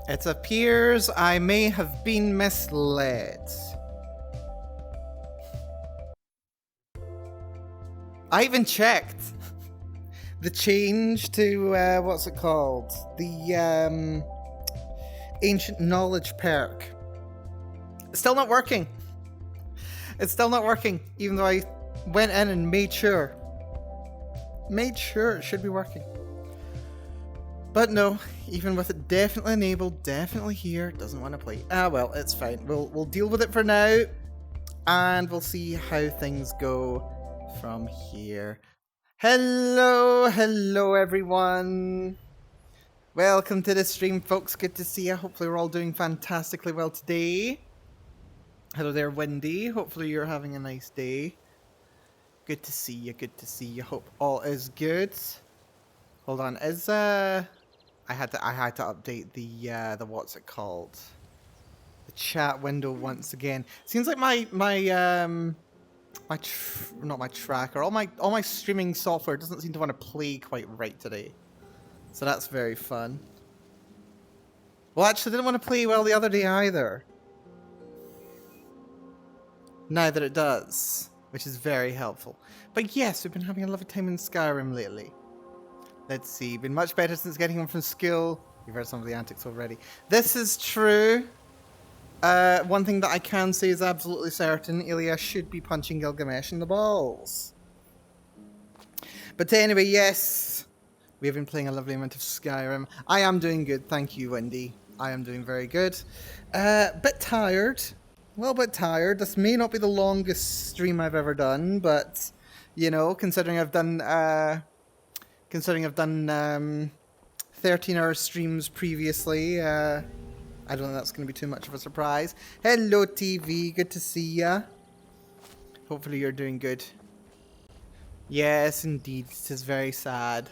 It appears I may have been misled. I even checked the change to, what's it called? The, Ancient Knowledge perk. It's still not working. It's still not working, even though I went in and made sure. Made sure it should be working. But no, even with it definitely enabled, definitely here, doesn't want to play. Ah well, it's fine. We'll deal with it for now, and we'll see how things go from here. Hello everyone. Welcome to the stream, folks. Good to see you. Hopefully we're all doing fantastically well today. Hello there, Wendy. Hopefully you're having a nice day. Good to see you. Good to see you. Hope all is good. Hold on. Is I had to update the what's it called? The chat window once again. Seems like not my tracker. All my streaming software doesn't seem to want to play quite right today. So that's very fun. Well, actually, didn't want to play well the other day either. Now that it does, which is very helpful. But yes, we've been having a lovely time in Skyrim lately. Let's see, been much better since getting home from school. You've heard some of the antics already. This is true. One thing that I can say is absolutely certain, Ilya should be punching Gilgamesh in the balls. But anyway, yes, we have been playing a lovely amount of Skyrim. I am doing good, thank you, Wendy. I am doing very good. Bit tired. Well, bit tired. This may not be the longest stream I've ever done, but, you know, considering I've done 13-hour streams previously, I don't think that's going to be too much of a surprise. Hello, TV. Good to see ya. Hopefully you're doing good. Yes, indeed. It is very sad.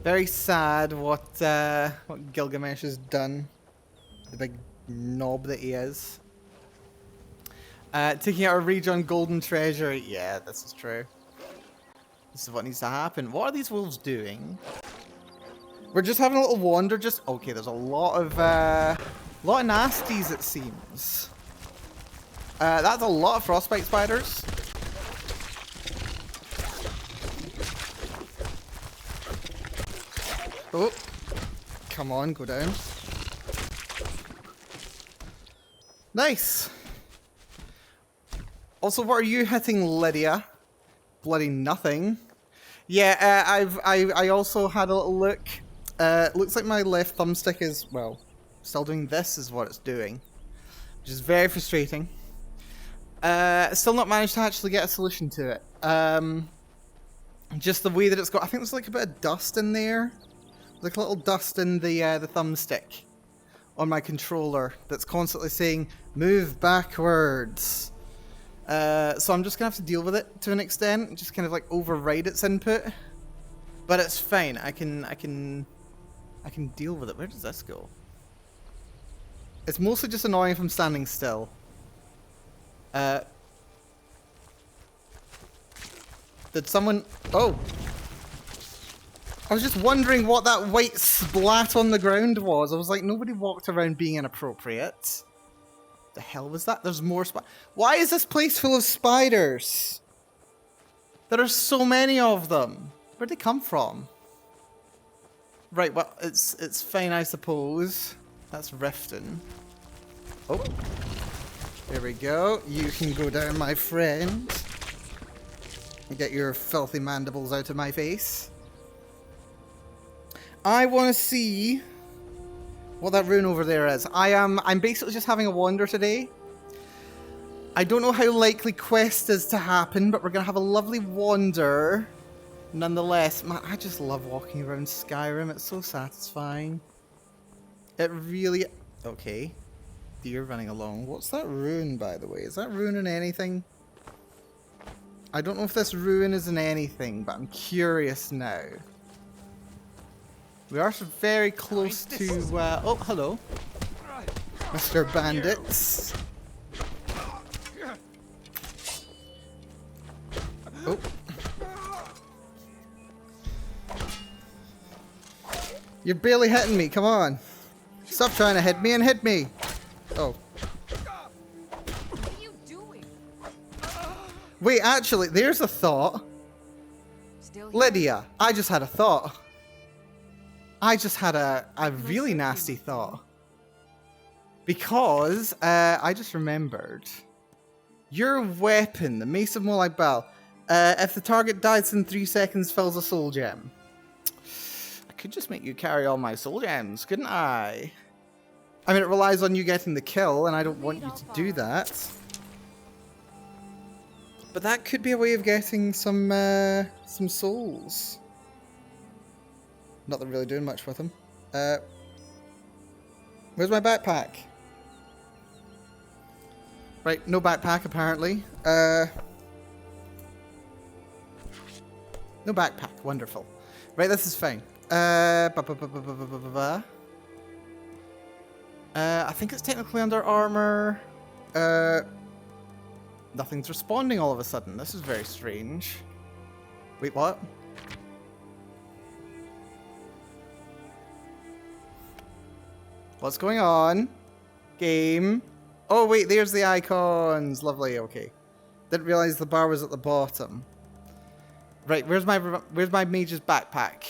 Very sad what Gilgamesh has done. The big knob that he is. Taking out a Region Golden Treasure. Yeah, this is true. This is what needs to happen. What are these wolves doing? We're just having a little wander. Just okay. There's a lot of nasties, it seems. That's a lot of frostbite spiders. Oh, come on, go down. Nice. Also, what are you hitting, Lydia? Bloody nothing. Yeah, I also had a little look. Looks like my left thumbstick is, well, still doing this is what it's doing, which is very frustrating. Still not managed to actually get a solution to it. Just the way that it's got, I think there's like a bit of dust in there. Like a little dust in the thumbstick on my controller that's constantly saying, move backwards. So I'm just gonna have to deal with it to an extent, just kind of like override its input. But it's fine. I can deal with it. Where does this go? It's mostly just annoying if I'm standing still. Did someone? Oh, I was just wondering what that white splat on the ground was. I was like, nobody walked around being inappropriate. The hell was that? There's more Why is this place full of spiders? There are so many of them. Where'd they come from? Right, well, it's fine, I suppose. That's Riften. Oh. There we go. You can go down, my friend. And get your filthy mandibles out of my face. I want to see what that rune over there is. I'm basically just having a wander today. I don't know how likely quest is to happen, but we're gonna have a lovely wander nonetheless. Man, I just love walking around Skyrim. It's so satisfying. It really... Okay. Deer running along. What's that rune, by the way? Is that rune in anything? I don't know if this rune is in anything, but I'm curious now. We are very close to, oh, hello, Mr. Bandits. Oh. You're barely hitting me, come on. Stop trying to hit me and hit me! Oh. What are you doing? Wait, actually, there's a thought. Still here? Lydia, I just had a thought. I just had a really nasty thought. Because, I just remembered. Your weapon, the Mace of Molag Bal, if the target dies in 3 seconds, fills a soul gem. I could just make you carry all my soul gems, couldn't I? I mean, it relies on you getting the kill, and I don't want you to do that. But that could be a way of getting some souls. Not that I'm really doing much with them. Where's my backpack? Right, no backpack apparently. No backpack, wonderful. Right, this is fine. I think it's technically under armor. Nothing's responding all of a sudden. This is very strange. Wait, what? What's going on? Game. Oh wait, there's the icons. Lovely. Okay. Didn't realize the bar was at the bottom. Right, where's my mage's backpack?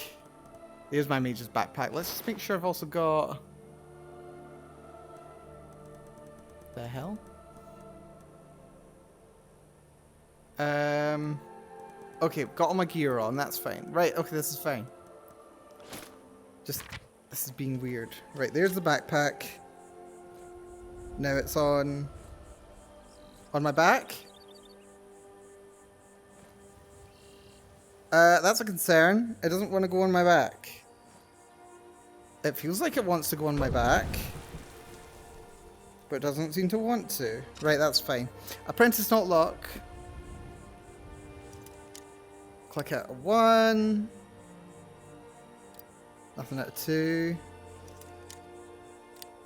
Here's my mage's backpack. Let's just make sure I've also got. The hell? Okay, got all my gear on. That's fine. Right. Okay, this is fine. Just. This is being weird. Right, there's the backpack. Now it's on my back. That's a concern. It doesn't want to go on my back. It feels like it wants to go on my back, but it doesn't seem to want to. Right, that's fine. Apprentice not lock. Click at 1. Nothing at 2.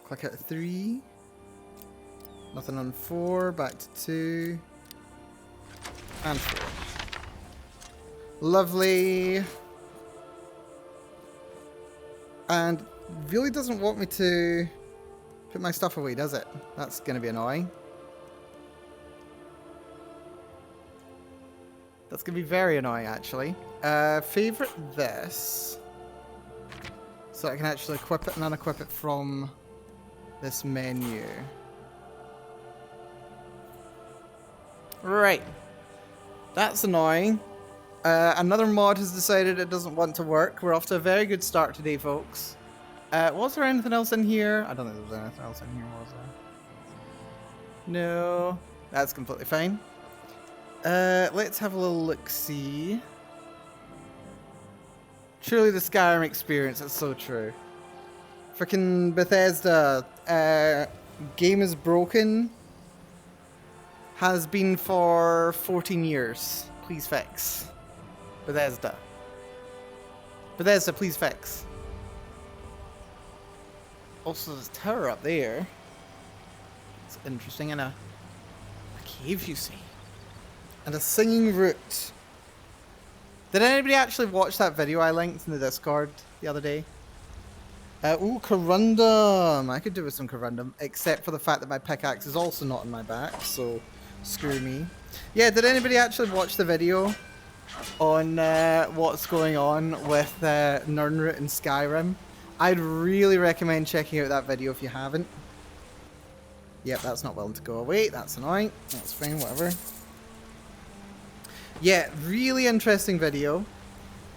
Click at 3. Nothing on 4. Back to 2. And 4. Lovely. And really doesn't want me to put my stuff away, does it? That's going to be annoying. That's going to be very annoying, actually. Favorite this. So I can actually equip it and unequip it from this menu. Right. That's annoying. Another mod has decided it doesn't want to work. We're off to a very good start today, folks. Was there anything else in here? I don't think there was anything else in here, was there? No. That's completely fine. Let's have a little look-see. Truly the Skyrim experience, it's so true. Frickin' Bethesda, game is broken. Has been for 14 years. Please fix. Bethesda. Bethesda, please fix. Also, there's a tower up there. It's interesting, and a cave, you see. And a singing root. Did anybody actually watch that video I linked in the Discord the other day? Ooh, Corundum. I could do with some Corundum, except for the fact that my pickaxe is also not on my back, so screw me. Yeah, did anybody actually watch the video on what's going on with Unarmed and Skyrim? I'd really recommend checking out that video if you haven't. Yep, that's not willing to go away. That's annoying. That's fine, whatever. Yeah, really interesting video.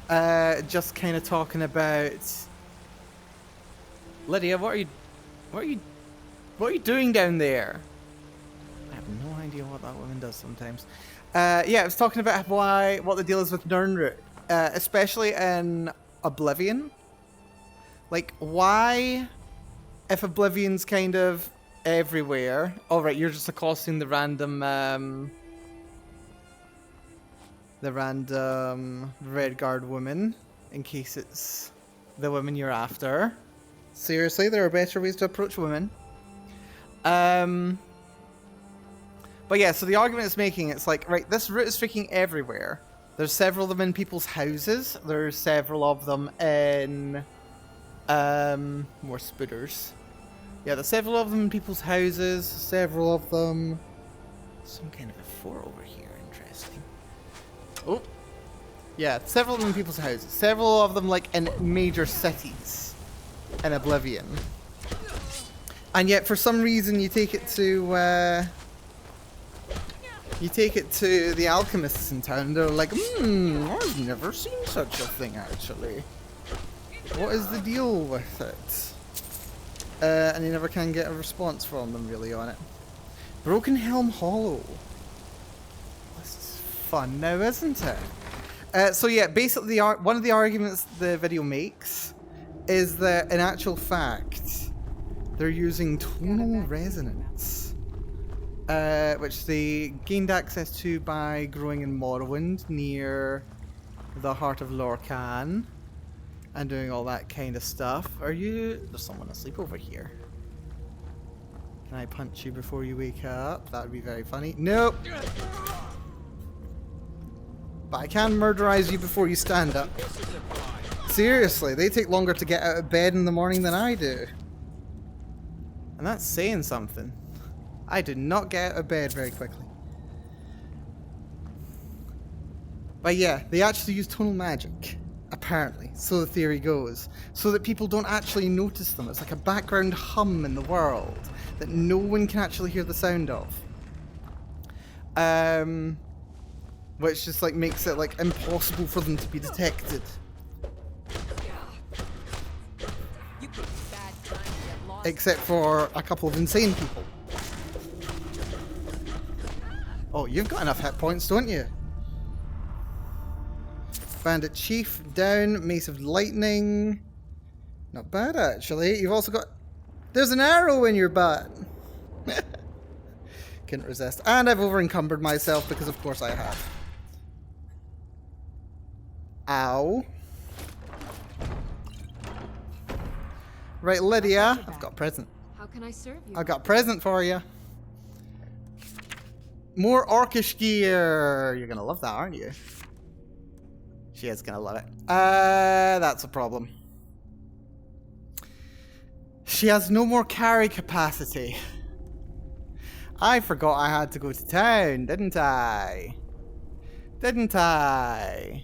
Just kind of talking about Lydia. What are you doing down there? I have no idea what that woman does sometimes. Yeah, I was talking about what the deal is with Unarmed, especially in Oblivion. Like, why, if Oblivion's kind of everywhere? Oh, right, you're just accosting the random Redguard woman, in case it's the woman you're after. Seriously, there are better ways to approach women. But yeah, so the argument it's making, it's like, right, this route is freaking everywhere. There's several of them in people's houses. There's several of them in more spooters. Yeah, there's several of them in people's houses. Several of them. Some kind of a fort over here. Interesting. Oh. Yeah, several of them in people's houses. Several of them, like, in major cities in Oblivion. And yet, for some reason, you take it to, the alchemists in town, and they're like, I've never seen such a thing, actually. What is the deal with it? And you never can get a response from them, really, on it. Broken Helm Hollow. This is fun now, isn't it? So yeah, basically one of the arguments the video makes is that, in actual fact, they're using tonal resonance, which they gained access to by growing in Morrowind near the heart of Lorcan and doing all that kind of stuff. There's someone asleep over here. Can I punch you before you wake up? That would be very funny. Nope. But I can murderize you before you stand up. Seriously, they take longer to get out of bed in the morning than I do. And that's saying something. I do not get out of bed very quickly. But yeah, they actually use tonal magic. Apparently, so the theory goes. So that people don't actually notice them. It's like a background hum in the world that no one can actually hear the sound of. Which just like makes it like impossible for them to be detected. Except for a couple of insane people. Oh, you've got enough hit points, don't you? Bandit Chief down, Mace of Lightning. Not bad, actually. You've also got... There's an arrow in your butt! Couldn't resist. And I've over-encumbered myself, because of course I have. Ow. Right, Lydia. I've got a present. How can I serve you? I've got a present for you. More orcish gear. You're gonna love that, aren't you? She is gonna love it. That's a problem. She has no more carry capacity. I forgot I had to go to town, didn't I? Didn't I?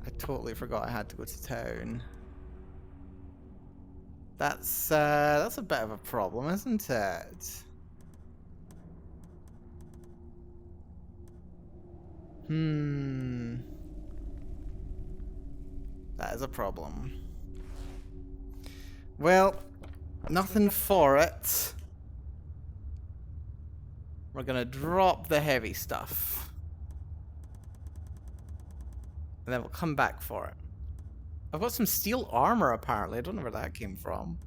I totally forgot I had to go to town. That's a bit of a problem, isn't it? That is a problem. Well, nothing for it. We're gonna drop the heavy stuff. And then we'll come back for it. I've got some steel armor, apparently. I don't know where that came from.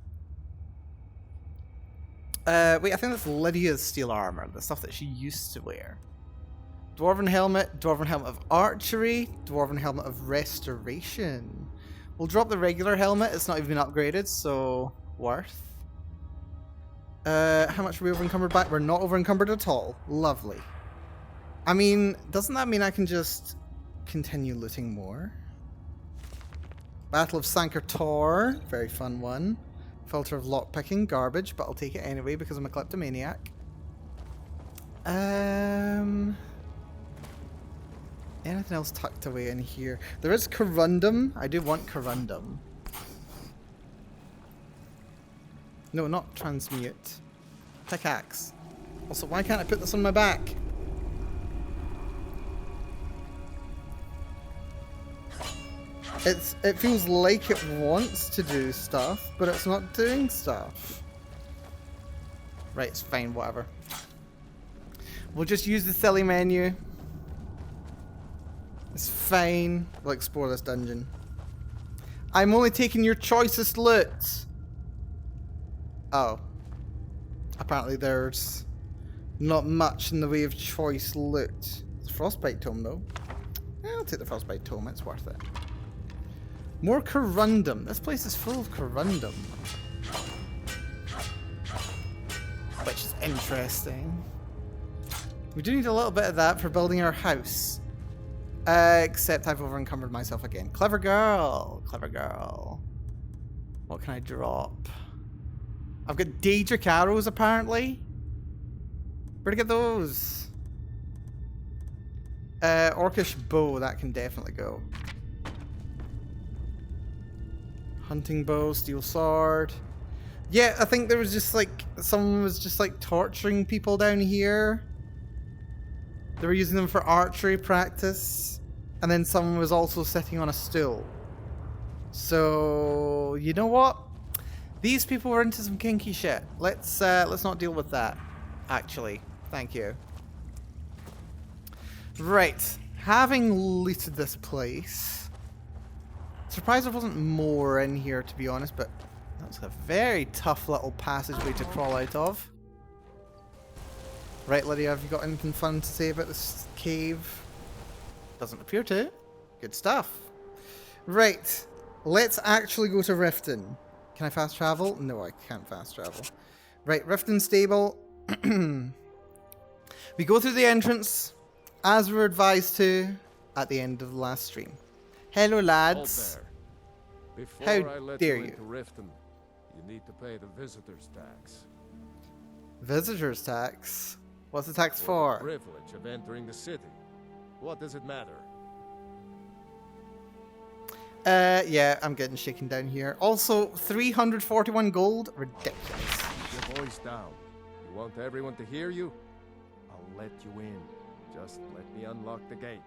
Wait, I think that's Lydia's steel armor. The stuff that she used to wear. Dwarven helmet of archery, dwarven helmet of restoration. We'll drop the regular helmet. It's not even upgraded, so worth. How much are we over encumbered by? We're not over encumbered at all. Lovely. I mean, doesn't that mean I can just continue looting more? Battle of Sankar Tor, very fun one. Filter of lockpicking, garbage, but I'll take it anyway because I'm a kleptomaniac. Anything else tucked away in here? There is corundum. I do want corundum. No, not transmute. Pickaxe. Also, why can't I put this on my back? It feels like it wants to do stuff, but it's not doing stuff. Right, it's fine, whatever. We'll just use the silly menu. It's fine. We'll explore this dungeon. I'm only taking your choicest loot. Oh. Apparently there's not much in the way of choice loot. It's a frostbite tome though. I'll take the frostbite tome, it's worth it. More corundum. This place is full of corundum. Which is interesting. We do need a little bit of that for building our house. Except I've over encumbered myself again. Clever girl. Clever girl. What can I drop? I've got Daedric arrows, apparently. Where'd I get those? Orcish bow, that can definitely go. Hunting bow, steel sword. Yeah, I think there was just like, someone was just like torturing people down here. They were using them for archery practice. And then someone was also sitting on a stool. So, you know what? These people were into some kinky shit. Let's not deal with that, actually. Thank you. Right. Having looted this place. Surprised there wasn't more in here, to be honest, but that's a very tough little passageway to crawl out of. Right, Lydia, have you got anything fun to say about this cave? Doesn't appear to. Good stuff. Right. Let's actually go to Riften. Can I fast travel? No, I can't fast travel. Right, Riften Stable. We go through the entrance, as we were advised to, at the end of the last stream. Hello, lads. Before How I let dare you you? into Riften, you need to pay the visitor's tax. Visitor's tax? What's the tax The for? privilege of entering the city. What does it matter? Yeah, I'm getting shaken down here. Also, 341 gold? Ridiculous. Keep your voice down. You want everyone to hear you? I'll let you in. Just let me unlock the gate.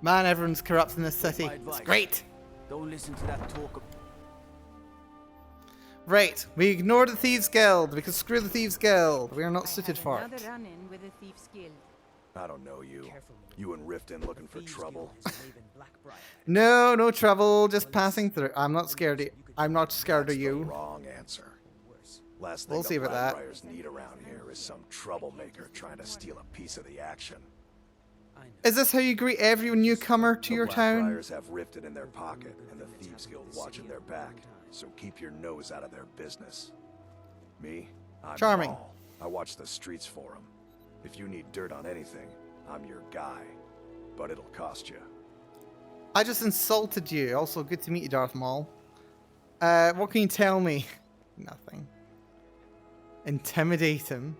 Man, everyone's corrupt in this city. my It's advice. great. Don't listen to that talk. Right, we ignore the Thieves Guild because screw the Thieves Guild. We are not suited for it. Another run-in with the Thieves Guild. I don't know you. You and Riften looking for trouble. No, no trouble. Just passing through. I'm not scared of you. I'm not scared of That's the you. wrong answer. Last thing We'll see the about that. Blackbriars need around here is some troublemaker trying to steal a piece of the action. Is this how you greet every newcomer to your the town? Blackbriars have Riften in their pocket and the Thieves Guild watching their back, so keep your nose out of their business. Me? I'm Charming. Maul. I watch the streets for them. If you need dirt on anything, I'm your guy. But it'll cost you. I just insulted you. Also, good to meet you, Darth Maul. What can you tell me? Nothing. Intimidate him.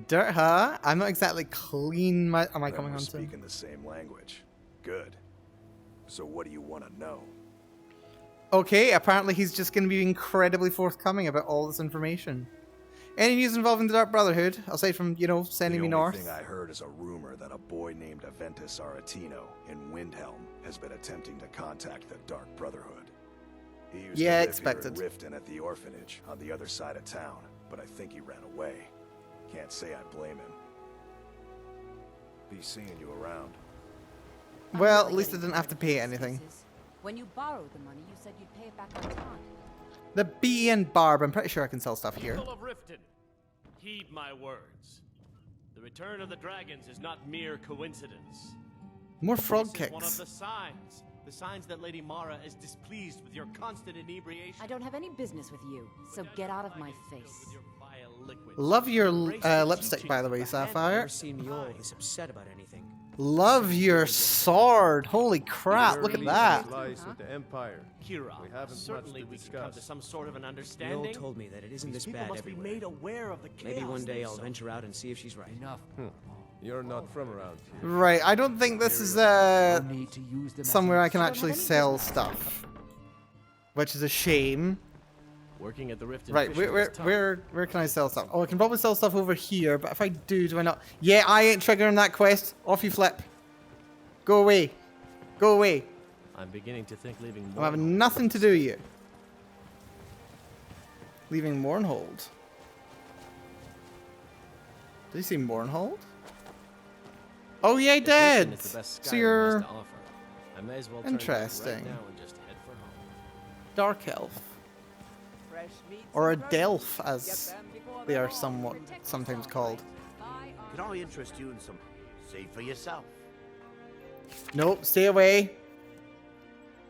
Dirt, huh? I'm not exactly clean. Am I Then coming we're on to? speaking the same language. Good. So what do you want to know? Okay, apparently he's just going to be incredibly forthcoming about all this information. Any news involving the Dark Brotherhood, aside from, you know, sending me The only north? thing I heard is a rumor that a boy named Aventus Aretino in Windhelm has been attempting to contact the Dark Brotherhood. He used Yeah, to live expected. here in Riften at the orphanage on the other side of town, but I think he ran away. Can't say I blame him. Be seeing you around. Well, at least I didn't have to pay anything. When you borrowed the money, you said you'd pay it back on time. The Bee and Barb, I'm pretty sure I can sell stuff here. People of Riften, heed my words. The return of the dragons is not mere coincidence. More frog This is one of kicks. the signs that Lady Mara is displeased with your constant inebriation. I don't have any business with you, so get out of my face. With your vile liquids. Love your Embrace the lipstick, by the way, teachings of Sapphire. Never seen me all this upset about anything. Love your sword. Holy crap, look at that. Lies with the Empire. Kira, We haven't certainly much to we can come to discuss. some sort of an They all understanding. told me that it isn't These this people bad must be everywhere. made aware of the chaos. Maybe one day they I'll sow. venture out and see if she's right. Enough. You're not from around here. Right, I don't think this is No need to use them as somewhere an I can I don't actually have any sell business. stuff. Which is a shame. Working at the Riften Right, Fishery is tough. where can I sell stuff? Oh, I can probably sell stuff over here, but if I do I not? Yeah, I ain't triggering that quest. Off you flip. Go away. Go away. I'm beginning to think leaving I'm more. having nothing to do with you. Leaving Mournhold. Did you see Mournhold? Oh yeah, I did. So you're I may as well turn back Interesting. right now and just head for home. Dark Elf. Or a Delph, as they are sometimes called. Can I interest you in some seed for yourself? Nope, stay away.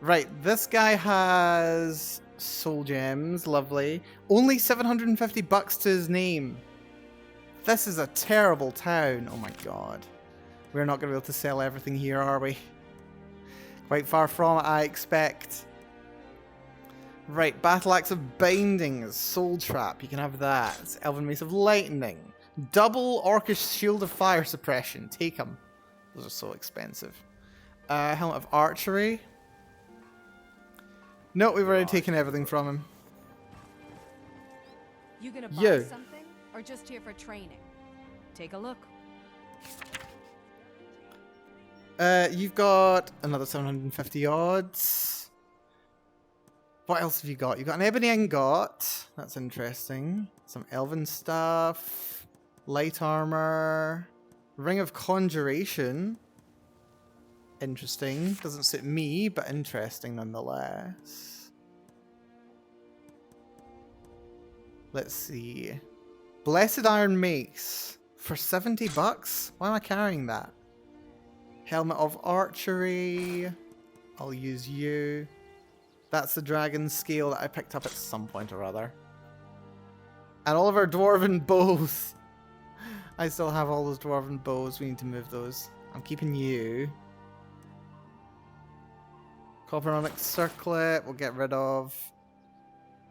Right, this guy has soul gems, lovely. Only 750 bucks to his name. This is a terrible town. Oh my god. We're not going to be able to sell everything here, are we? Quite far from it, I expect. Right, Battle Axe of Binding, Soul Trap, you can have that. Elven Mace of Lightning. Double Orcish Shield of Fire Suppression, take them. Those are so expensive. Helmet of Archery. No, we've already taken everything from him. You gonna buy Yo. something, or just here for training? Take a look. You've got another 750 odds. What else have you got? You've got an ebony ingot. That's interesting. Some elven stuff. Light armor. Ring of conjuration. Interesting. Doesn't suit me, but interesting nonetheless. Let's see. Blessed Iron Mace. For 70 bucks? Why am I carrying that? Helmet of Archery. I'll use you. That's the dragon scale that I picked up at some point or other. And all of our dwarven bows. I still have all those dwarven bows. We need to move those. I'm keeping you. Copper onyx circlet. We'll get rid of.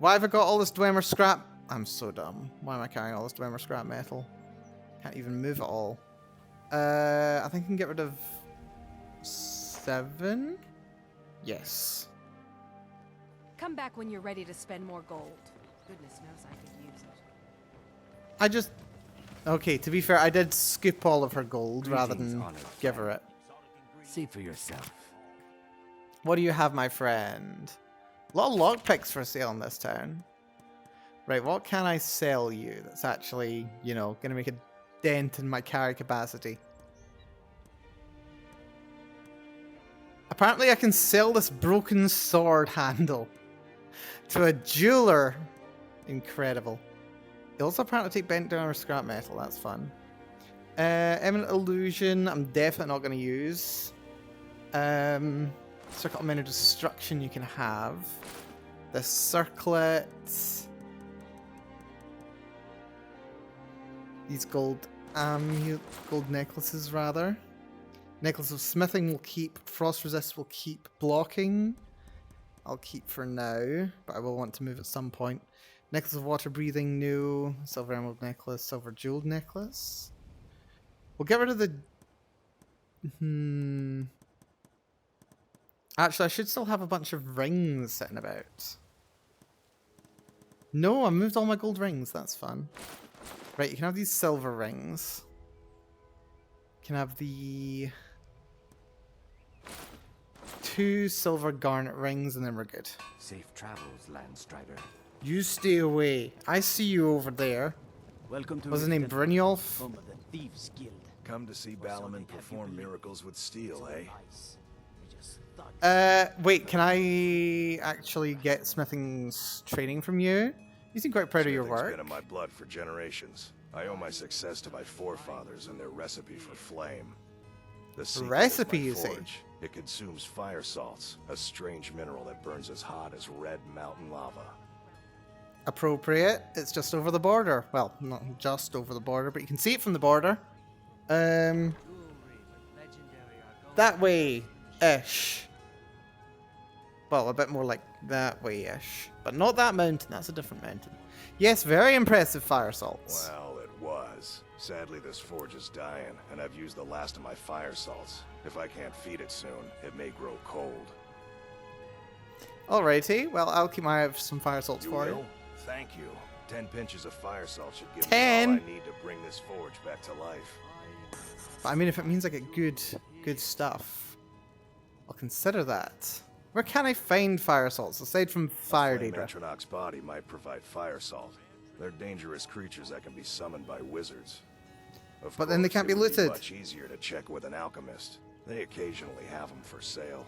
Why have I got all this Dwemer scrap? I'm so dumb. Why am I carrying all this Dwemer scrap metal? Can't even move it all. I think I can get rid of 7? Yes. Come back when you're ready to spend more gold. Goodness knows I could use it. I just... Okay, to be fair, I did scoop all of her gold rather than give her it. See for yourself. What do you have, my friend? A lot of lockpicks for sale in this town. Right, what can I sell you that's actually, you know, going to make a dent in my carry capacity? Apparently I can sell this broken sword handle to a jeweler. Incredible. They also apparently take bent down or scrap metal. That's fun. Eminent Illusion, I'm definitely not going to use. Circle of Minor Destruction you can have. The circlet. These gold necklaces rather. Necklace of Smithing will keep. Frost Resist will keep. Blocking I'll keep for now, but I will want to move at some point. Necklace of Water Breathing, no. Silver Emerald Necklace, Silver Jeweled Necklace. We'll get rid of the... Actually, I should still have a bunch of rings sitting about. No, I moved all my gold rings. That's fun. Right, you can have these silver rings. You can have the... 2 silver garnet rings, and then we're good. Safe travels, Landstrider. You stay away. I see you over there. Welcome to What's his name? Brynjolf? Home of the Thieves Guild. Come to see Balaman perform miracles with steel, eh? Wait, can I actually get smithing's training from you? You seem quite proud of your Smithing's work. been in my blood for generations. I owe my success to my forefathers and their recipe for flame. The secret Recipe, is you my say? forge. It consumes fire salts, a strange mineral that burns as hot as red mountain lava. Appropriate. It's just over the border. Well, not just over the border, but you can see it from the border. That way-ish. Well, a bit more like that way-ish. But not that mountain. That's a different mountain. Yes, very impressive fire salts. Well, it was. Sadly, this forge is dying, and I've used the last of my fire salts. If I can't feed it soon, it may grow cold. Alrighty. Well, I'll keep my eye out for some fire salts You for will? you. Thank you. 10 pinches of fire salt should give 10? me all I need to bring this forge back to life. But I mean, if it means I get good stuff, I'll consider that. Where can I find fire salts aside from Fire Flame Daedra? Atronach's body might provide fire salt. They're dangerous creatures that can be summoned by wizards. Of But then they course, can't be it would looted. Much easier to check with an alchemist. They occasionally have them for sale.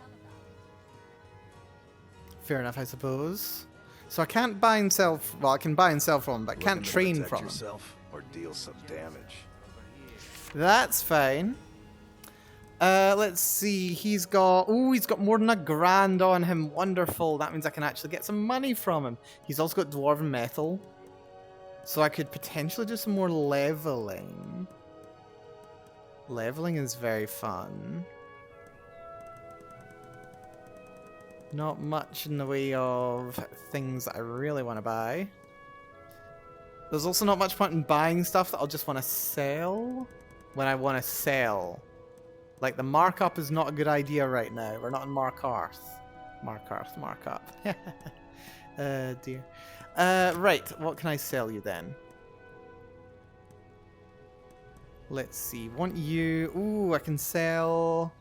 Fair enough, I suppose. So I can't buy and sell. Well, I can buy and sell from them, but I can't Looking to train protect from them. yourself or deal some damage. That's fine. Let's see. He's got more than $1,000 on him. Wonderful. That means I can actually get some money from him. He's also got dwarven metal, so I could potentially do some more leveling. Leveling is very fun. Not much in the way of things that I really want to buy. There's also not much point in buying stuff that I'll just want to sell when I want to sell. Like, the markup is not a good idea right now. We're not in markup. Dear. Right, what can I sell you then? Let's see. Want you... Ooh, I can sell...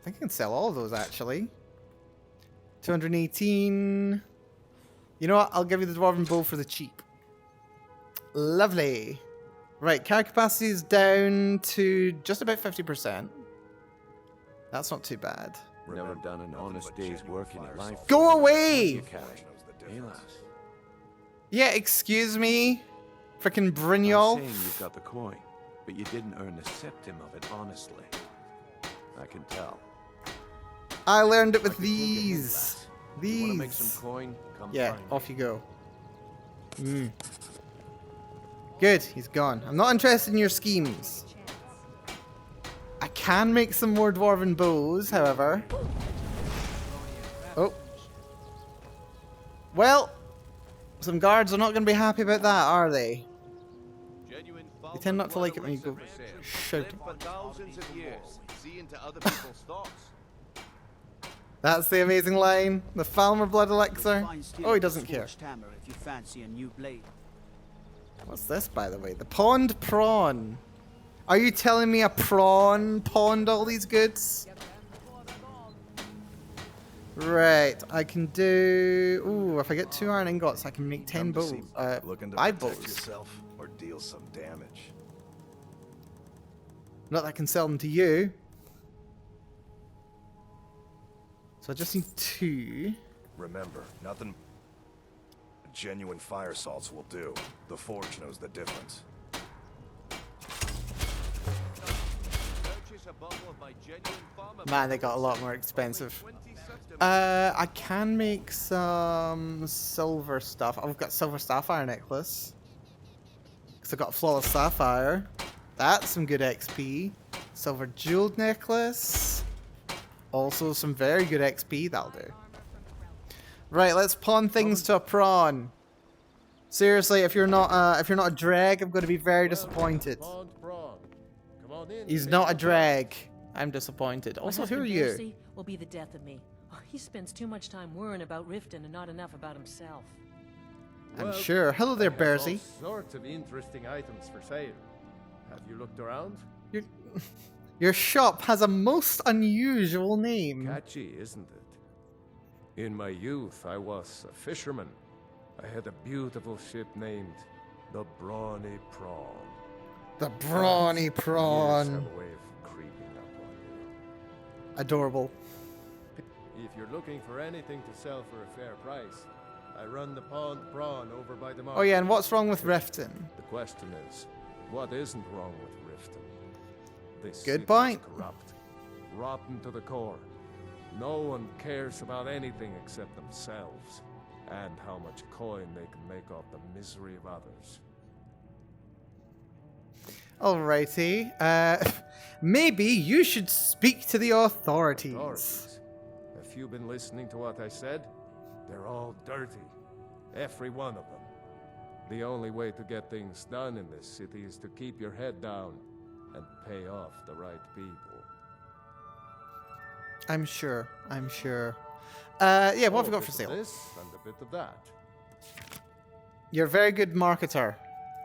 I think I can sell all of those, actually. 218. You know what? I'll give you the Dwarven Bow for the cheap. Lovely. Right, carry capacity is down to just about 50%. That's not too bad. Never done an honest day's work in your life. Go away! Hey, lass. Yeah, excuse me. Frickin' I'm Brynjolf. saying you've got the coin, but you didn't earn a septim of it honestly. I can tell. I learned it I with could take a hint, these. lass. You These. wanna make some coin? Come Yeah, find me. off you go. Good, he's gone. I'm not interested in your schemes. I can make some more Dwarven bows, however. Oh. Well, some guards are not going to be happy about that, are they? They tend not to like it when you go shouting. For thousands of years, see into other people's thoughts. That's the amazing line. The Falmer blood elixir. Find steel Oh, he with doesn't a care. forged hammer if you fancy a new blade. What's this, by the way? The pond prawn. Are you telling me a prawn pawned all these goods? Right, I can do... Ooh, if I get 2 iron ingots, I can make 10 bows. Looking to 5 protect bows. yourself or deal some damage. Not that I can sell them to you. So I just need 2. Remember, nothing genuine fire salts will do. The Forge knows the difference. Purchase a bottle of my genuine farmer. Man, they got a lot more expensive. I can make some silver stuff. I've got silver sapphire necklace. Because I've got flawless sapphire. That's some good XP. Silver jeweled necklace. Also some very good XP, that'll do. Right, let's pawn things to a prawn. Seriously, if you're not a drag, I'm going to be very disappointed. Pond prawn. Come on in. He's take not a it. drag. I'm disappointed. My Also, who husband are you? Darcy will be the death of me. Oh, he spends too much time worrying about Riften and not enough about himself. I'm Well, sure. Hello there, I have Bersy. all sorts of interesting items for sale. Have you looked around? Your shop has a most unusual name. Catchy, isn't it? In my youth, I was a fisherman. I had a beautiful ship named the Brawny Prawn. The Brawny Years Prawn. have a way of creeping up on you. Adorable. If you're looking for anything to sell for a fair price, I run the Pond Prawn over by the market. Oh yeah, and what's wrong with Riften? The question is, what isn't wrong with Riften? This Good city point. is corrupt, rotten to the core. No one cares about anything except themselves, and how much coin they can make off the misery of others. Alrighty. Maybe you should speak to the authorities. Authorities. Have you been listening to what I said? They're all dirty. Every one of them. The only way to get things done in this city is to keep your head down and pay off the right people. I'm sure. I'm sure. Yeah, what have we got for bit of sale? This and a bit of that. You're a very good marketer.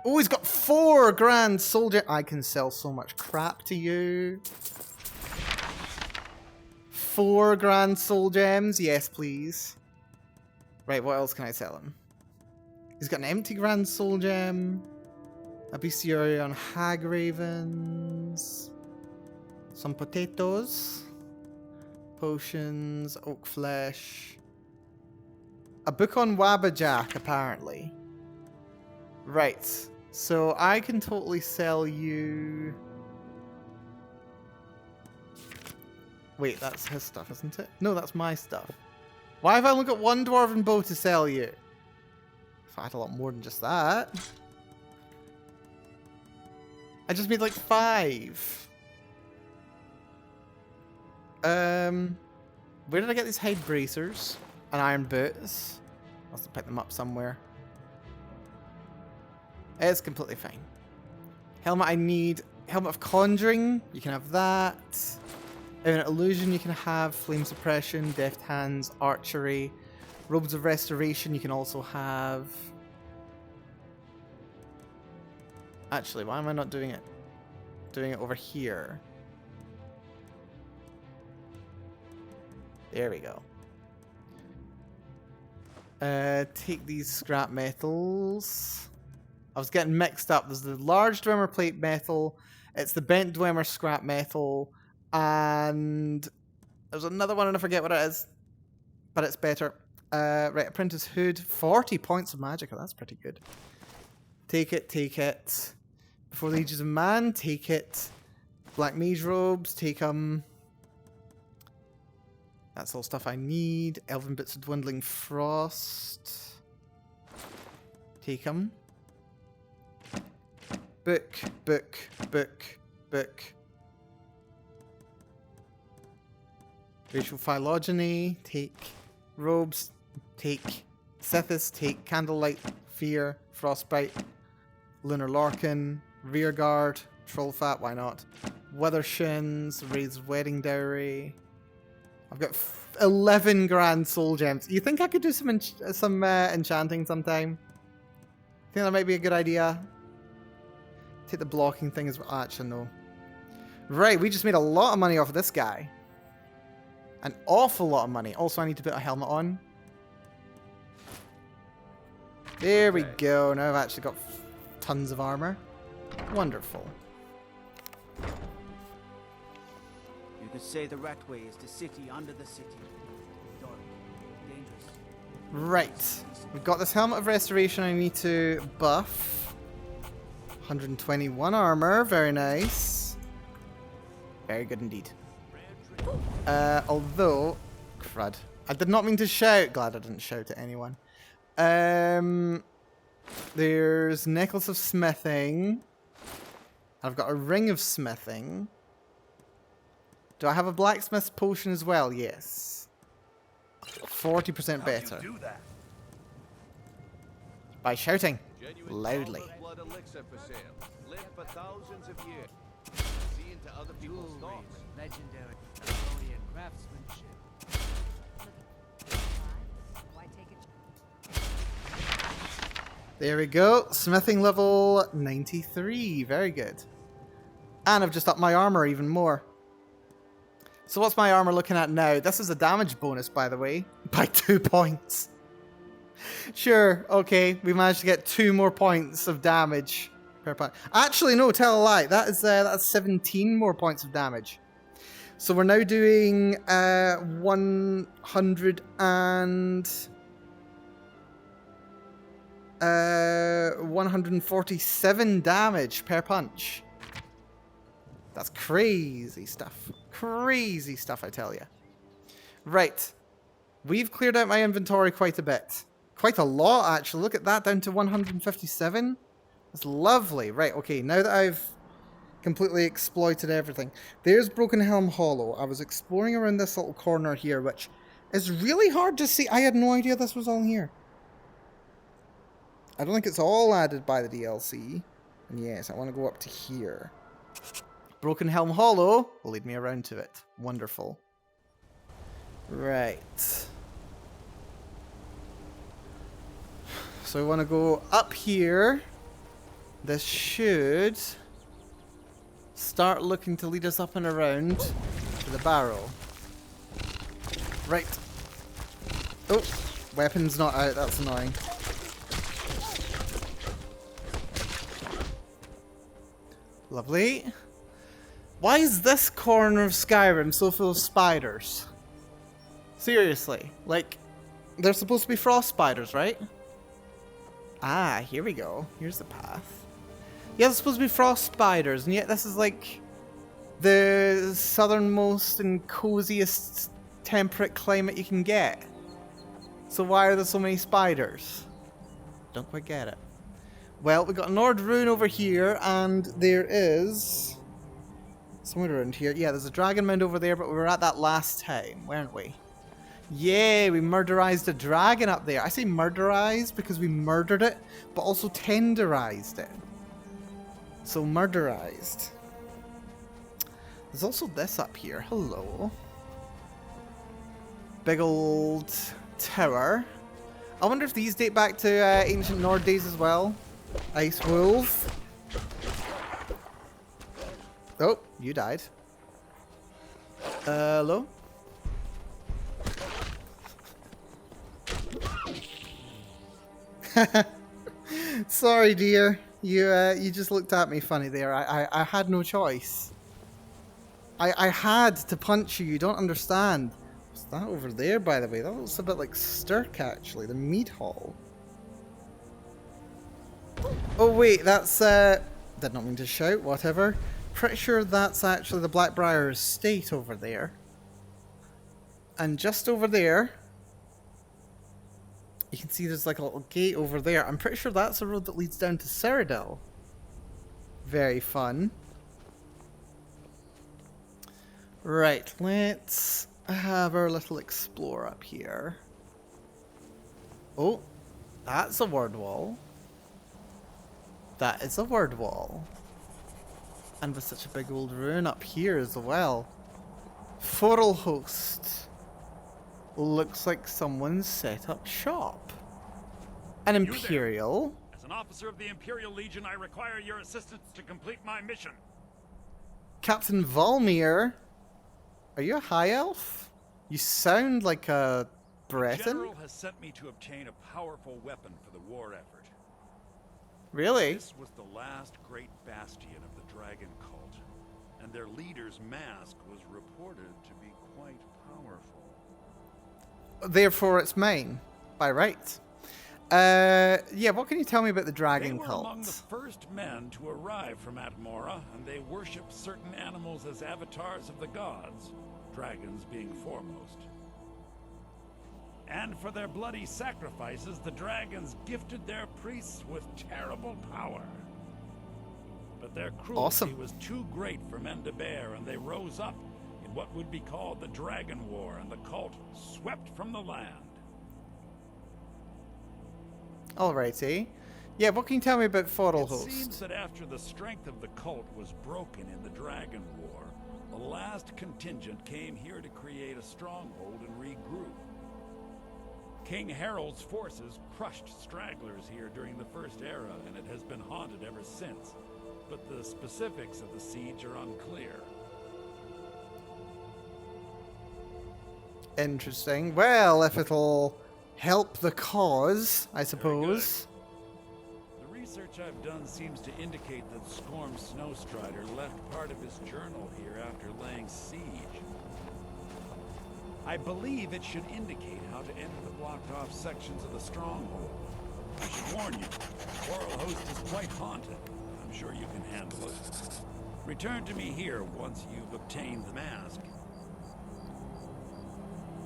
Oh, he's got 4 grand soldier. I can sell so much crap to you. 4 grand soul gems. Yes, please. Right, what else can I sell him? He's got an empty grand soul gem. A bestiary on hag ravens. Some potatoes. Potions. Oak flesh. A book on Wabbajack, apparently. Right. So I can totally sell you... Wait, that's his stuff, isn't it? No, that's my stuff. Why have I only got 1 dwarven bow to sell you? If I had a lot more than just that. I just made like 5. Where did I get these hide bracers? and iron boots. Must have picked them up somewhere. It's completely fine. Helmet I need. Helmet of Conjuring. You can have that. Infinite Illusion you can have. Flame Suppression. Deft Hands. Archery. Robes of Restoration you can also have. Actually, why am I not doing it? Doing it over here. There we go. Take these scrap metals. I was getting mixed up. There's the large Dwemer plate metal. It's the bent Dwemer scrap metal. And there's another one and I forget what it is. But it's better. Right, Apprentice Hood. 40 points of magic. That's pretty good. Take it, take it. Before the Ages of Man, take it. Black Mage Robes, take them. That's all stuff I need. Elven Bits of Dwindling Frost. Take them. Book, book, book, book. Racial Phylogeny, take. Robes, take. Sithis, take. Candlelight, Fear, Frostbite. Lunar Larkin, Rearguard, Trollfat, why not? Withershins, Raised Wedding Dowry. I've got 11 grand soul gems. You think I could do some enchanting sometime? Think that might be a good idea? Take the blocking thing as well. Actually, no. Right, we just made a lot of money off of this guy. An awful lot of money. Also, I need to put a helmet on. There we go. Now I've actually got tons of armor. Wonderful. You could say the Ratway is the city under the city. Dark, dangerous. Right. We've got this Helmet of Restoration I need to buff. 121 armor. Very nice. Very good indeed. Although... Crud. I did not mean to shout. Glad I didn't shout at anyone. There's Necklace of Smithing. I've got a Ring of Smithing. Do I have a Blacksmith's Potion as well? Yes. 40% better. Do that. By shouting loudly. Blood elixir for sale. Live for thousands of years. See into other people's thoughts. Legendary Babylonian craftsmanship. Why take it? There we go. Smithing level 93. Very good. And I've just upped my armor even more. So what's my armor looking at now? This is a damage bonus, by the way. By 2 points. Sure, okay. We managed to get 2 more points of damage per point. Actually, no, tell a lie. That's 17 more points of damage. So we're now doing 147 damage per punch. That's crazy stuff. Crazy stuff, I tell you. Right. We've cleared out my inventory quite a bit. Quite a lot, actually. Look at that, down to 157. That's lovely. Right, okay, now that I've completely exploited everything. There's Broken Helm Hollow. I was exploring around this little corner here, which is really hard to see. I had no idea this was all here. I don't think it's all added by the DLC. And yes, I want to go up to here. Broken Helm Hollow will lead me around to it. Wonderful. Right. So I want to go up here. This should start looking to lead us up and around to the barrel. Right. Oh, weapon's not out. That's annoying. Lovely. Why is this corner of Skyrim so full of spiders? Seriously. Like, they're supposed to be frost spiders, right? Ah, here we go. Here's the path. Yeah, they're supposed to be frost spiders, and yet this is like the southernmost and coziest temperate climate you can get. So why are there so many spiders? Don't quite get it. Well, we've got an Nord rune over here, and there is... somewhere around here. Yeah, there's a dragon mound over there, but we were at that last time, weren't we? Yeah, we murderized a dragon up there. I say murderized because we murdered it, but also tenderized it. So murderized. There's also this up here. Hello. Big old tower. I wonder if these date back to ancient Nord days as well. Ice Wolf. Oh, you died. Hello? Sorry, dear. You just looked at me funny there. I had no choice. I had to punch you. You don't understand. What's that over there, by the way? That looks a bit like Stirk, actually. The meat hall. Oh, wait. That's, did not mean to shout. Whatever. Pretty sure that's actually the Blackbriar estate over there. And just over there, you can see there's like a little gate over there. I'm pretty sure that's a road that leads down to Cyrodiil. Very fun. Right, let's have our little explore up here. Oh, that's a word wall. That is a word wall. And with such a big old ruin up here as well. Forelhost. Looks like someone set up shop. An Imperial. As an officer of the Imperial Legion, I require your assistance to complete my mission. Captain Volmir. Are you a high elf? You sound like a Breton. The general has sent me to obtain a powerful weapon for the war effort. Really? This was the last great bastion of the dragon cult, and their leader's mask was reported to be quite powerful. Therefore, it's mine, by right. Yeah, what can you tell me about the dragon cult? They were among the first men to arrive from Atmora, and they worshipped certain animals as avatars of the gods, dragons being foremost. And for their bloody sacrifices, the dragons gifted their priests with terrible power. But their cruelty was too great for men to bear, and they rose up in what would be called the Dragon War, and the cult swept from the land. Alrighty. Yeah, what can you tell me about Forelhost? It seems that after the strength of the cult was broken in the Dragon War, the last contingent came here to create a stronghold and regroup. King Harold's forces crushed stragglers here during the First Era, and it has been haunted ever since. But the specifics of the siege are unclear. Interesting. Well, if it'll help the cause, I suppose. The research I've done seems to indicate that Skorm Snowstrider left part of his journal here after laying siege. I believe it should indicate how to enter the blocked-off sections of the stronghold. I should warn you, Forelhost is quite haunted. I'm sure you can handle it. Return to me here once you've obtained the mask.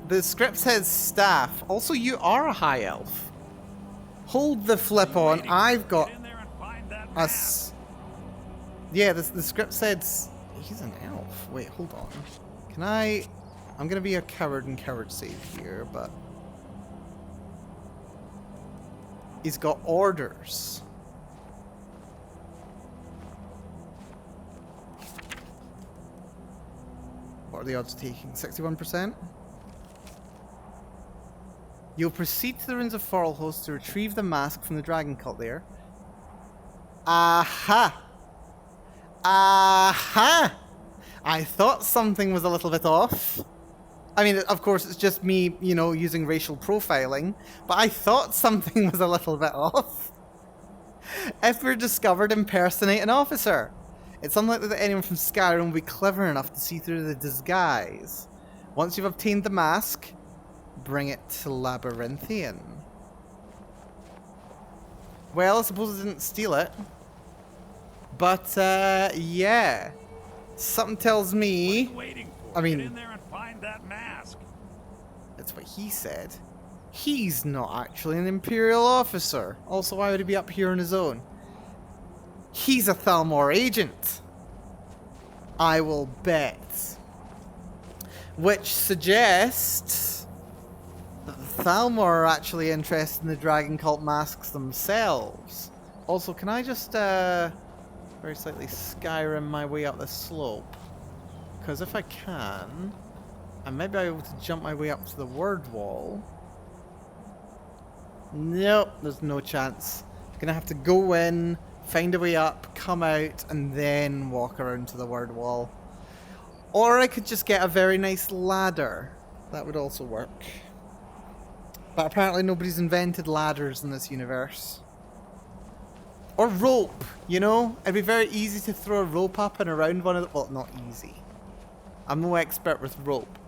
The script says staff. Also, you are a high elf. Hold the flip on. I've got us. Yeah, the script said he's an elf. Wait, hold on. Can I? I'm gonna be a coward and coward save here, but he's got orders. What are the odds of taking? 61%? You'll proceed to the ruins of Forelhost to retrieve the mask from the dragon cult there. Aha! Aha! I thought something was a little bit off. I mean, of course, it's just me, you know, using racial profiling, but I thought something was a little bit off. If we're discovered, impersonate an officer. It's unlikely that anyone from Skyrim will be clever enough to see through the disguise. Once you've obtained the mask, bring it to Labyrinthian. Well, I suppose I didn't steal it. But, yeah. Something tells me... I mean... Get in there and find that mask. That's what he said. He's not actually an Imperial officer. Also, why would he be up here on his own? He's a Thalmor agent. I will bet. Which suggests... Thalmor are actually interested in the Dragon Cult masks themselves. Also, can I just very slightly Skyrim my way up this slope? Because if I can, I might be able to jump my way up to the word wall. Nope, there's no chance. I'm gonna have to go in, find a way up, come out, and then walk around to the word wall. Or I could just get a very nice ladder. That would also work. But apparently nobody's invented ladders in this universe. Or rope, you know? It'd be very easy to throw a rope up and around one of the... Well, not easy. I'm no expert with rope.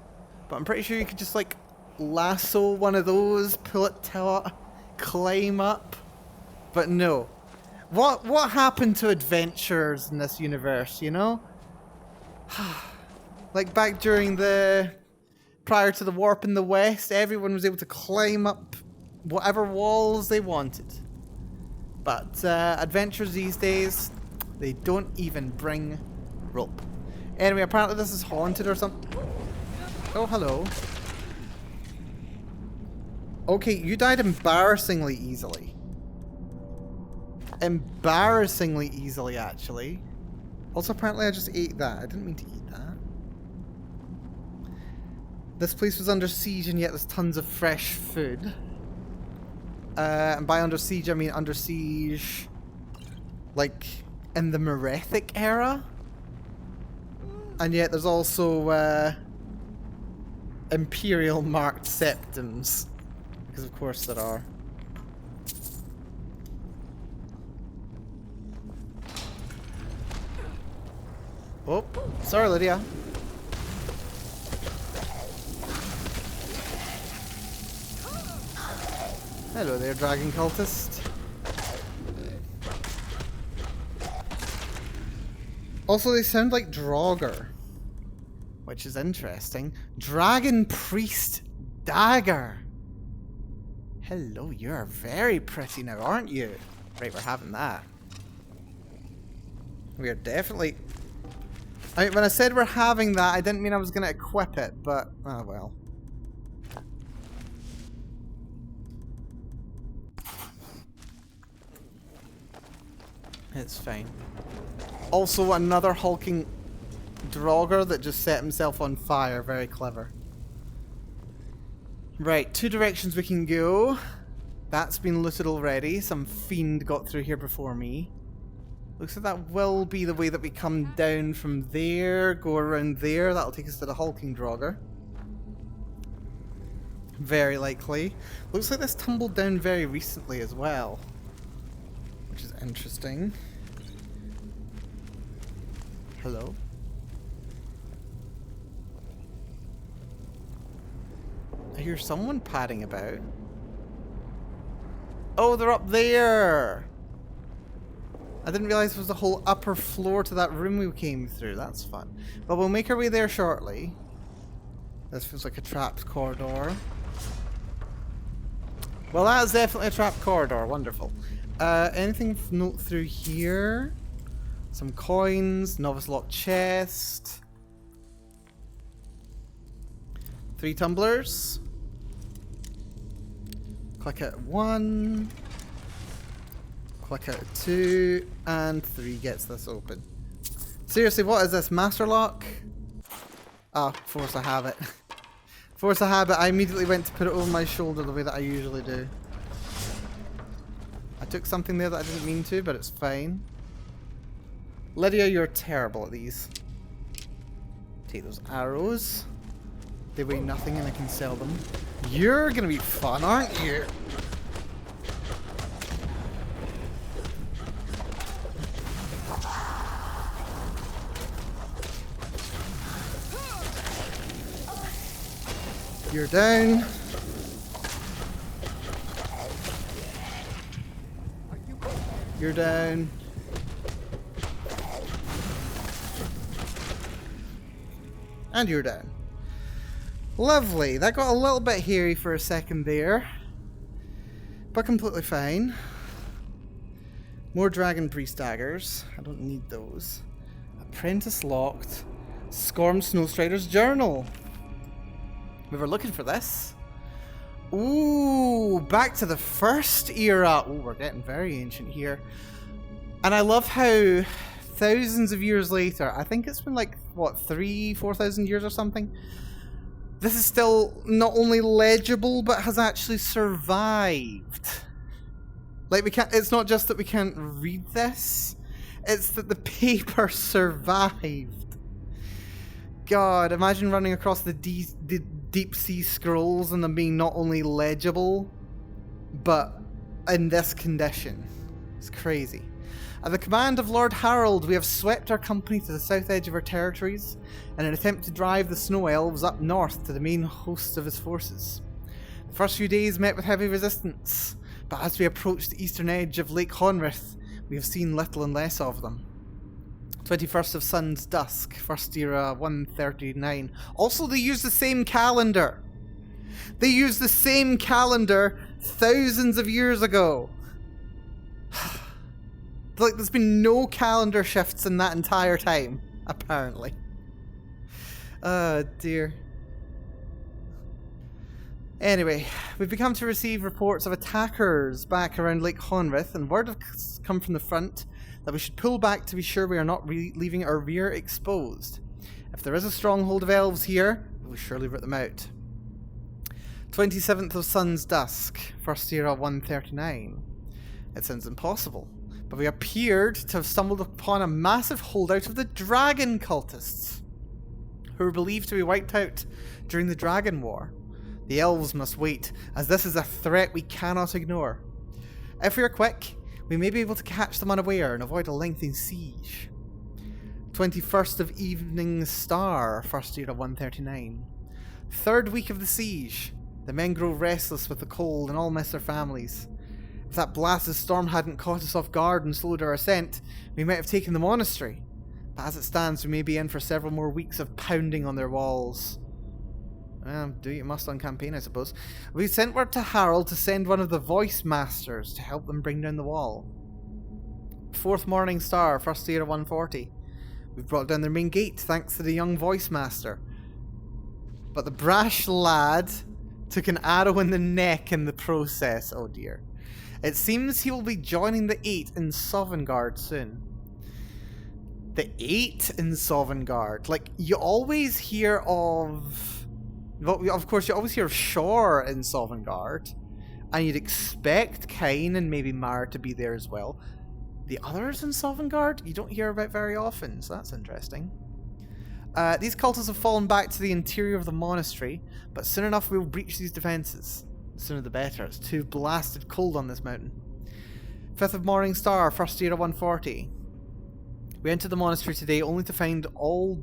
But I'm pretty sure you could just, like, lasso one of those, pull it taut, climb up. But no. What happened to adventurers in this universe, you know? Like back during the... Prior to the warp in the West, everyone was able to climb up whatever walls they wanted. But adventures these days, they don't even bring rope. Anyway, apparently this is haunted or something. Oh, hello. Okay, you died embarrassingly easily. Embarrassingly easily, actually. Also, apparently I just ate that. I didn't mean to eat that. This place was under siege and yet there's tons of fresh food. And by under siege, I mean under siege, like, in the Merethic era. And yet there's also, Imperial marked septums. Because of course there are. Oh, sorry Lydia. Hello there, dragon cultist. Also, they sound like Draugr, which is interesting. Dragon Priest Dagger. Hello, you're very pretty now, aren't you? Right, we're having that. We are definitely... when I said we're having that, I didn't mean I was going to equip it, but... Oh, well. It's fine. Also, another hulking Draugr that just set himself on fire. Very clever. Right, two directions we can go. That's been looted already. Some fiend got through here before me. Looks like that will be the way that we come down from there, go around there. That'll take us to the hulking Draugr. Very likely. Looks like this tumbled down very recently as well, which is interesting. Hello? I hear someone padding about. Oh, they're up there! I didn't realize there was a whole upper floor to that room we came through. That's fun. But we'll make our way there shortly. This feels like a trapped corridor. Well, that is definitely a trapped corridor. Wonderful. Anything of note through here? Some coins, novice lock chest. 3 tumblers. Click at 1. Click at 2. And 3 gets this open. Seriously, what is this? Master lock? Ah, force of habit. Force of habit. I immediately went to put it over my shoulder the way that I usually do. I took something there that I didn't mean to, but it's fine. Lydia, you're terrible at these. Take those arrows. They weigh nothing and I can sell them. You're gonna be fun, aren't you? You're down. You're down. And you're down. Lovely. That got a little bit hairy for a second there. But completely fine. More Dragon Priest daggers. I don't need those. Apprentice locked. Scorn Snowstrider's journal. We were looking for this. Ooh, back to the first era. Oh, we're getting very ancient here. And I love how thousands of years later, I think it's been like, what, 4,000 years or something? This is still not only legible, but has actually survived. Like, we can't, it's not just that we can't read this, it's that the paper survived. God, imagine running across the deep sea scrolls and them being not only legible, but in this condition. It's crazy. At the command of Lord Harold, we have swept our company to the south edge of our territories in an attempt to drive the snow elves up north to the main hosts of his forces. The first few days met with heavy resistance, but as we approach the eastern edge of Lake Honrith, we have seen little and less of them. 21st of Sun's Dusk, First Era 139. Also, they use the same calendar. They used the same calendar thousands of years ago. Like, there's been no calendar shifts in that entire time, apparently. Oh, dear. Anyway, we've begun to receive reports of attackers back around Lake Honrith, and word has come from the front that we should pull back to be sure we are not leaving our rear exposed. If there is a stronghold of elves here, we will surely root them out. 27th of Sun's Dusk, First Era 139. It sounds impossible, but we appeared to have stumbled upon a massive holdout of the dragon cultists, who were believed to be wiped out during the Dragon War. The elves must wait, as this is a threat we cannot ignore. If we are quick, we may be able to catch them unaware and avoid a lengthy siege. 21st of Evening Star, First Era 139. Third week of the siege. The men grow restless with the cold and all miss their families. If that blasted storm hadn't caught us off guard and slowed our ascent, we might have taken the monastery. But as it stands, we may be in for several more weeks of pounding on their walls. Do what you must on campaign, I suppose. We sent word to Harold to send one of the voice masters to help them bring down the wall. Fourth Morning Star, First Era 140. We've brought down their main gate thanks to the young voice master. But the brash lad took an arrow in the neck in the process. Oh dear. It seems he will be joining the 8 in Sovngarde soon. The 8 in Sovngarde. Like, you always hear of... Well, of course, you always hear of Shore in Sovngarde, and you'd expect Kain and maybe Mara to be there as well. The others in Sovngarde, you don't hear about very often, so that's interesting. These cultists have fallen back to the interior of the monastery, but soon enough we'll breach these defences. The sooner the better, it's too blasted cold on this mountain. 5th of Morning Star, First Era 140. We entered the monastery today only to find all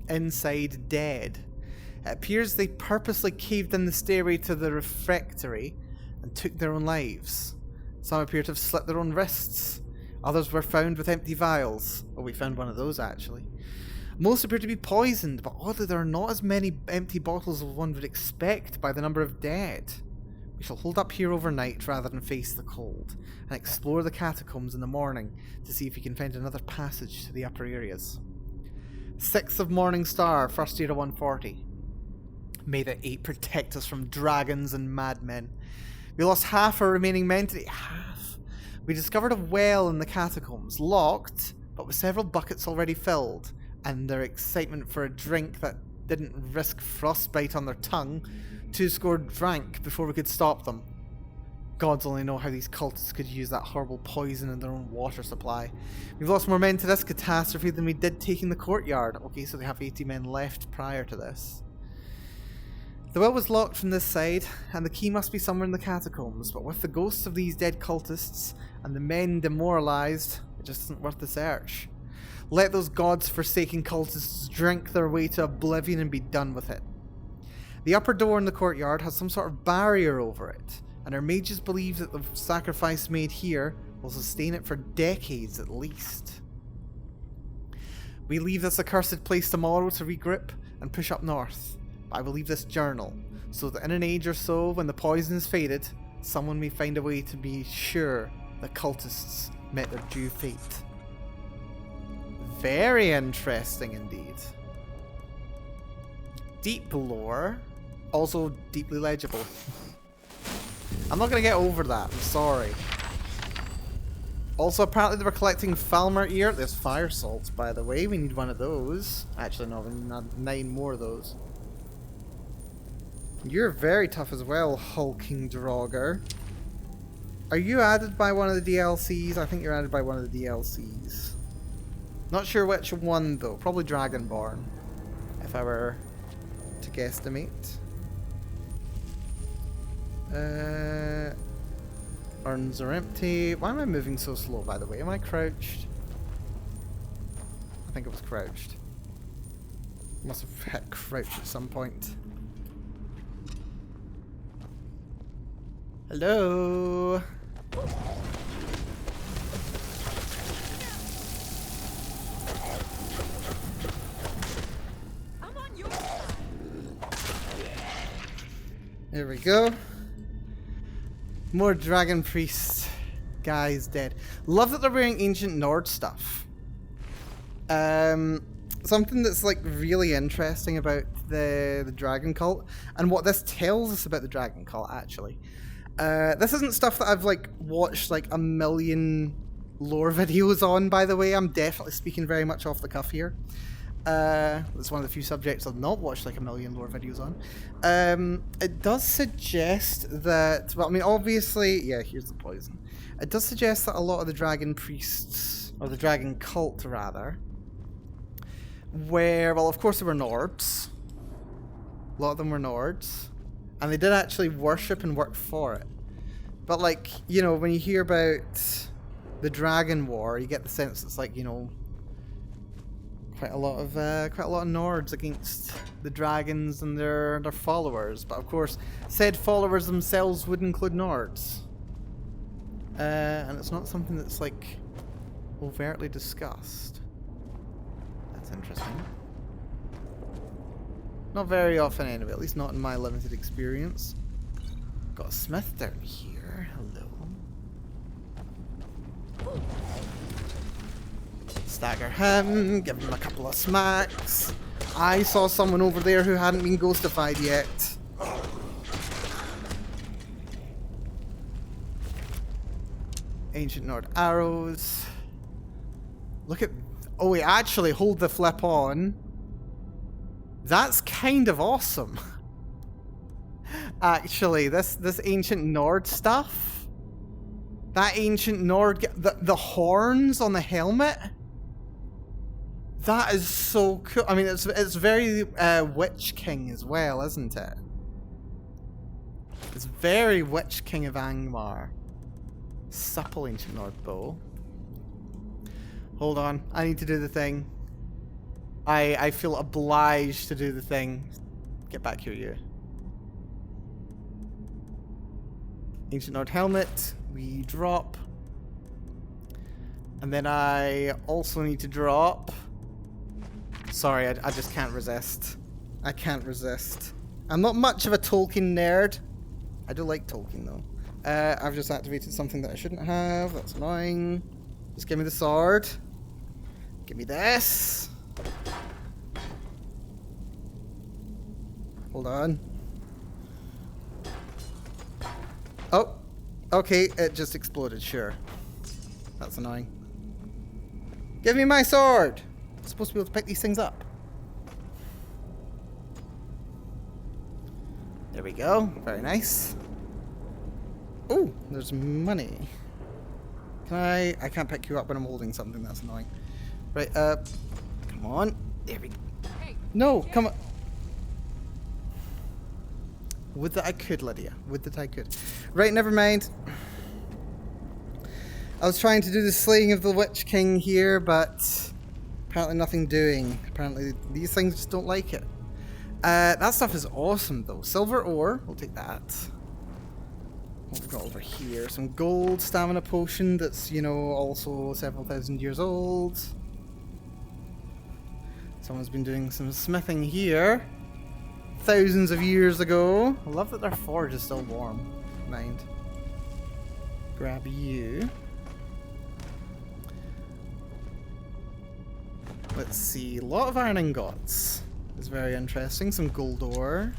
inside dead. It appears they purposely caved in the stairway to the refectory and took their own lives. Some appear to have slit their own wrists. Others were found with empty vials. Oh, we found one of those actually. Most appear to be poisoned, but oddly there are not as many empty bottles as one would expect by the number of dead. We shall hold up here overnight rather than face the cold, and explore the catacombs in the morning to see if we can find another passage to the upper areas. 6th of Morning Star, First Era 140. May the 8 protect us from dragons and madmen. We lost half our remaining men today. Half? We discovered a well in the catacombs, locked, but with several buckets already filled, and their excitement for a drink that didn't risk frostbite on their tongue, 2 scored drank before we could stop them. Gods only know how these cultists could use that horrible poison in their own water supply. We've lost more men to this catastrophe than we did taking the courtyard. Okay, so they have 80 men left prior to this. The well was locked from this side, and the key must be somewhere in the catacombs, but with the ghosts of these dead cultists and the men demoralised, it just isn't worth the search. Let those gods-forsaken cultists drink their way to oblivion and be done with it. The upper door in the courtyard has some sort of barrier over it, and our mages believe that the sacrifice made here will sustain it for decades at least. We leave this accursed place tomorrow to regroup and push up north. I will leave this journal, so that in an age or so, when the poison is faded, someone may find a way to be sure the cultists met their due fate. Very interesting indeed. Deep lore, also deeply legible. I'm not gonna get over that. I'm sorry. Also, apparently they were collecting Falmer ear. There's fire salts, by the way. We need one of those. Actually, no, we need 9 more of those. You're very tough as well, hulking Draugr. Are you added by one of the DLCs? I think you're added by one of the DLCs. Not sure which one, though. Probably Dragonborn, if I were to guesstimate. Urns are empty. Why am I moving so slow, by the way? Am I crouched? I think it was crouched. Must have hit crouch at some point. Hello? I'm on your side. There we go. More dragon priest guys dead. Love that they're wearing ancient Nord stuff. Something that's like really interesting about the dragon cult, and what this tells us about the dragon cult actually. This isn't stuff that I've like watched like a million lore videos on, by the way. I'm definitely speaking very much off the cuff here. It's one of the few subjects I've not watched like a million lore videos on. It does suggest that, well, I mean, obviously, yeah, here's the poison. It does suggest that a lot of the dragon priests, or the dragon cult rather, where, well, of course they were Nords. A lot of them were Nords. And they did actually worship and work for it. But like, you know, when you hear about the Dragon War, you get the sense it's like, you know, quite a lot of Nords against the dragons and their followers. But of course, said followers themselves would include Nords. And it's not something that's like overtly discussed. That's interesting. Not very often anyway, at least not in my limited experience. Got a smith down here. Hello. Stagger him, give him a couple of smacks. I saw someone over there who hadn't been ghostified yet. Ancient Nord arrows. Look at... Oh wait, actually, hold the flip on. That's kind of awesome. Actually, this ancient Nord stuff. That ancient Nord... The horns on the helmet. That is so cool. I mean, it's very Witch King as well, isn't it? It's very Witch King of Angmar. Supple ancient Nord bow. Hold on, I need to do the thing. I feel obliged to do the thing. Get back here, you. Ancient Nord helmet. We drop. And then I also need to drop. Sorry, I just can't resist. I can't resist. I'm not much of a Tolkien nerd. I do like Tolkien, though. I've just activated something that I shouldn't have. That's annoying. Just give me the sword. Give me this. Hold on. Oh. Okay, it just exploded, sure. That's annoying. Give me my sword! I'm supposed to be able to pick these things up. There we go. Very nice. Oh, there's money. Can I can't pick you up when I'm holding something. That's annoying. Right, come on. There we go. No, come on. Would that I could, Lydia. Would that I could. Right, never mind. I was trying to do the slaying of the Witch King here, but apparently nothing doing. Apparently these things just don't like it. That stuff is awesome, though. Silver ore. We'll take that. What we've got over here? Some gold stamina potion that's, you know, also several thousand years old. Someone's been doing some smithing here. Thousands of years ago. I love that their forge is still warm. Mind. Grab you. Let's see. A lot of iron ingots. It's very interesting. Some gold ore.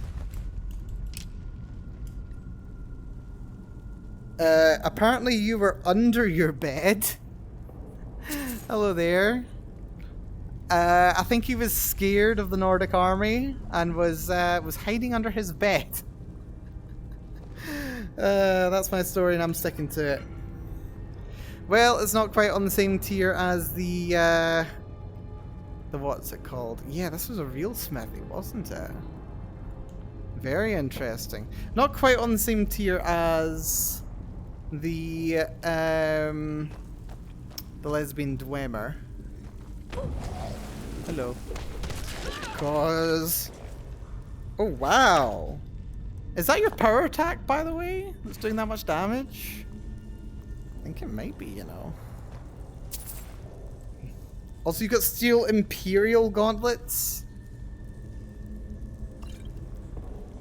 Apparently you were under your bed. Hello there. I think he was scared of the Nordic army and was hiding under his bed. That's my story and I'm sticking to it. Well, it's not quite on the same tier as the what's it called? Yeah, this was a real smithy, wasn't it? Very interesting. Not quite on the same tier as the lesbian dwemer. Hello. Cause... Oh, wow. Is that your power attack, by the way? That's doing that much damage? I think it might be, you know. Also, you got steel Imperial gauntlets.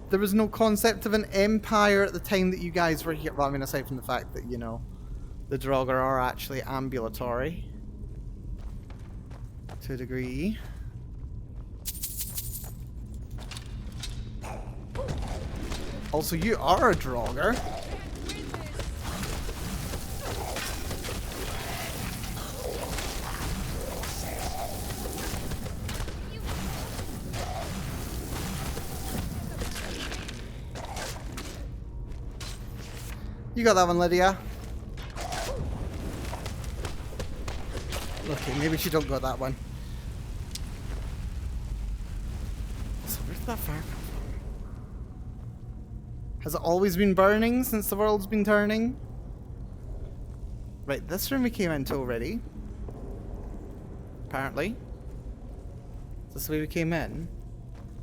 There was no concept of an empire at the time that you guys were here. Well, I mean, aside from the fact that, you know, the Draugr are actually ambulatory. To a degree. Also, you are a Draugr. You got that one, Lydia. Okay, maybe she don't got that one. So where did that fire come from? Has it always been burning since the world's been turning? Right, this room we came into already. Apparently. Is this the way we came in?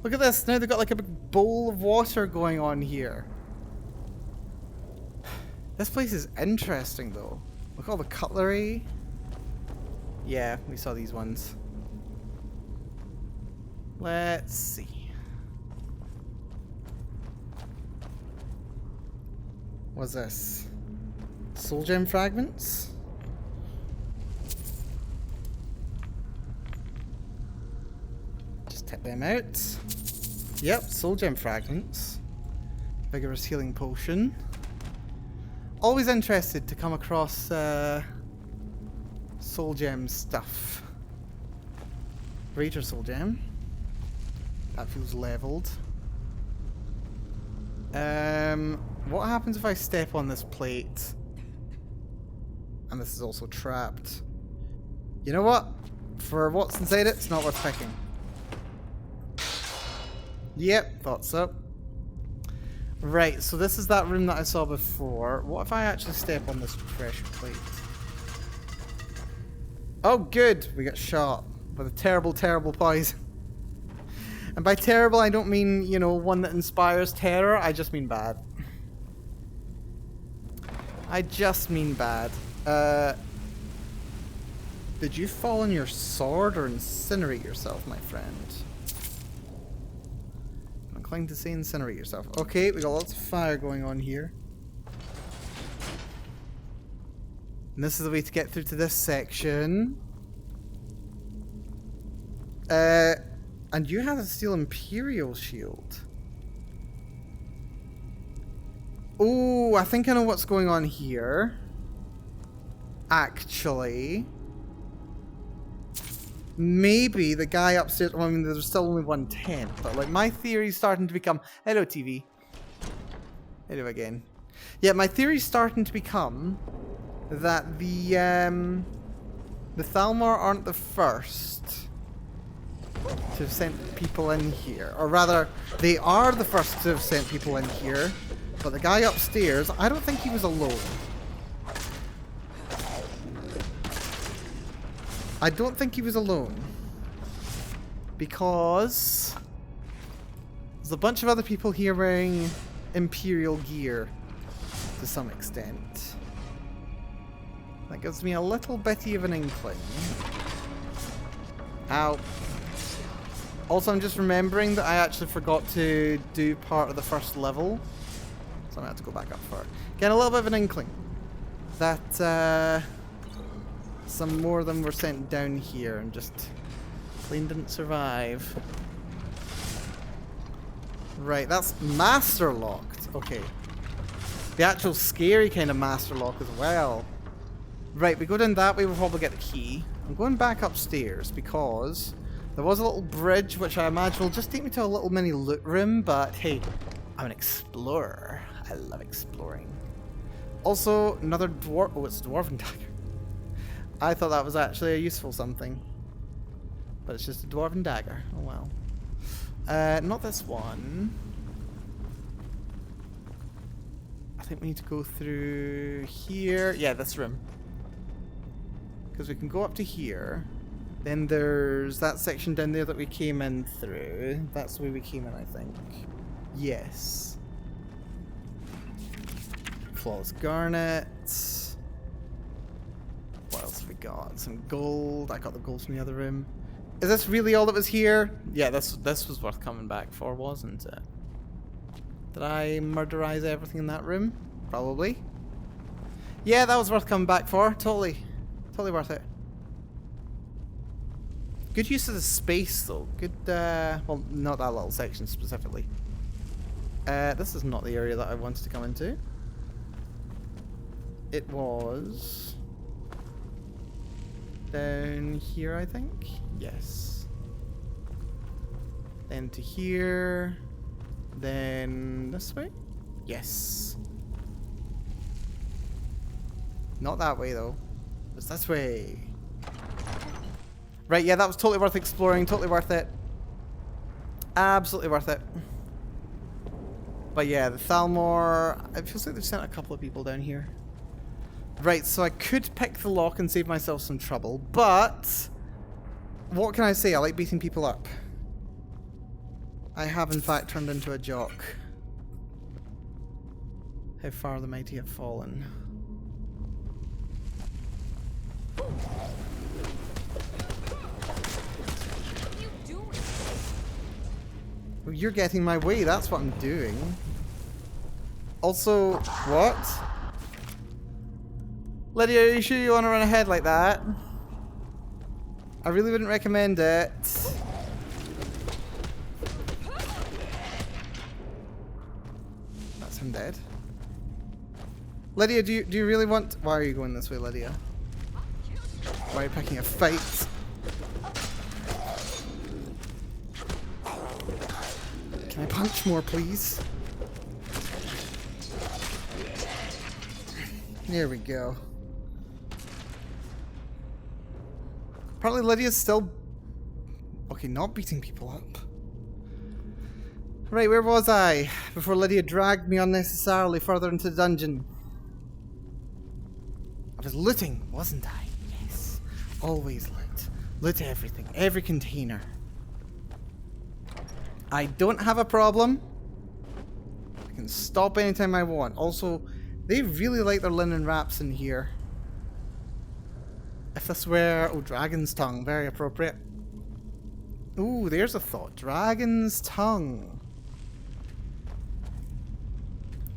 Look at this, now they've got like a big bowl of water going on here. This place is interesting though. Look at all the cutlery. Yeah, we saw these ones. Let's see. What's this? Soul gem fragments? Just tip them out. Yep, soul gem fragments. Vigorous healing potion. Always interested to come across soul gem stuff. Greater soul gem. That feels leveled. What happens if I step on this plate? And this is also trapped. You know what? For what's inside it, it's not worth picking. Yep, thought so. Right, so this is that room that I saw before. What if I actually step on this pressure plate? Oh, good! We got shot with a terrible, terrible poison. And by terrible, I don't mean, you know, one that inspires terror. I just mean bad. I just mean bad. Did you fall on your sword or incinerate yourself, my friend? I'm inclined to say incinerate yourself. Okay, we got lots of fire going on here. And this is the way to get through to this section. And you have a steel Imperial shield. Oh, I think I know what's going on here. Actually. Maybe the guy upstairs, well, I mean, there's still only one tent, but like my theory's starting to become, hello TV. Hello again. Yeah, my theory's starting to become that the Thalmor aren't the first to have sent people in here. Or rather, they are the first to have sent people in here, but the guy upstairs, I don't think he was alone. I don't think he was alone. Because there's a bunch of other people here wearing Imperial gear to some extent. That gives me a little bitty of an inkling. Ow. Also, I'm just remembering that I actually forgot to do part of the first level. So I'm going to have to go back up for it. Getting a little bit of an inkling that some more of them were sent down here and just plain didn't survive. Right, that's master locked. Okay. The actual scary kind of master lock as well. Right, we go down that way, we'll probably get the key. I'm going back upstairs because there was a little bridge which I imagine will just take me to a little mini loot room, but hey, I'm an explorer. I love exploring. Also, another dwarf. Oh, it's a dwarven dagger. I thought that was actually a useful something. But it's just a dwarven dagger. Oh well. Not this one. I think we need to go through here. Yeah, this room. Because we can go up to here. Then there's that section down there that we came in through. That's the way we came in, I think. Yes. Flawless garnet. What else have we got? Some gold. I got the gold from the other room. Is this really all that was here? Yeah, this was worth coming back for, wasn't it? Did I murderize everything in that room? Probably. Yeah, that was worth coming back for. Totally. Totally worth it. Good use of the space, though. Good, well, not that little section specifically. This is not the area that I wanted to come into. It was down here, I think. Yes. Then to here. Then this way? Yes. Not that way, though. It's this way. Right, yeah, that was totally worth exploring. Totally worth it. Absolutely worth it. But yeah, the Thalmor... It feels like they've sent a couple of people down here. Right, so I could pick the lock and save myself some trouble, but... What can I say? I like beating people up. I have, in fact, turned into a jock. How far the mighty have fallen. What are you doing? Well, you're getting my way, that's what I'm doing. Also, what? Lydia, are you sure you want to run ahead like that? I really wouldn't recommend it. That's him dead. Lydia, do you really want... Why are you going this way, Lydia? Why are you picking a fight? Can I punch more, please? There we go. Apparently Lydia's still... Okay, not beating people up. Right, where was I? Before Lydia dragged me unnecessarily further into the dungeon. I was looting, wasn't I? Yes. Always loot. Loot everything. Every container. I don't have a problem. I can stop anytime I want. Also, they really like their linen wraps in here. If this were... Oh, dragon's tongue. Very appropriate. Ooh, there's a thought. Dragon's tongue.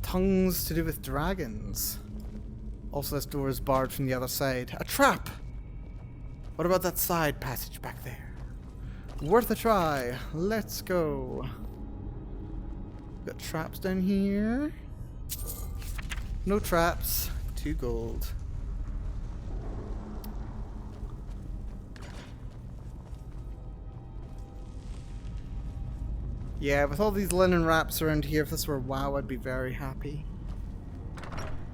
Tongues to do with dragons. Also, this door is barred from the other side. A trap! What about that side passage back there? Worth a try. Let's go. Got traps down here. No traps. 2 gold. Yeah, with all these linen wraps around here, if this were WoW, I'd be very happy.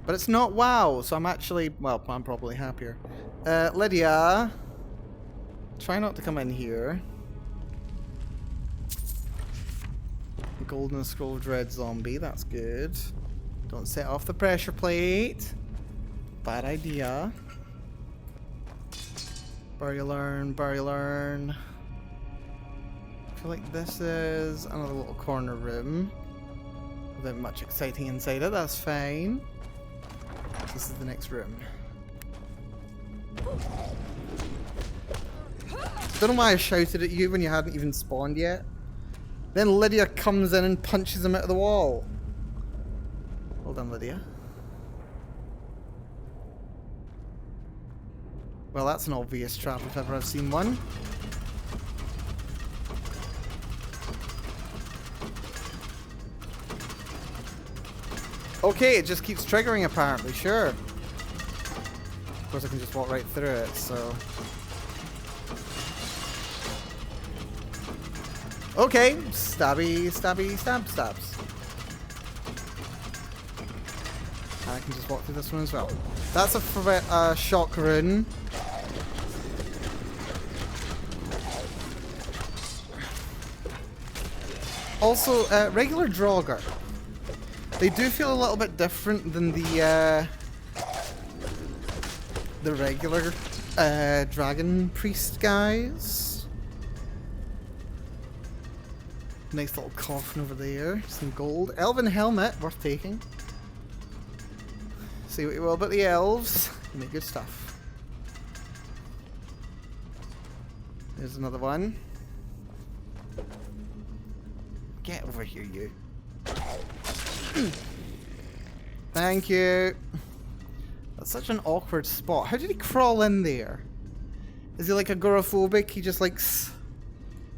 But it's not WoW, so I'm actually... Well, I'm probably happier. Lydia. Try not to come in here. Golden Scroll of Dread Zombie, that's good. Don't set off the pressure plate. Bad idea. Burial urn, burial urn. I feel like this is another little corner room. Without much exciting inside it, that's fine. This is the next room. Don't know why I shouted at you when you hadn't even spawned yet. Then Lydia comes in and punches him out of the wall. Well done, Lydia. Well, that's an obvious trap if ever I've seen one. Okay, it just keeps triggering apparently, sure. Of course I can just walk right through it, so... Okay, stabby, stabby, stabs. And I can just walk through this one as well. That's a shock rune. Also, regular Draugr. They do feel a little bit different than the regular dragon priest guys. Nice little coffin over there. Some gold. Elven helmet, worth taking. See what you will about the elves. They make good stuff. There's another one. Get over here, you. Thank you. That's such an awkward spot. How did he crawl in there? Is he like agoraphobic? He just likes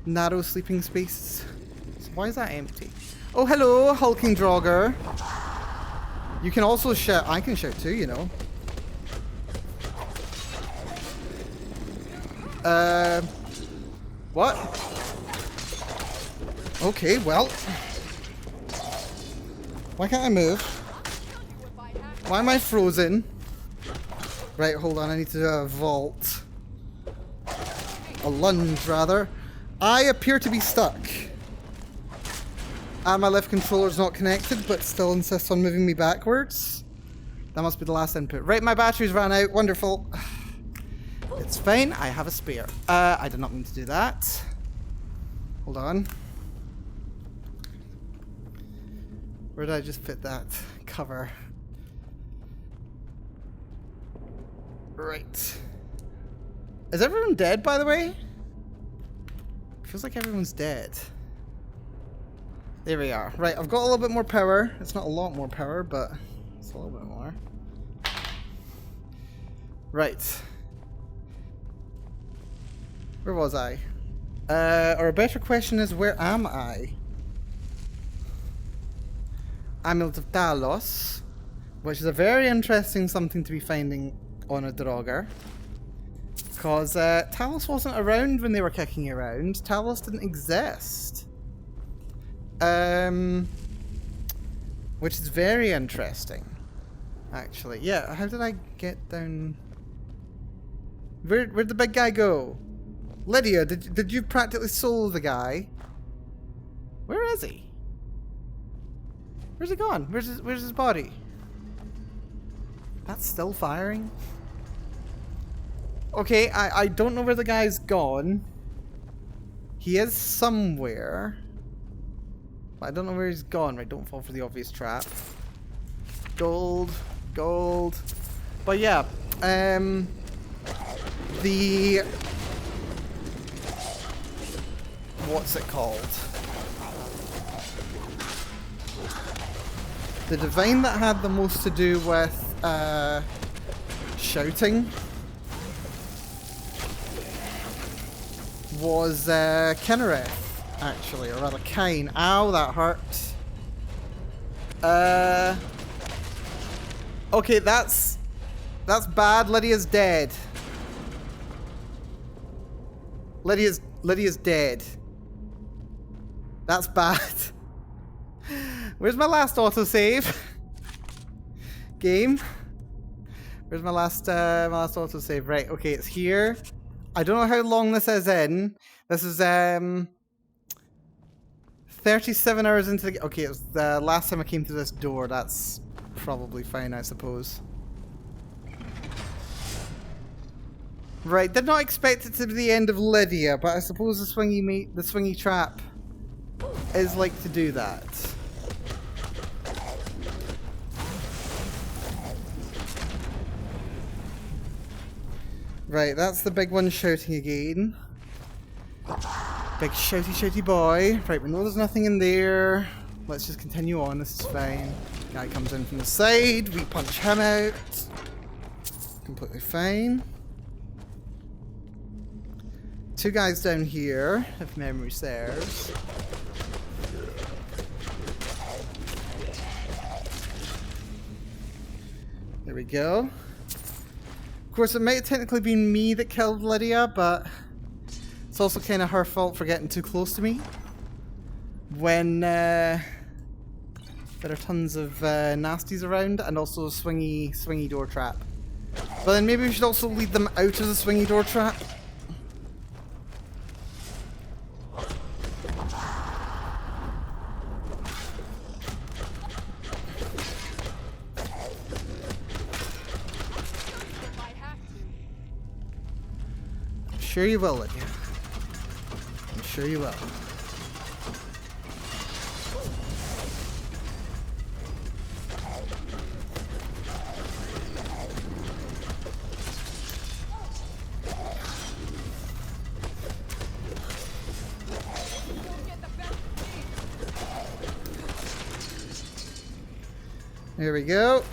narrow sleeping spaces. So why is that empty? Oh, hello, hulking Draugr. You can also shout. I can shout too, you know. What? Okay, well. Why can't I move? Why am I frozen? Right, hold on, I need to do a vault. A lunge, rather. I appear to be stuck. And my left controller's not connected, but still insists on moving me backwards. That must be the last input. Right, my batteries ran out. Wonderful. It's fine, I have a spare. I did not mean to do that. Hold on. Where did I just put that cover? Right. Is everyone dead, by the way? Feels like everyone's dead. There we are. Right, I've got a little bit more power. It's not a lot more power, but it's a little bit more. Right. Where was I? Or a better question is, where am I? Amulet of Talos, which is a very interesting something to be finding on a Draugr. Because Talos wasn't around when they were kicking around. Talos didn't exist. Which is very interesting, actually. Yeah, how did I get down? Where'd the big guy go? Lydia, did you practically solo the guy? Where is he? Where's he gone? Where's his body? That's still firing? Okay, I don't know where the guy's gone. He is somewhere. But I don't know where he's gone. Right, don't fall for the obvious trap. Gold. Gold. But yeah, the... What's it called? The divine that had the most to do with shouting was Kinnereth, actually, or rather Kain. Ow, that hurt. Okay, that's bad. Lydia's dead. Lydia's dead. That's bad. Where's my last autosave? Game? Where's my last autosave? Right, okay, it's here. I don't know how long this is in. This is 37 hours into the... Okay, it was the last time I came through this door. That's probably fine, I suppose. Right, did not expect it to be the end of Lydia, but I suppose the swingy trap is like to do that. Right, that's the big one shouting again. Big shouty boy. Right, we know there's nothing in there. Let's just continue on, this is fine. Guy comes in from the side, we punch him out. Completely fine. Two guys down here, if memory serves. There we go. Of course, it might have technically been me that killed Lydia, but it's also kind of her fault for getting too close to me. When there are tons of nasties around, and also a swingy door trap. But then maybe we should also lead them out of the swingy door trap. I'm sure you will, Lydia. I'm sure you will. There we go.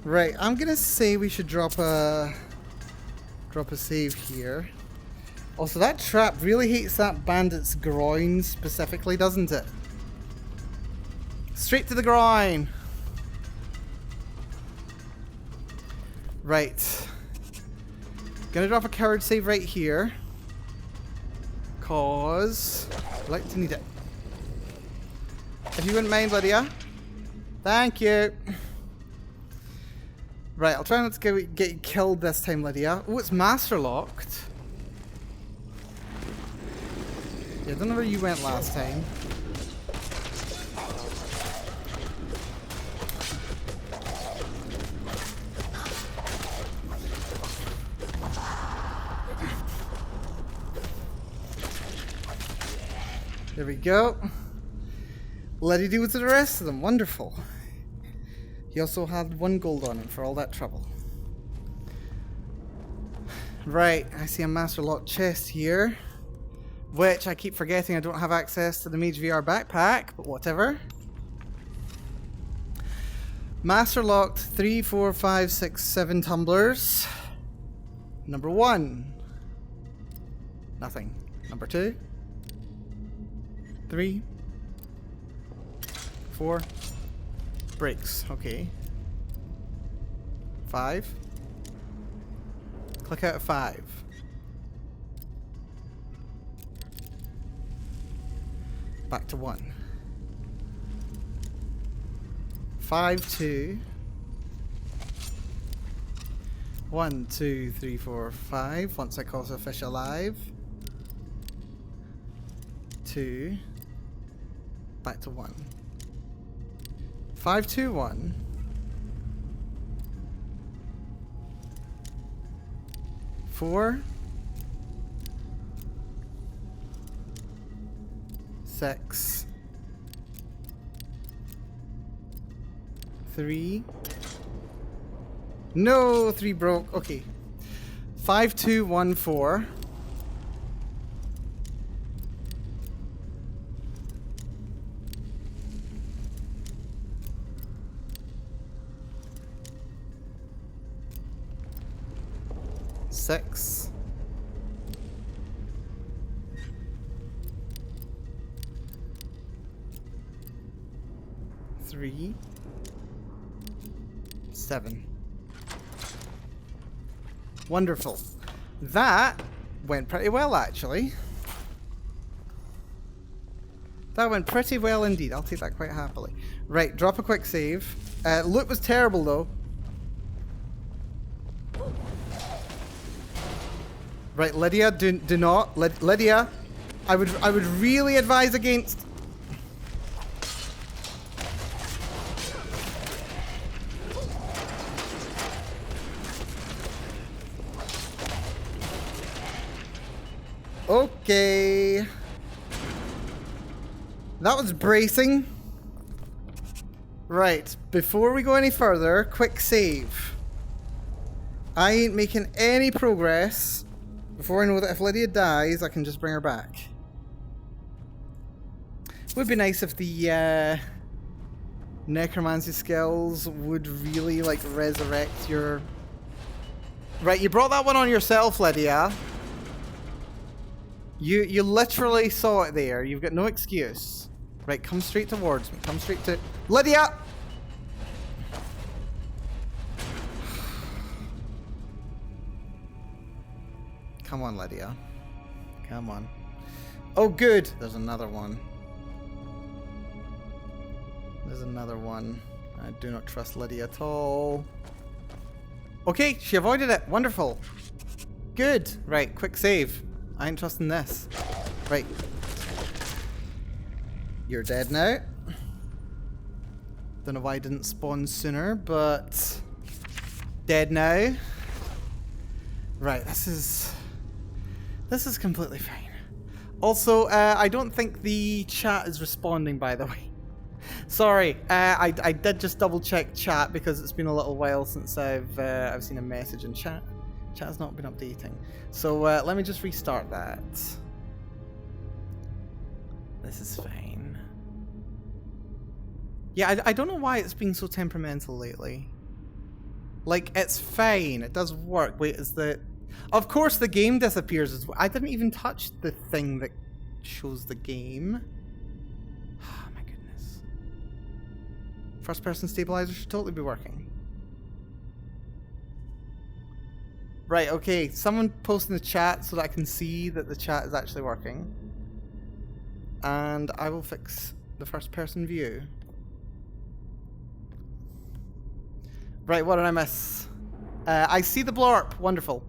Right, I'm gonna say we should drop a save here. Also, that trap really hates that bandit's groin specifically, doesn't it? Straight to the groin. Right. Gonna drop a coward save right here. Cause I'd like to need it. If you wouldn't mind, Lydia. Thank you. Right, I'll try not to get you killed this time, Lydia. Oh, it's master locked. Yeah, I don't know where you went last time. There we go. Let you deal with the rest of them. Wonderful. He also had 1 gold on him for all that trouble. Right, I see a master locked chest here. Which I keep forgetting I don't have access to the Mage VR backpack, but whatever. Master locked 3, 4, 5, 6, 7 tumblers. Number 1. Nothing. Number 2. 3. 4. Breaks. Okay. 5. Click out of 5. Back to 1. 5, 2. 1, 2, 3, 4, 5. Once I call the fish alive. 2. Back to 1. 5, 2, 1. 4. 6. 3. No, 3 broke. Okay. 5, 2, 1, 4. 6. 3. 7. Wonderful. That went pretty well, actually. That went pretty well indeed. I'll take that quite happily. Right, drop a quick save. Loot was terrible, though. Right, Lydia, do not. Lydia, I would really advise against. Okay. That was bracing. Right, before we go any further, quick save. I ain't making any progress before I know that if Lydia dies, I can just bring her back. It would be nice if the necromancy skills would really, like, resurrect your... Right, you brought that one on yourself, Lydia. You literally saw it there. You've got no excuse. Right, come straight towards me. Come straight to... Lydia! Come on, Lydia. Come on. Oh, good! There's another one. There's another one. I do not trust Lydia at all. Okay, she avoided it. Wonderful. Good. Right, quick save. I ain't trusting this. Right. You're dead now. Don't know why I didn't spawn sooner, but... Dead now. Right, this is completely fine. Also, I don't think the chat is responding, by the way. Sorry, I did just double check chat because it's been a little while since I've seen a message in chat. Chat has not been updating. So let me just restart that. This is fine. Yeah, I don't know why it's been so temperamental lately. Like, it's fine. It does work. Wait, is the... Of course the game disappears as well. I didn't even touch the thing that shows the game. Oh my goodness. First person stabilizer should totally be working. Right, okay. Someone post in the chat so that I can see that the chat is actually working. And I will fix the first person view. Right, what did I miss? I see the blorp. Wonderful.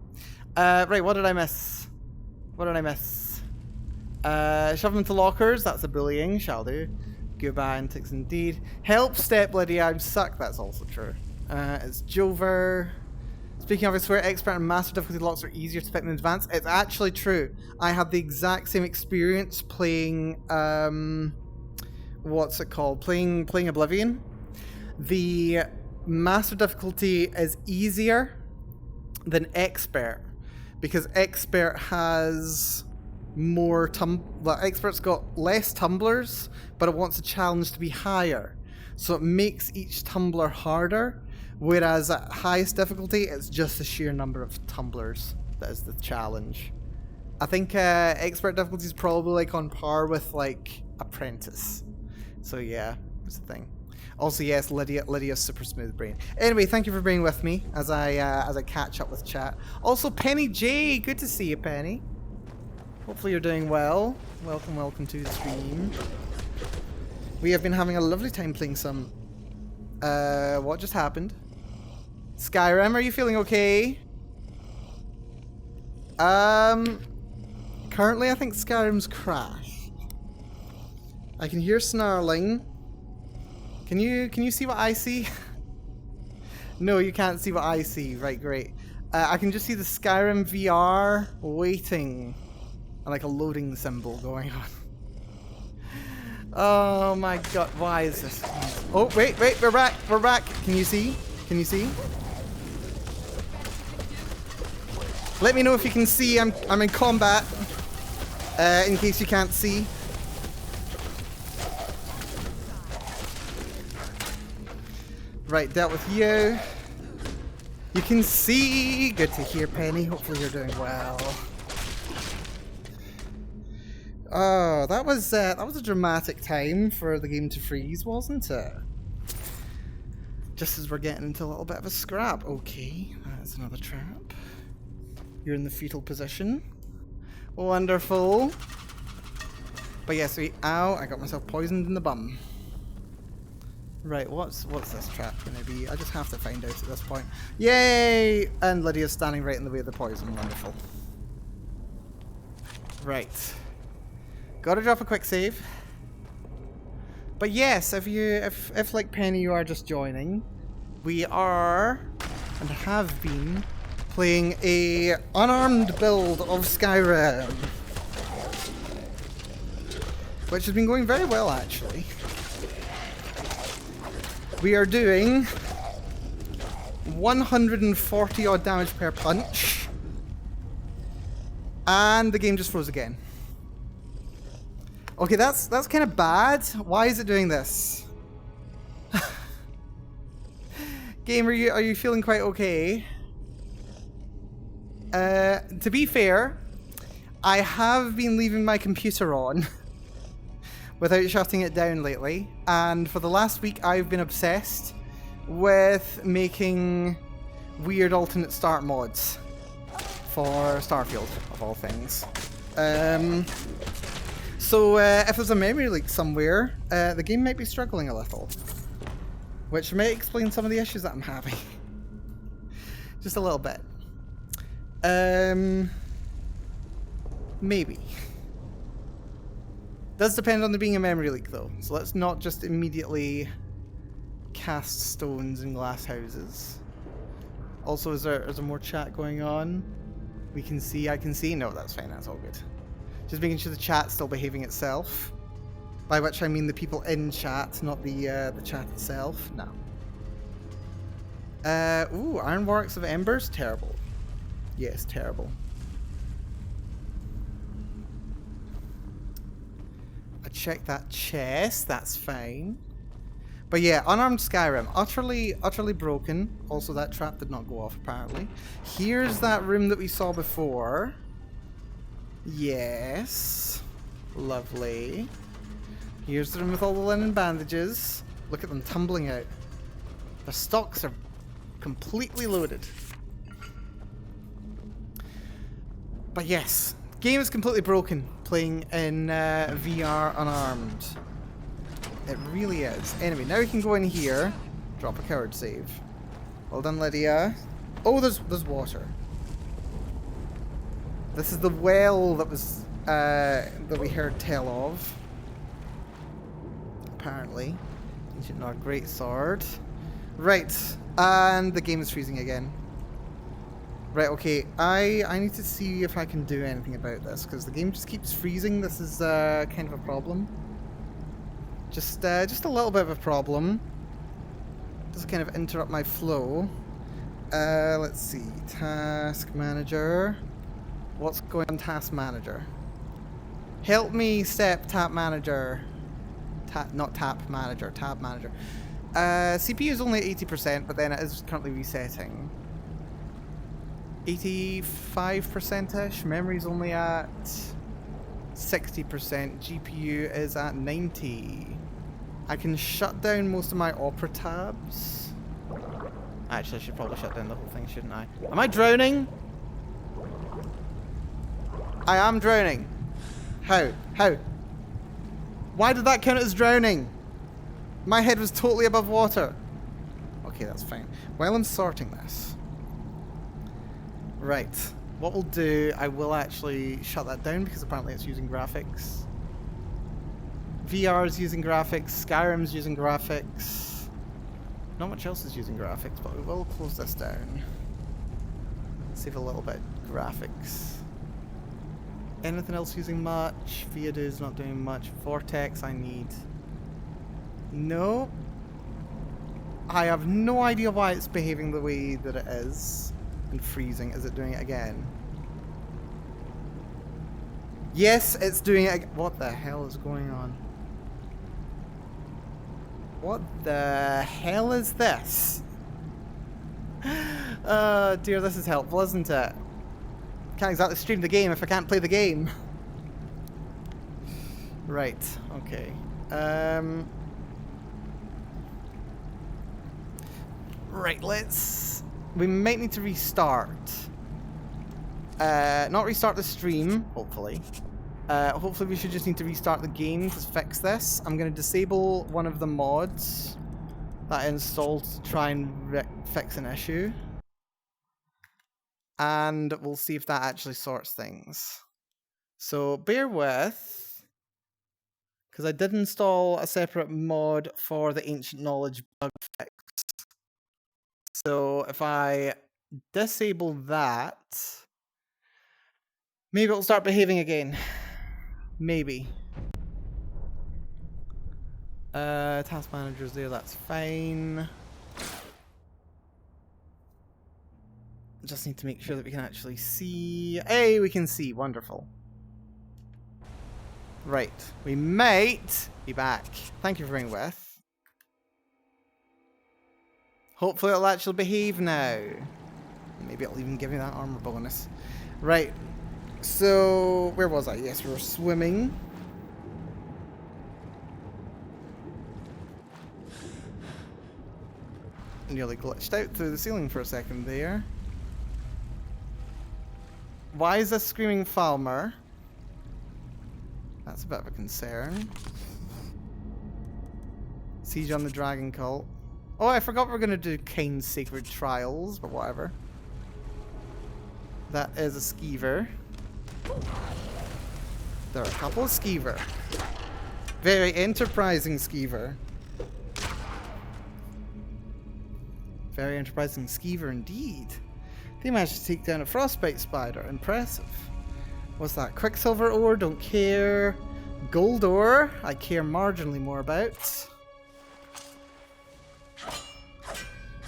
Right, what did I miss? What did I miss? Shove them into lockers. That's a bullying. Shall do. Goodbye, antics indeed. Help, step Lydia. I'm suck. That's also true. It's Jover. Speaking of, I swear expert and master difficulty locks are easier to pick than advanced. It's actually true. I had the exact same experience playing, what's it called? Playing Oblivion. The master difficulty is easier than expert because expert has more expert's got less tumblers, but it wants a challenge to be higher, so it makes each tumbler harder, whereas at highest difficulty it's just the sheer number of tumblers that is the challenge. I think expert difficulty is probably like on par with like apprentice, so yeah, that's the thing. Also, yes, Lydia's super smooth brain. Anyway, thank you for being with me as I catch up with chat. Also, Penny J, good to see you, Penny. Hopefully you're doing well. Welcome to the stream. We have been having a lovely time playing some... what just happened? Skyrim, are you feeling okay? Currently, I think Skyrim's crashed. I can hear snarling. Can you see what I see? No, you can't see what I see. Right, great. I can just see the Skyrim VR waiting. And like a loading symbol going on. Oh my god, why is this? Oh, wait, we're back. Can you see? Let me know if you can see. I'm in combat. In case you can't see. Right, dealt with you. You can see. Good to hear, Penny. Hopefully you're doing well. Oh, that was a dramatic time for the game to freeze, wasn't it? Just as we're getting into a little bit of a scrap. Okay, that's another trap. You're in the fetal position. Wonderful. But yes, ow, I got myself poisoned in the bum. Right, what's this trap gonna be? I just have to find out at this point. Yay! And Lydia's standing right in the way of the poison. Wonderful. Right. Gotta drop a quick save. But yes, if like Penny you are just joining, we are and have been playing a unarmed build of Skyrim, which has been going very well actually. We are doing 140 odd damage per punch, and the game just froze again. Okay, that's kind of bad. Why is it doing this? Game, are you feeling quite okay? To be fair, I have been leaving my computer on without shutting it down lately, and for the last week I've been obsessed with making weird alternate start mods for Starfield, of all things. So if there's a memory leak somewhere, the game might be struggling a little. Which may explain some of the issues that I'm having. Just a little bit. Maybe. Does depend on there being a memory leak though, so let's not just immediately cast stones in glass houses. Also, is there more chat going on? I can see. No, that's fine, that's all good. Just making sure the chat's still behaving itself. By which I mean the people in chat, not the chat itself. No. Ooh, Ironworks of Embers? Terrible. Yes, terrible. I checked that chest, that's fine. But yeah, Unarmed Skyrim, utterly broken. Also, that trap did not go off, apparently. Here's that room that we saw before. Yes. Lovely. Here's the room with all the linen bandages. Look at them tumbling out. The stocks are completely loaded. But yes, the game is completely broken playing in VR Unarmed. It really is. Anyway, now we can go in here. Drop a coward save. Well done, Lydia. Oh, there's water. This is the well that was that we heard tell of. Apparently. Ancient Nord Great Sword. Right. And the game is freezing again. Right, okay. I need to see if I can do anything about this, because the game just keeps freezing. This is kind of a problem. Just a little bit of a problem. Does kind of interrupt my flow. Let's see. Task Manager. What's going on Task Manager? Help me, Tab Manager. Not Tap Manager, Tab Manager. CPU is only 80%, but then it is currently resetting. 85%-ish. Memory's only at 60%. GPU is at 90. I can shut down most of my Opera tabs. Actually, I should probably shut down the whole thing, shouldn't I? Am I drowning? I am drowning. How? How? Why did that count as drowning? My head was totally above water. Okay, that's fine. While I'm sorting this. Right. What we'll do, I will actually shut that down because apparently it's using graphics. VR is using graphics. Skyrim's using graphics. Not much else is using graphics, but we will close this down. Save a little bit graphics. Anything else using much? Viadu's not doing much. Vortex I need. No. I have no idea why it's behaving the way that it is. And freezing. Is it doing it again? Yes, it's doing it again. What the hell is going on? What the hell is this? Oh dear, this is helpful, isn't it? Can't exactly stream the game if I can't play the game. Right, okay. Right, we might need to restart. Not restart the stream, hopefully. Hopefully we should just need to restart the game to fix this. I'm going to disable one of the mods that I installed to try and fix an issue. And we'll see if that actually sorts things. So bear with, because I did install a separate mod for the Ancient Knowledge bug fix. So if I disable that, maybe it'll start behaving again. Maybe. Task manager's there, that's fine. Just need to make sure that we can actually see. Hey, we can see. Wonderful. Right. We might be back. Thank you for being with. Hopefully it'll actually behave now. Maybe it'll even give me that armor bonus. Right. So, where was I? Yes, we were swimming. Nearly glitched out through the ceiling for a second there. Why is this screaming Falmer? That's a bit of a concern. Siege on the Dragon Cult. Oh, I forgot we're going to do Kane's Sacred Trials, but whatever. That is a skeever. There are a couple of skeever. Very enterprising skeever. Very enterprising skeever indeed. They managed to take down a frostbite spider. Impressive. What's that? Quicksilver ore? Don't care. Gold ore? I care marginally more about.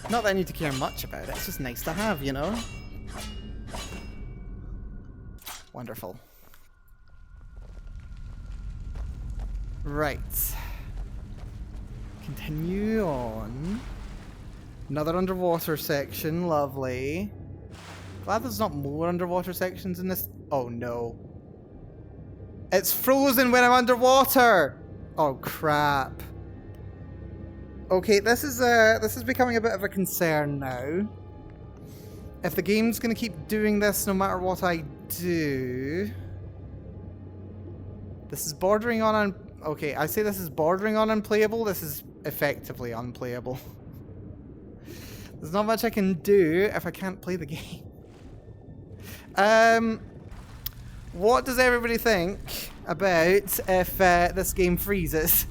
Not that I need to care much about it. It's just nice to have, you know? Wonderful. Right. Continue on. Another underwater section. Lovely. Glad there's not more underwater sections in this. Oh no. It's frozen when I'm underwater! Oh crap. Okay, this is becoming a bit of a concern now. If the game's gonna keep doing this no matter what I do... This is bordering on... Okay, I say this is bordering on unplayable. This is effectively unplayable. There's not much I can do if I can't play the game. What does everybody think about if this game freezes?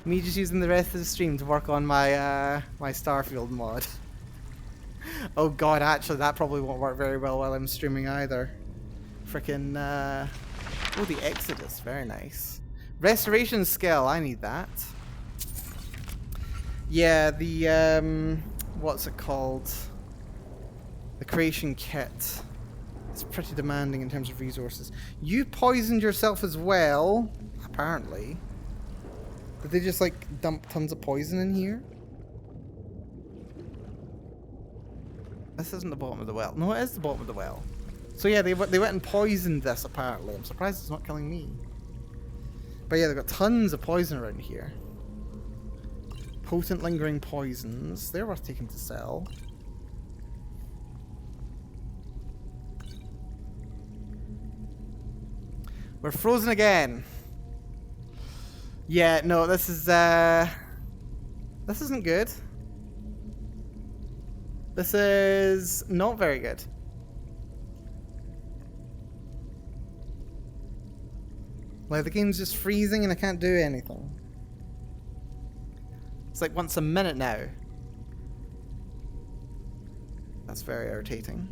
Me just using the rest of the stream to work on my my Starfield mod. Oh god, actually that probably won't work very well while I'm streaming either. Frickin' oh, the Exodus, very nice. Restoration skill, I need that. Yeah, the what's it called? The creation kit. It's pretty demanding in terms of resources. You poisoned yourself as well, apparently. Did they just like dump tons of poison in here? This isn't the bottom of the well. No, it is the bottom of the well. So yeah, they went and poisoned this apparently. I'm surprised it's not killing me. But yeah, they've got tons of poison around here. Potent lingering poisons. They're worth taking to sell. We're frozen again. Yeah, no, this is this isn't good. This is not very good. Like the game's just freezing and I can't do anything. It's like once a minute now. That's very irritating.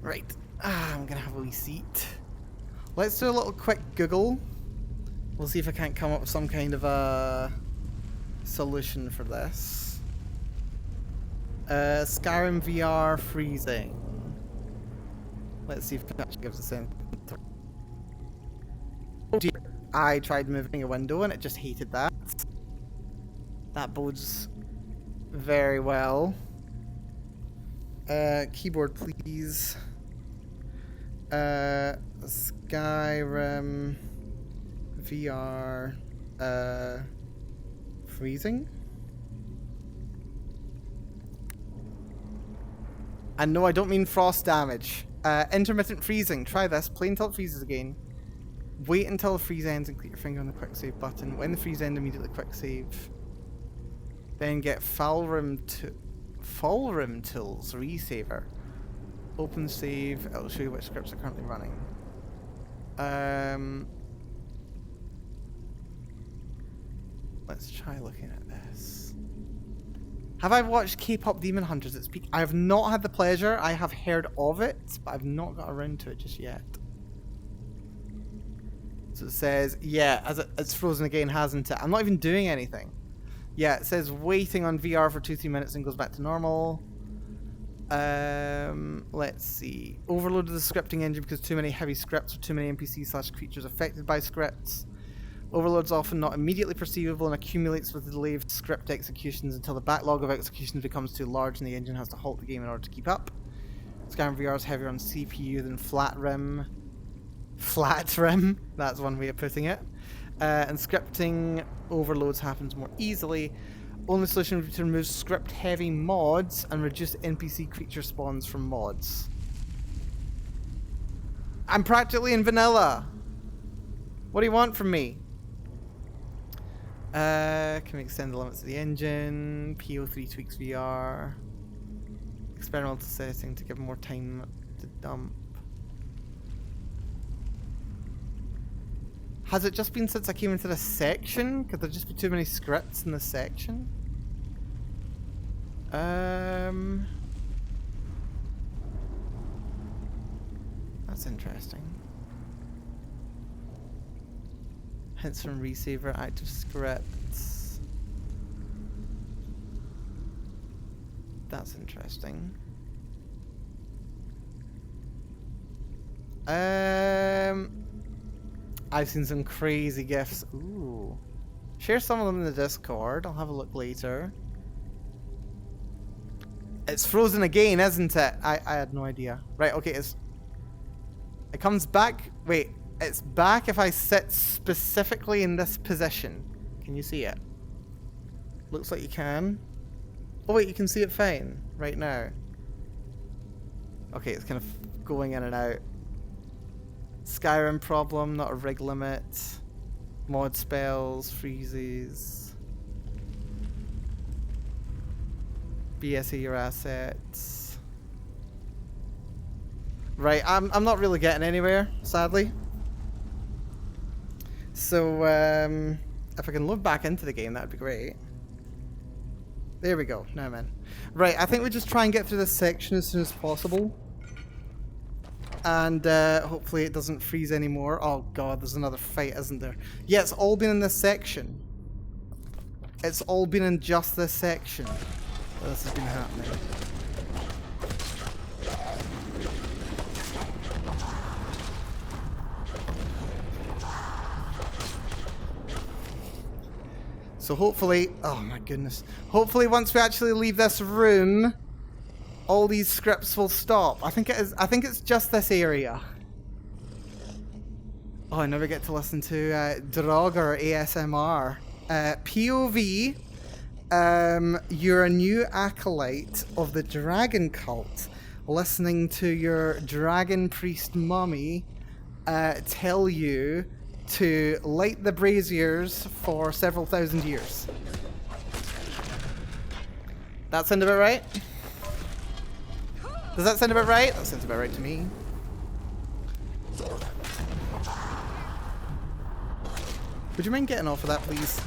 Right. I'm gonna have a wee seat. Let's do a little quick Google. We'll see if I can't come up with some kind of a solution for this. Skyrim VR freezing. Let's see if it actually gives us anything. Oh dear. I tried moving a window and it just hated that. That bodes very well. Keyboard please. Skyrim VR freezing. And no, I don't mean frost damage. Intermittent freezing. Try this. Play until it freezes again. Wait until the freeze ends and click your finger on the quick save button. When the freeze ends, immediately quick save. Then get Falrim Tools Resaver. Open save. It'll show you which scripts are currently running. Let's try looking at this. Have I watched K-pop Demon Hunters at peak? I have not had the pleasure. I have heard of it, but I've not got around to it just yet. So it says, yeah, as it's frozen again, hasn't it? I'm not even doing anything. Yeah, it says waiting on VR for 2-3 minutes and goes back to normal. Let's see. Overloaded the scripting engine because too many heavy scripts or too many NPCs/creatures affected by scripts. Overload's often not immediately perceivable and accumulates with the delay of script executions until the backlog of executions becomes too large and the engine has to halt the game in order to keep up. Skyrim VR is heavier on CPU than flat rim. Flat rim, that's one way of putting it. And scripting overloads happens more easily. Only solution would be to remove script heavy mods and reduce NPC creature spawns from mods. I'm practically in vanilla. What do you want from me? Can we extend the limits of the engine? PO3 tweaks VR. Experimental setting to give more time to dump. Has it just been since I came into this section? Could there just be too many scripts in this section? That's interesting. Hints from receiver, active scripts. That's interesting. I've seen some crazy gifs. Ooh. Share some of them in the Discord. I'll have a look later. It's frozen again, isn't it? I had no idea. Right, okay, it comes back. Wait, it's back if I sit specifically in this position. Can you see it? Looks like you can. Oh wait, you can see it fine right now. Okay, it's kind of going in and out. Skyrim problem, not a rig limit. Mod spells, freezes. BSA your assets. Right, I'm not really getting anywhere, sadly. So, if I can load back into the game, that'd be great. There we go, now I'm in. Right, I think we just try and get through this section as soon as possible. And hopefully it doesn't freeze anymore. Oh god, there's another fight, isn't there? Yeah, it's all been in this section. It's all been in just this section. This has been happening. So hopefully, oh my goodness. Hopefully once we actually leave this room, all these scripts will stop. I think it's just this area. Oh, I never get to listen to Drog or ASMR. POV, you're a new acolyte of the dragon cult, listening to your dragon priest mummy tell you to light the braziers for several thousand years. That sound about right? Does that sound about right? That sounds about right to me. Would you mind getting off of that, please?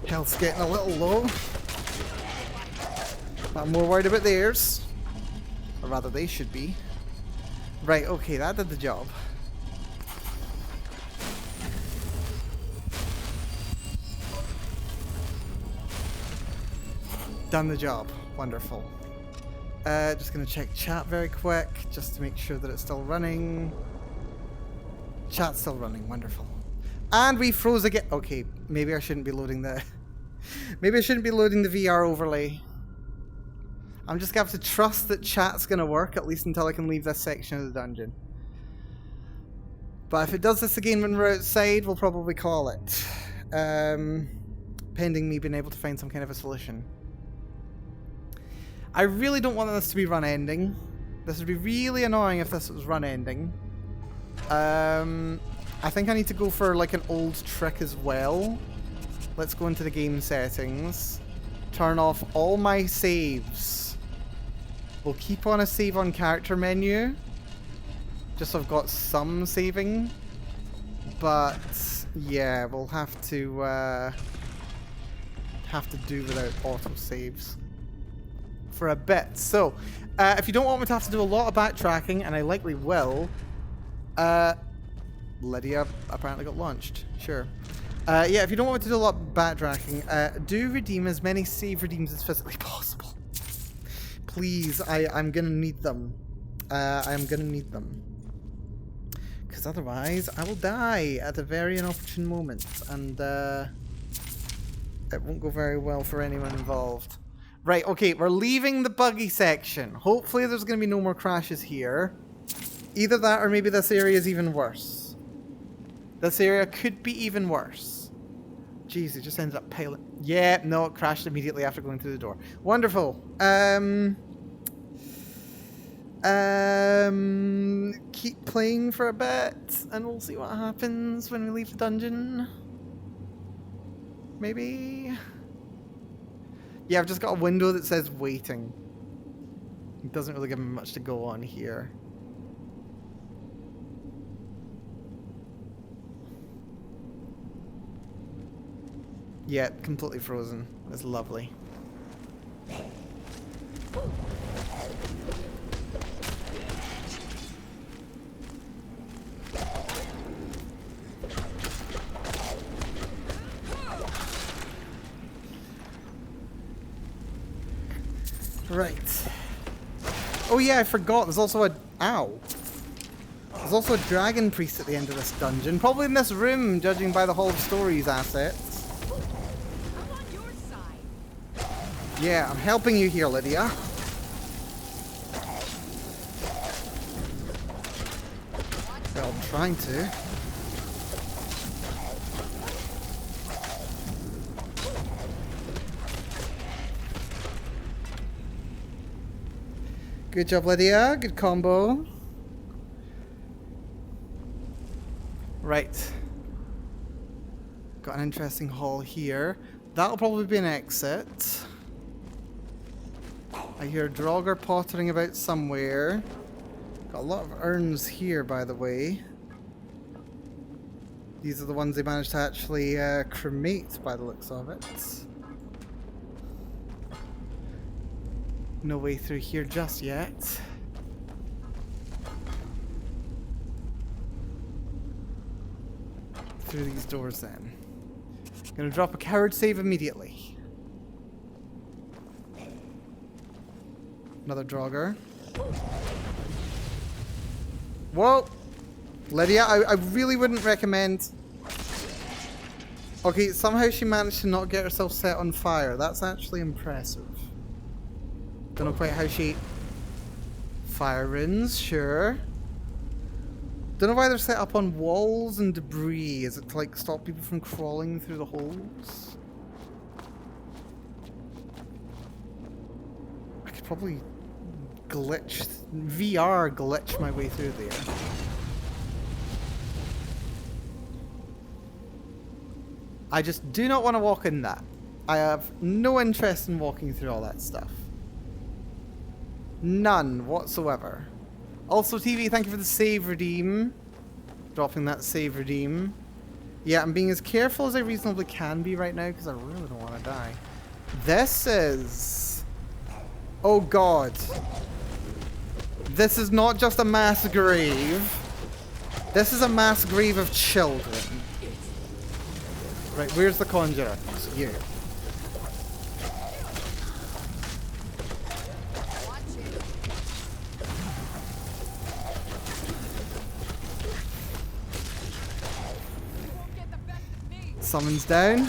Health's getting a little low. I'm more worried about theirs. Or rather, they should be. Right, okay, that did the job. Done the job. Wonderful. Just gonna check chat very quick, just to make sure that it's still running. Chat's still running, wonderful. And we froze again. Okay, maybe I shouldn't be loading the... Maybe I shouldn't be loading the VR overlay. I'm just gonna have to trust that chat's gonna work, at least until I can leave this section of the dungeon. But if it does this again when we're outside, we'll probably call it. Pending me being able to find some kind of a solution. I really don't want this to be run-ending. This would be really annoying if this was run-ending. I think I need to go for like an old trick as well. Let's go into the game settings. Turn off all my saves. We'll keep on a save on character menu. Just so I've got some saving. But yeah, we'll have to do without auto saves for a bit. So, if you don't want me to have to do a lot of backtracking, and I likely will, Lydia apparently got launched. Sure. Yeah, if you don't want me to do a lot of backtracking, do redeem as many save redeems as physically possible. Please, I'm gonna need them. I'm gonna need them. Because otherwise, I will die at a very inopportune moment. And it won't go very well for anyone involved. Right, okay, we're leaving the buggy section. Hopefully there's going to be no more crashes here. Either that or maybe this area is even worse. This area could be even worse. Jeez, it just ended up piling. Yeah, no, it crashed immediately after going through the door. Wonderful. Keep playing for a bit, and we'll see what happens when we leave the dungeon. Maybe? Yeah, I've just got a window that says waiting. It doesn't really give me much to go on here. Yeah, completely frozen. That's lovely. Right. Oh yeah, I forgot. There's also a... Ow. There's also a dragon priest at the end of this dungeon. Probably in this room, judging by the Hall of Stories assets. I'm on your side. Yeah, I'm helping you here, Lydia. Well, I'm trying to. Good job, Lydia. Good combo. Right. Got an interesting hall here. That'll probably be an exit. I hear Draugr pottering about somewhere. Got a lot of urns here, by the way. These are the ones they managed to actually cremate, by the looks of it. No way through here just yet. Through these doors then. Gonna drop a coward save immediately. Another Draugr. Whoa! Lydia, I really wouldn't recommend... Okay, somehow she managed to not get herself set on fire. That's actually impressive. Don't know quite how she... Fire runes, sure. Don't know why they're set up on walls and debris. Is it to like stop people from crawling through the holes? I could probably glitch... VR glitch my way through there. I just do not want to walk in that. I have no interest in walking through all that stuff. None whatsoever. Also, TV, thank you for the save redeem. Dropping that save redeem. Yeah, I'm being as careful as I reasonably can be right now because I really don't want to die. This is... Oh god. This is not just a mass grave. This is a mass grave of children. Right, where's the conjurer? It's you. Summons down.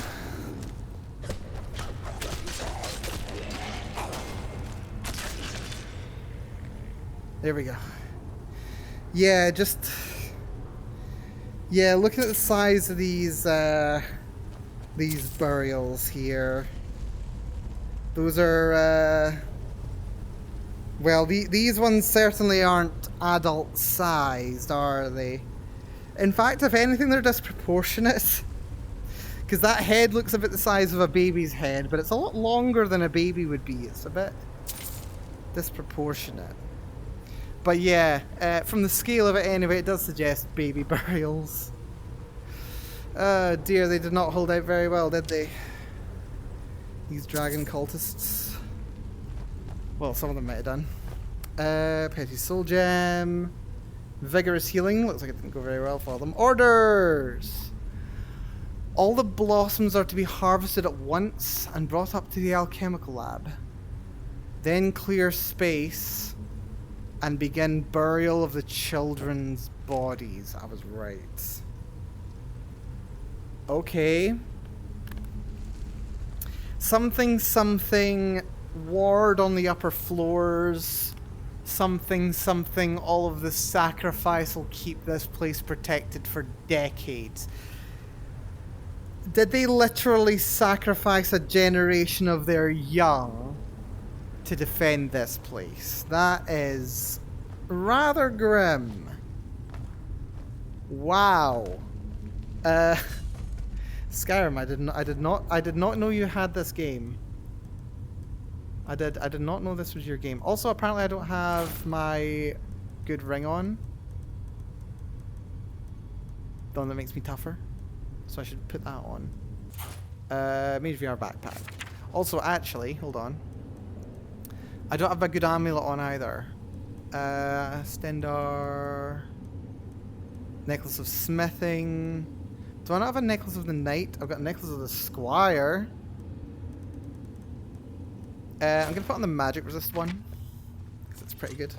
There we go. Yeah, just... Yeah, looking at the size of these burials here. Those are, well, these ones certainly aren't adult-sized, are they? In fact, if anything, they're disproportionate. Because that head looks a bit the size of a baby's head, but it's a lot longer than a baby would be. It's a bit disproportionate. But yeah, from the scale of it anyway, it does suggest baby burials. Oh dear, they did not hold out very well, did they? These dragon cultists. Well, some of them might have done. Petty soul gem. Vigorous healing. Looks like it didn't go very well for them. Orders! All the blossoms are to be harvested at once and brought up to the alchemical lab. Then clear space and begin burial of the children's bodies. I was right. Okay. Something, something, ward on the upper floors. Something, something, all of the sacrifice will keep this place protected for decades. Did they literally sacrifice a generation of their young to defend this place? That is rather grim. Wow. Skyrim, I did not know you had this game. I did not know this was your game. Also, apparently I don't have my good ring on. The one that makes me tougher. So I should put that on. Mage VR backpack. Also, actually, hold on. I don't have my good amulet on either. Stendar. Necklace of smithing. Do I not have a necklace of the knight? I've got a necklace of the squire. I'm going to put on the magic resist one. Because it's pretty good.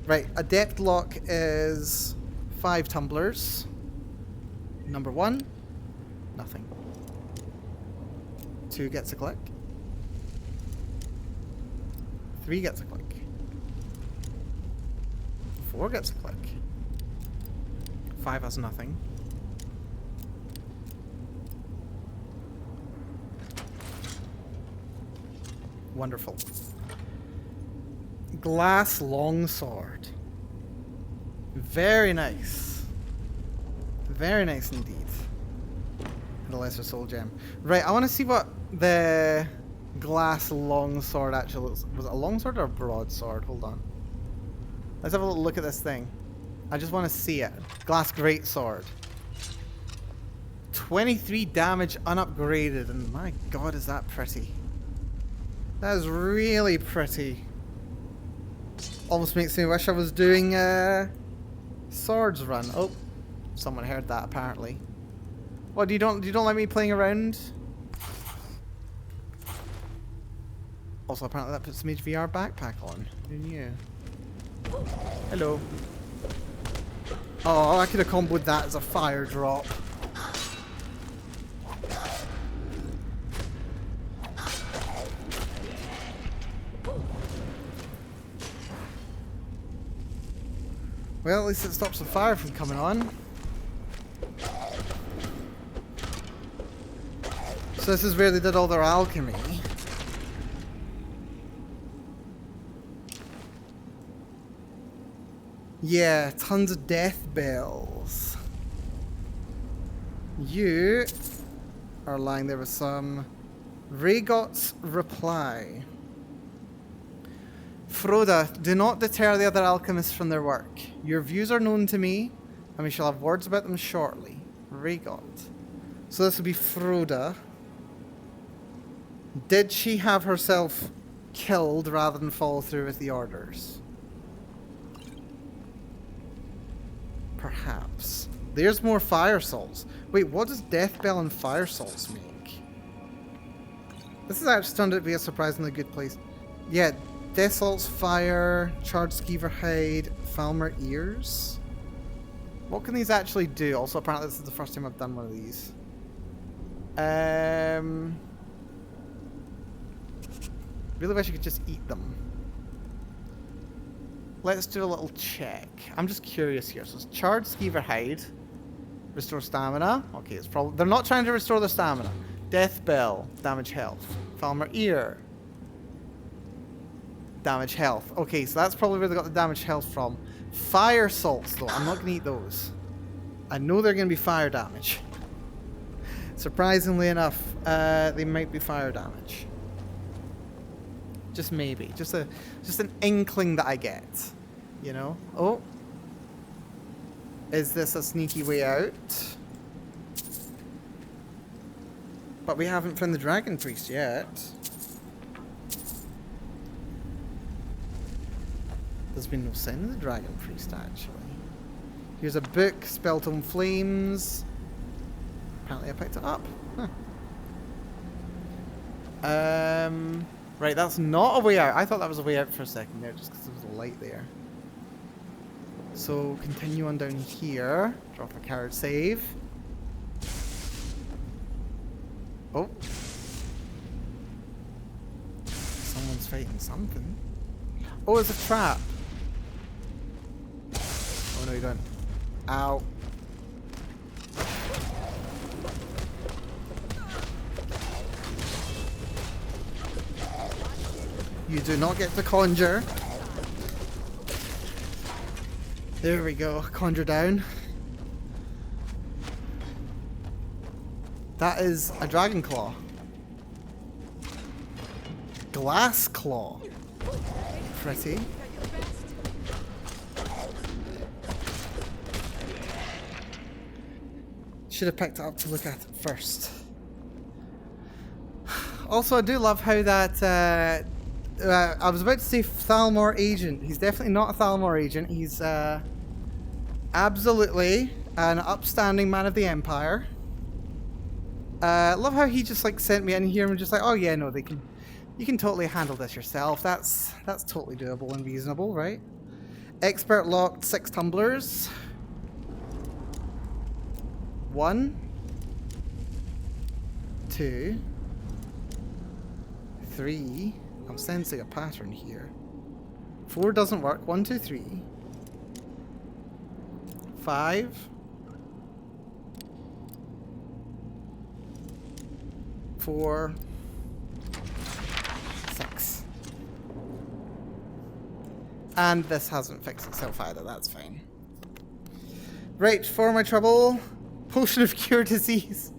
Right, adept lock is 5 tumblers. Number 1, nothing. 2 gets a click. 3 gets a click. 4 gets a click. 5 has nothing. Wonderful. Glass longsword. Very nice. Very nice indeed. And a lesser soul gem. Right, I want to see what the glass longsword actually looks. Was it a longsword or a broadsword? Hold on. Let's have a little look at this thing. I just want to see it. Glass greatsword. 23 damage unupgraded, and my god, is that pretty. That is really pretty. Almost makes me wish I was doing a swords run. Oh, someone heard that apparently. What, you don't like me playing around? Also, apparently that puts Mage VR backpack on. Who knew? Hello. Oh, I could have comboed that as a fire drop. Well, at least it stops the fire from coming on. So this is where they did all their alchemy. Yeah, tons of death bells. You are lying there with some Rhaegot's reply. Froda, do not deter the other alchemists from their work. Your views are known to me, and we shall have words about them shortly. Rhaegot. So this would be Froda. Did she have herself killed rather than follow through with the orders? Perhaps. There's more fire salts. Wait, what does death bell and fire salts make? This has actually turned out to be a surprisingly good place. Yeah, death salts, fire, charred skeever hide, Falmer ears. What can these actually do? Also, apparently this is the first time I've done one of these. Really wish I could just eat them. Let's do a little check. I'm just curious here. So it's charred skeever hide. Restore stamina. Okay, it's probably... They're not trying to restore their stamina. Death bell. Damage health. Falmer ear. Damage health. Okay, so that's probably where they got the damage health from. Fire salts, though. I'm not going to eat those. I know they're going to be fire damage. Surprisingly enough, they might be fire damage. Just maybe. Just an inkling that I get. You know? Oh. Is this a sneaky way out? But we haven't found the Dragon Priest yet. There's been no sign of the Dragon Priest, actually. Here's a book, Spelltome Flames. Apparently I picked it up. Huh. Right, that's not a way out. I thought that was a way out for a second there, just because there was a light there. So, continue on down here. Drop a card save. Oh. He's fighting something. Oh, it's a trap. Oh no, you don't. Ow. You do not get to conjure. There we go. Conjure down. That is a dragon claw. Glass claw. Pretty. Should have picked it up to look at it first. Also, I do love how that I was about to say Thalmor agent. He's definitely not a Thalmor agent. He's absolutely an upstanding man of the Empire. Love how he just like sent me in here and just like, oh yeah, no, you can totally handle this yourself. That's totally doable and reasonable, right? Expert locked 6 tumblers. 1, 2, 3. I'm sensing a pattern here. 4 doesn't work. 1, 2, 3. 5. 4. 6. And this hasn't fixed itself either. That's fine. Right, for my trouble. Potion of Cure Disease.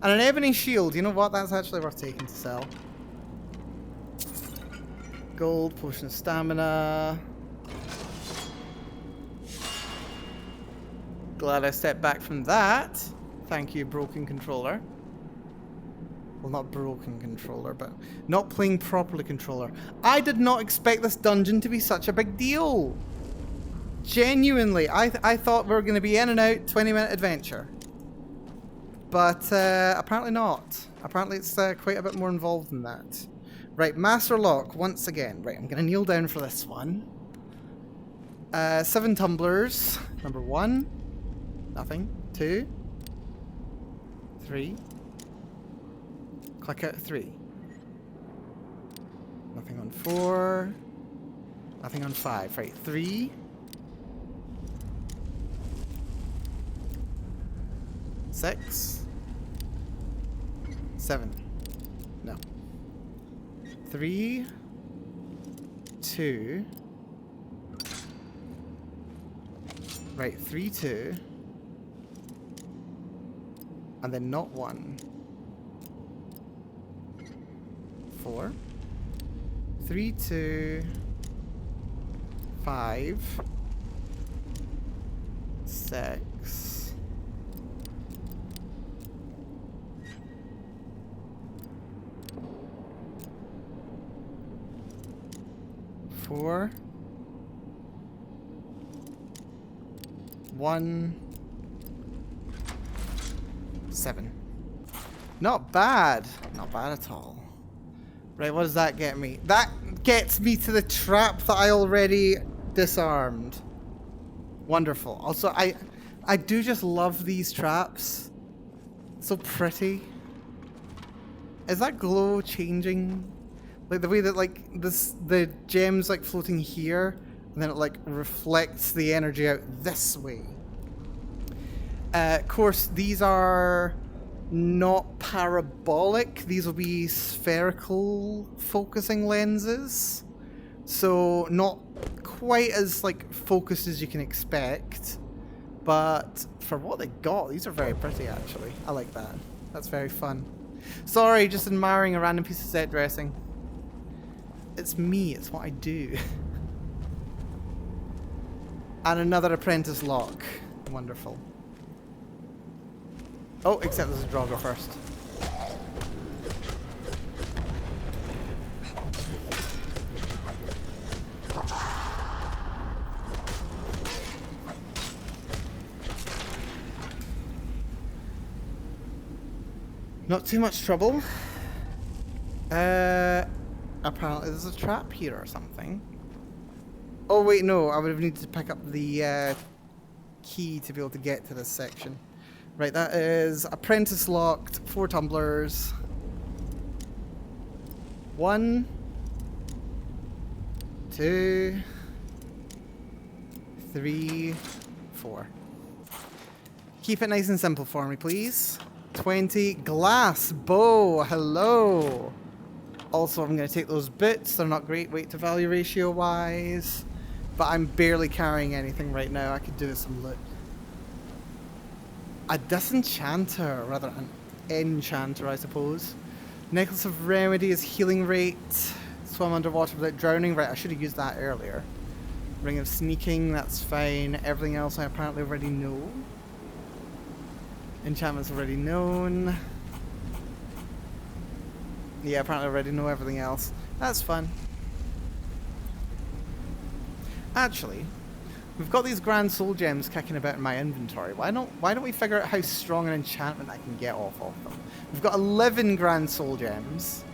And an ebony shield. You know what? That's actually worth taking to sell. Gold, potion of stamina. Glad I stepped back from that. Thank you, broken controller. Well, not broken controller, but not playing properly controller. I did not expect this dungeon to be such a big deal. Genuinely, I thought we were going to be in and out, 20-minute adventure. But apparently not. Apparently it's quite a bit more involved than that. Right, Master Lock, once again. Right, I'm going to kneel down for this one. 7 tumblers. Number 1. Nothing. 2. 3. Click out 3. Nothing on 4. Nothing on 5. Right, 3. 6. 7. No. 3. 2. Right, 3, 2. And then not 1. 4. 3, 2. 5. 6. 4. 1. 7. Not bad. Not bad at all. Right, what does that get me? That gets me to the trap that I already disarmed. Wonderful. Also, I do just love these traps. So pretty. Is that glow changing? Like the way that like the gem's like floating here, and then it like reflects the energy out this way. Of course, these are not parabolic. These will be spherical focusing lenses, so not quite as like focused as you can expect. But for what they got, these are very pretty actually. I like that. That's very fun. Sorry, just admiring a random piece of set dressing. It's me, it's what I do. And another apprentice lock. Wonderful. Oh, except there's a Draugr first. Not too much trouble. Apparently there's a trap here or something. Oh wait, no, I would have needed to pick up the key to be able to get to this section. Right, that is apprentice locked, 4 tumblers. 1, 2, 3, 4. Keep it nice and simple for me, please. 20 glass bow. Hello. Also, I'm going to take those boots. They're not great weight to value ratio wise, but I'm barely carrying anything right now. I could do with some loot. A disenchanter, rather an enchanter, I suppose. Necklace of remedy is healing rate. Swim underwater without drowning. Right, I should have used that earlier. Ring of sneaking, that's fine. Everything else I apparently already know. Enchantments already known. Yeah, apparently I already know everything else. That's fun. Actually, we've got these grand soul gems kicking about in my inventory. Why don't we figure out how strong an enchantment I can get off of them? We've got 11 grand soul gems.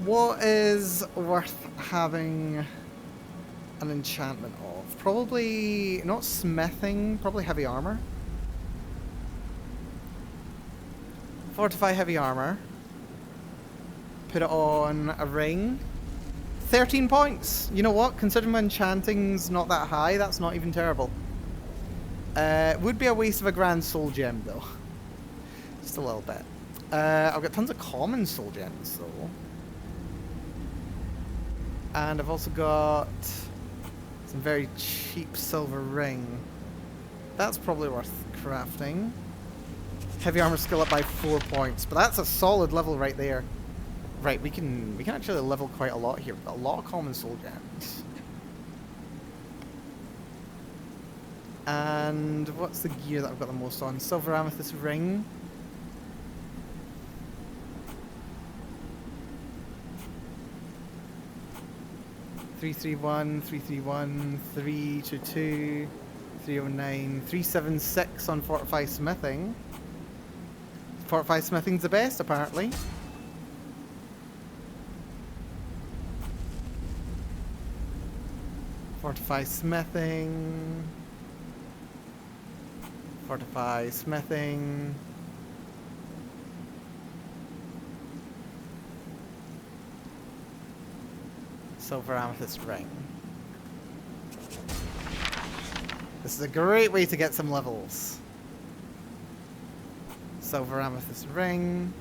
What is worth having an enchantment of? Probably not smithing, probably heavy armor. Fortify heavy armor. Put it on a ring. 13 points. You know what? Considering my enchanting's not that high, that's not even terrible. Would be a waste of a grand soul gem though. Just a little bit. I've got tons of common soul gems though. And I've also got some very cheap silver ring. That's probably worth crafting. Heavy armor skill up by 4 points, but that's a solid level right there. Right, we can actually level quite a lot here. We've got a lot of common soul gems. And what's the gear that I've got the most on? Silver amethyst ring. Three, 322, 309, 376 on fortify smithing. Fortify smithing's the best, apparently. Fortify smithing. Fortify smithing. Silver amethyst ring. This is a great way to get some levels. Silver amethyst ring.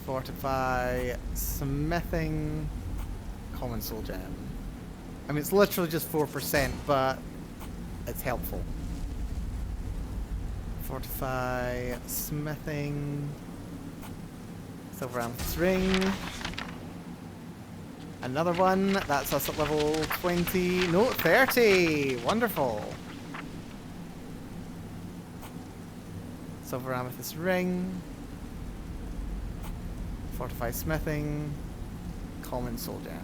Fortify smithing. Common soul gem. I mean, it's literally just 4%, but it's helpful. Fortify smithing. Silver amethyst ring. Another one. That's us at level 20. No, 30. Wonderful. Silver amethyst ring. Fortify smithing. Common soul gem.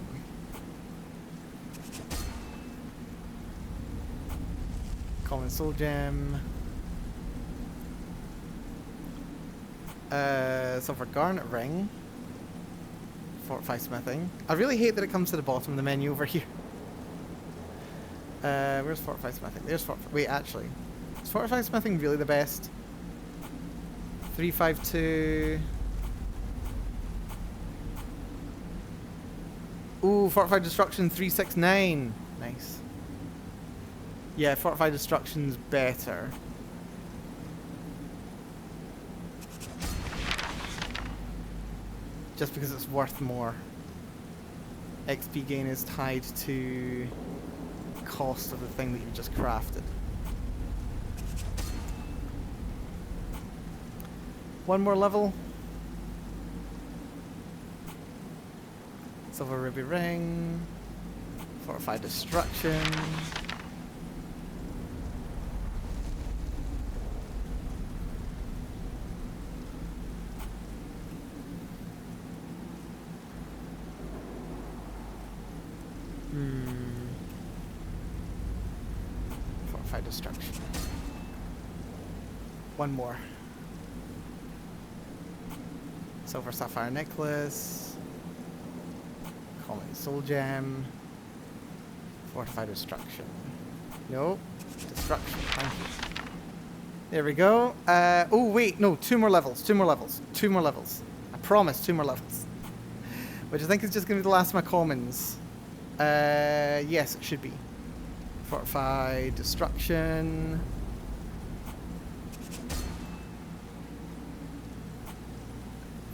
Common soul gem. Silver garnet ring. Fortify smithing. I really hate that it comes to the bottom of the menu over here. Where's fortify smithing? There's fortify. Wait, actually, is fortify smithing really the best? 352. Ooh, fortify destruction 369. Nice. Yeah, fortify destruction's better. Just because it's worth more. XP gain is tied to cost of the thing that you've just crafted. One more level. Silver ruby ring. Fortify destruction. Fortify destruction. One more. Silver sapphire necklace. Common soul gem. Fortify destruction. Nope. Destruction. Thank you. There we go. Oh wait, no, 2 more levels. 2 more levels. 2 more levels. I promise, 2 more levels. Which I think is just going to be the last of my commons. Yes, it should be. Fortified destruction.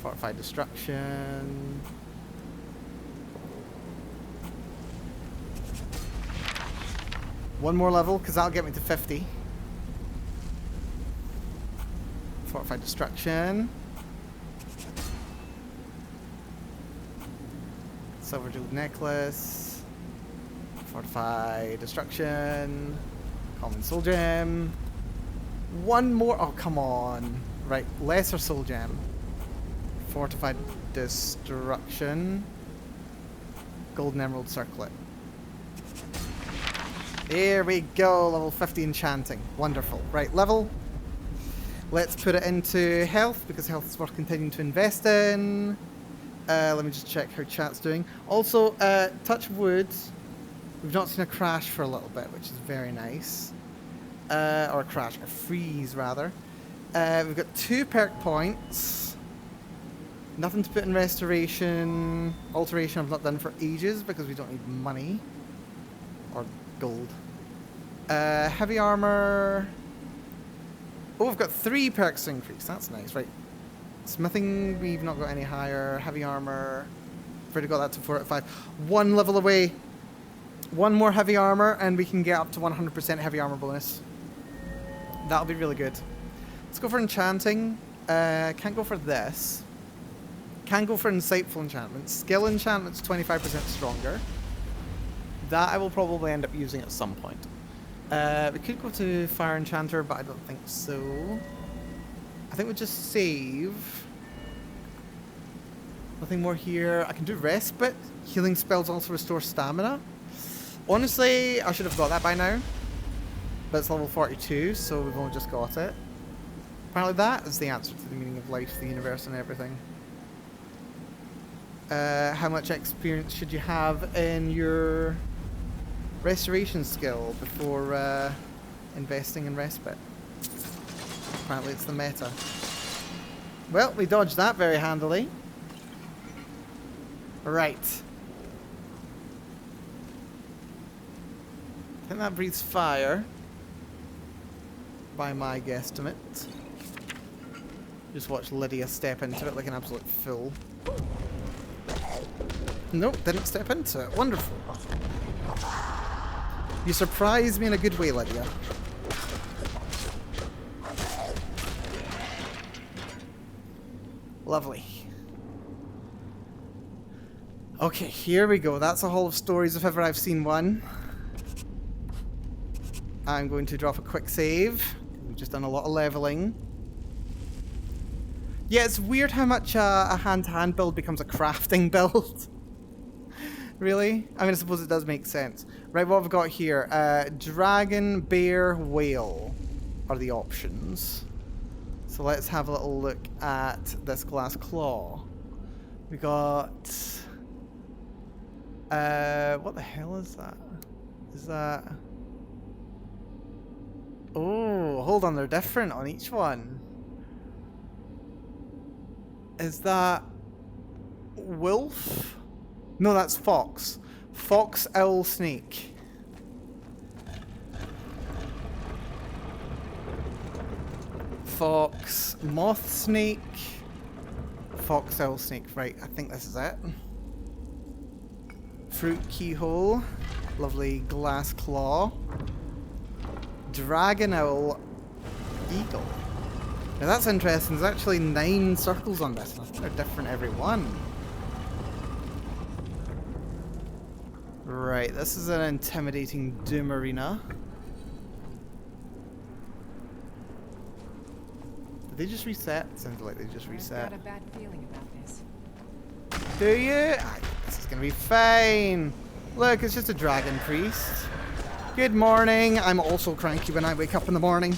Fortified destruction. One more level, because that'll get me to 50. Fortified destruction. Silver jeweled necklace. Fortified destruction. Common soul gem. One more. Oh, come on. Right, lesser soul gem. Fortified destruction. Golden emerald circlet. Here we go. Level 50 enchanting. Wonderful. Right, level. Let's put it into health, because health is worth continuing to invest in. Let me just check how chat's doing. Also, touch wood. We've not seen a crash for a little bit, which is very nice. Or a crash, a freeze rather. We've got 2 perk points. Nothing to put in restoration. Alteration I've not done for ages because we don't need money. Or gold. Heavy armor. Oh, we've got 3 perks increase. That's nice, right? Smithing, we've not got any higher. Heavy armor. We've already got that to 4 out of 5. 1 level away. 1 more heavy armor, and we can get up to 100% heavy armor bonus. That'll be really good. Let's go for enchanting. Can't go for this. Can go for insightful enchantment. Skill enchantment's 25% stronger. That I will probably end up using at some point. We could go to fire enchanter, but I don't think so. I think we'll just save. Nothing more here. I can do respite. Healing spells also restore stamina. Honestly, I should have got that by now. But it's level 42, so we've only just got it. Apparently that is the answer to the meaning of life, the universe, and everything. How much experience should you have in your restoration skill before investing in respite? Apparently it's the meta. Well, we dodged that very handily. Right. I think that breathes fire. By my guesstimate. Just watch Lydia step into it like an absolute fool. Nope, didn't step into it. Wonderful. You surprised me in a good way, Lydia. Lovely. Okay, here we go. That's a Hall of Stories if ever I've seen one. I'm going to drop a quick save. We've just done a lot of leveling. Yeah, it's weird how much a hand-to-hand build becomes a crafting build. Really? I mean, I suppose it does make sense. Right, what have we got here? Dragon, bear, whale are the options. So let's have a little look at this glass claw. We got... what the hell is that? Is that... Oh, hold on, they're different on each one. Is that... wolf? No, that's fox. Fox, owl, snake. Fox, moth, snake. Fox, owl, snake. Right, I think this is it. Fruit, keyhole. Lovely glass claw. Dragon, owl, eagle. Now that's interesting. There's actually 9 circles on this. I think they're different every one. Right, this is an intimidating doom arena. Did they just reset? Sounds like they just reset. I've got a bad feeling about this. Do you? This is gonna be fine. Look, it's just a dragon priest. Good morning. I'm also cranky when I wake up in the morning.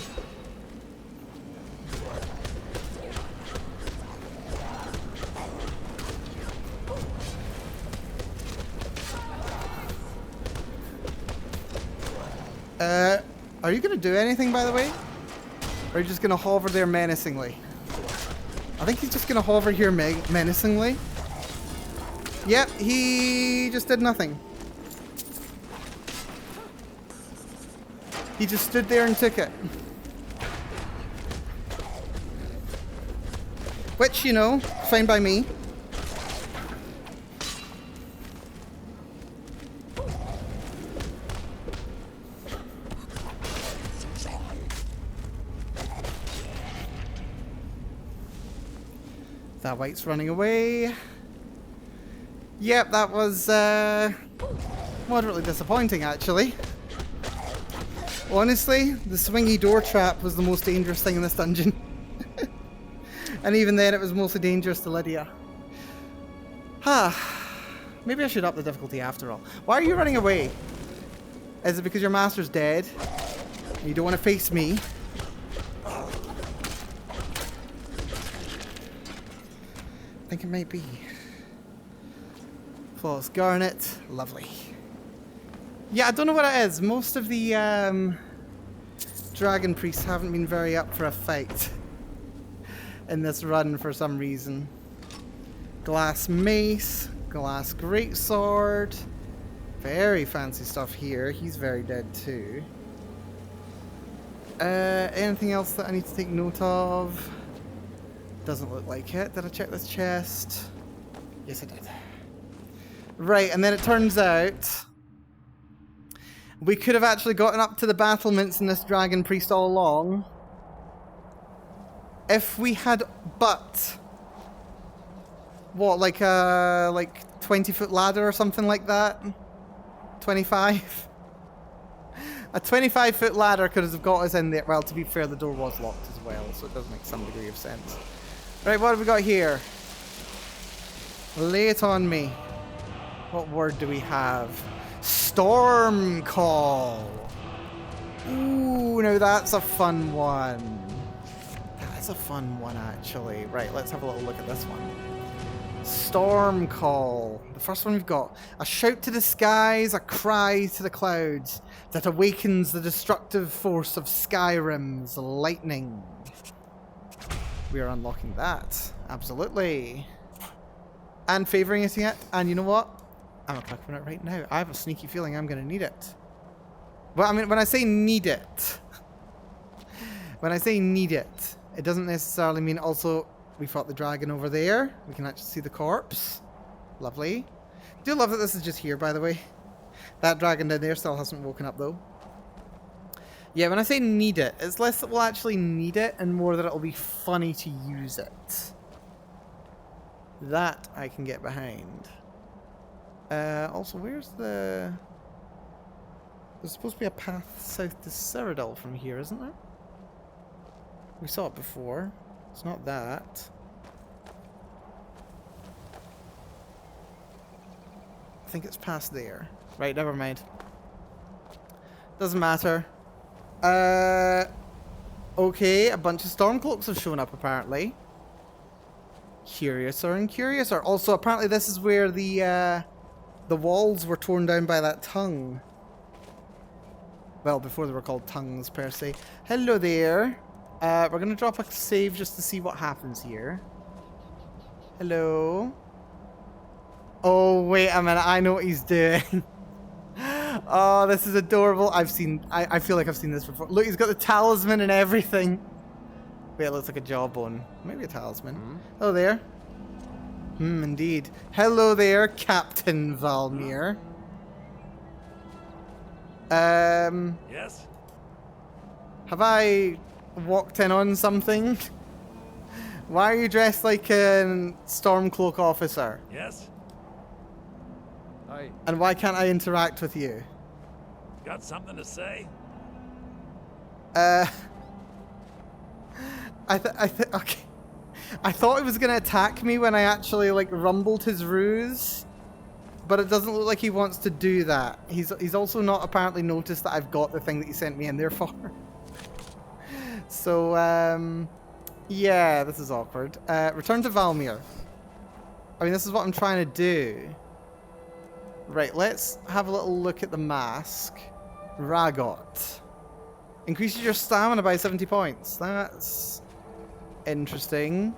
Are you gonna do anything, by the way? Or are you just gonna hover there menacingly? I think he's just gonna hover here menacingly. Yep, he just did nothing. He just stood there and took it. Which, you know, fine by me. That white's running away. Yep, that was moderately disappointing, actually. Honestly, the swingy door trap was the most dangerous thing in this dungeon. And even then, it was mostly dangerous to Lydia. Maybe I should up the difficulty after all. Why are you running away? Is it because your master's dead? And you don't want to face me? I think it might be. Flawless garnet. Lovely. Yeah, I don't know what it is. Most of the dragon priests haven't been very up for a fight in this run for some reason. Glass mace, glass greatsword. Very fancy stuff here. He's very dead too. Anything else that I need to take note of? Doesn't look like it. Did I check this chest? Yes, I did. Right, and then it turns out we could have actually gotten up to the battlements in this dragon priest all along if we had but what, like a 20-foot ladder or something like that? 25? A 25-foot ladder could have got us in there. Well, to be fair, the door was locked as well, so it does make some degree of sense. Right, what have we got here? Lay it on me. What word do we have? Storm Call. Ooh, now that's a fun one. That's a fun one, actually. Right, let's have a little look at this one. Storm Call. The first one we've got. A shout to the skies, a cry to the clouds that awakens the destructive force of Skyrim's lightning. We are unlocking that. Absolutely. And favouring it yet. And you know what? I'm going to click on it right now. I have a sneaky feeling I'm going to need it. Well, I mean, when I say need it, when I say need it, it doesn't necessarily mean also we fought the dragon over there. We can actually see the corpse. Lovely. Do love that this is just here, by the way. That dragon down there still hasn't woken up, though. Yeah, when I say need it, it's less that we'll actually need it and more that it'll be funny to use it. That I can get behind. Also, where's the... There's supposed to be a path south to Cyrodiil from here, isn't there? We saw it before. It's not that. I think it's past there. Right, never mind. Doesn't matter. Okay, a bunch of Stormcloaks have shown up, apparently. Curiouser and curiouser. Also, apparently this is where the walls were torn down by that tongue. Well, before they were called tongues, per se. Hello there. We're going to drop a save just to see what happens here. Hello. Oh, wait a minute. I know what he's doing. Oh, this is adorable. I feel like I've seen this before. Look, he's got the talisman and everything. Wait, it looks like a jawbone. Maybe a talisman. Oh, there. Indeed. Hello there, Captain Valmir. Yes? Have I walked in on something? Why are you dressed like a Stormcloak officer? Yes? And why can't I interact with you? Got something to say? Okay. I thought he was going to attack me when I actually, like, rumbled his ruse. But it doesn't look like he wants to do that. He's also not apparently noticed that I've got the thing that he sent me in there for. So, yeah, this is awkward. Return to Valmir. I mean, this is what I'm trying to do. Right, let's have a little look at the mask. Ragot. Increases your stamina by 70 points. That's interesting.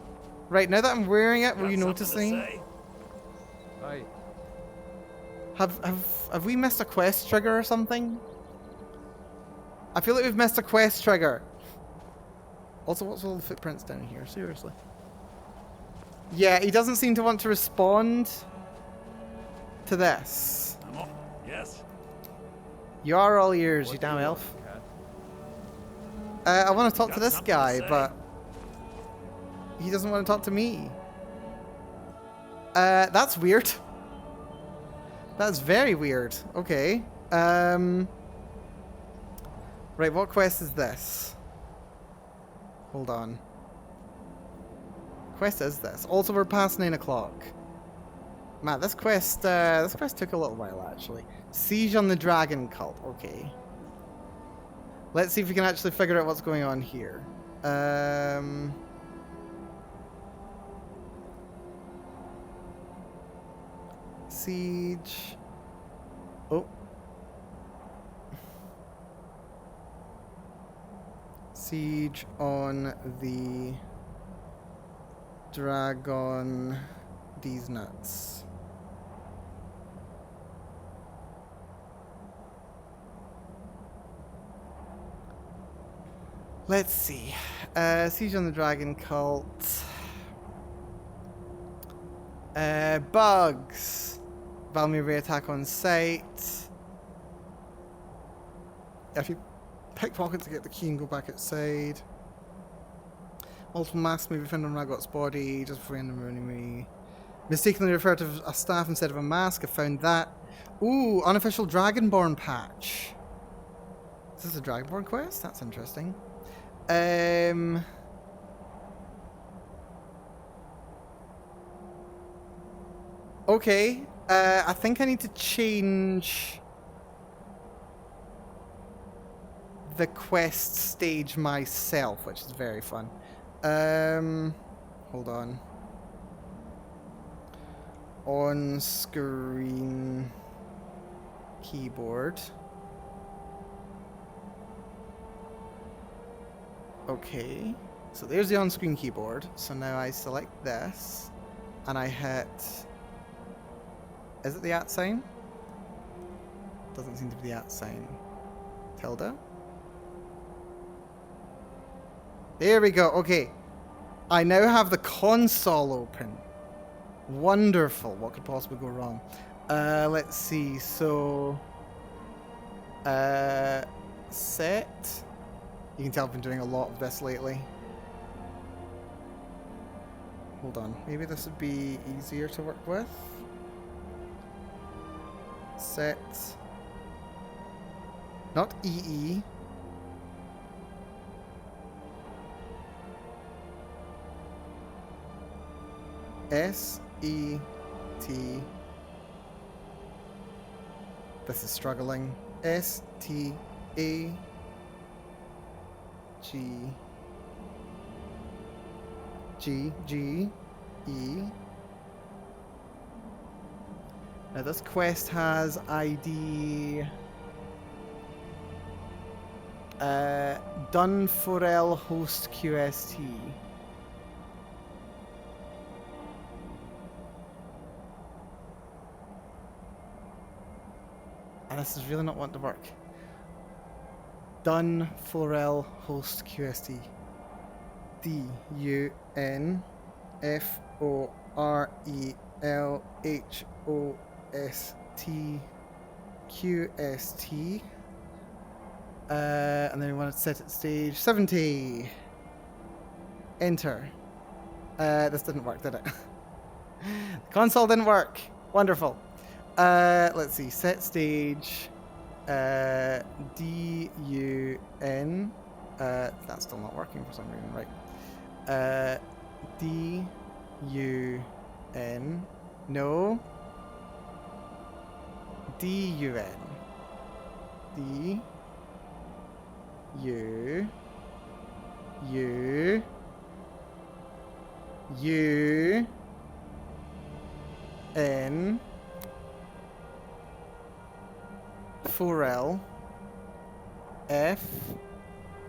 Right, now that I'm wearing it, were you noticing? Have we missed a quest trigger or something? I feel like we've missed a quest trigger. Also, what's all the footprints down here? Seriously. Yeah, he doesn't seem to want to respond to this. I'm on. Yes. You are all ears, you What damn do you elf. want, Cat? I want to talk to Got this something to guy, say? but he doesn't want to talk to me. That's weird. That's very weird. Okay. Right, what quest is this? Hold on. Quest is this? Also, we're past 9 o'clock. Man, this quest took a little while, actually. Siege on the Dragon Cult. Okay. Let's see if we can actually figure out what's going on here. Siege. Oh. Siege on the Dragon. These nuts. Let's see. Siege on the Dragon Cult. Bugs. Valmir re-attack on sight. If you pickpocket to get the key and go back outside. Multiple masks may be found on Ragot's body just before random enemy. Mistakenly referred to a staff instead of a mask. I found that. Ooh, unofficial Dragonborn patch. Is this a Dragonborn quest? That's interesting. Okay. I think I need to change the quest stage myself, which is very fun. Hold on. On screen keyboard. Okay. So there's the on-screen keyboard. So now I select this and I hit. Is it the @ sign? Doesn't seem to be the @ sign. Tilde? There we go. Okay. I now have the console open. Wonderful. What could possibly go wrong? Let's see. So, set. You can tell I've been doing a lot of this lately. Hold on. Maybe this would be easier to work with. Set. Not EE. S-E-T. This is struggling. S-T-A-G. G-G-E. Now this quest has ID Dunforel host QST. And this is really not wanting to work. Dunforel host QST. D-U-N-F-O-R-E-L-H-O-S-T QST. And then we want to set it stage 70. Enter. This didn't work, did it? The console didn't work. Wonderful. Let's see. Set stage D-U-N. That's still not working for some reason, right? D-U-N. No. D-U-N. D. U. U. U. N. 4L. F.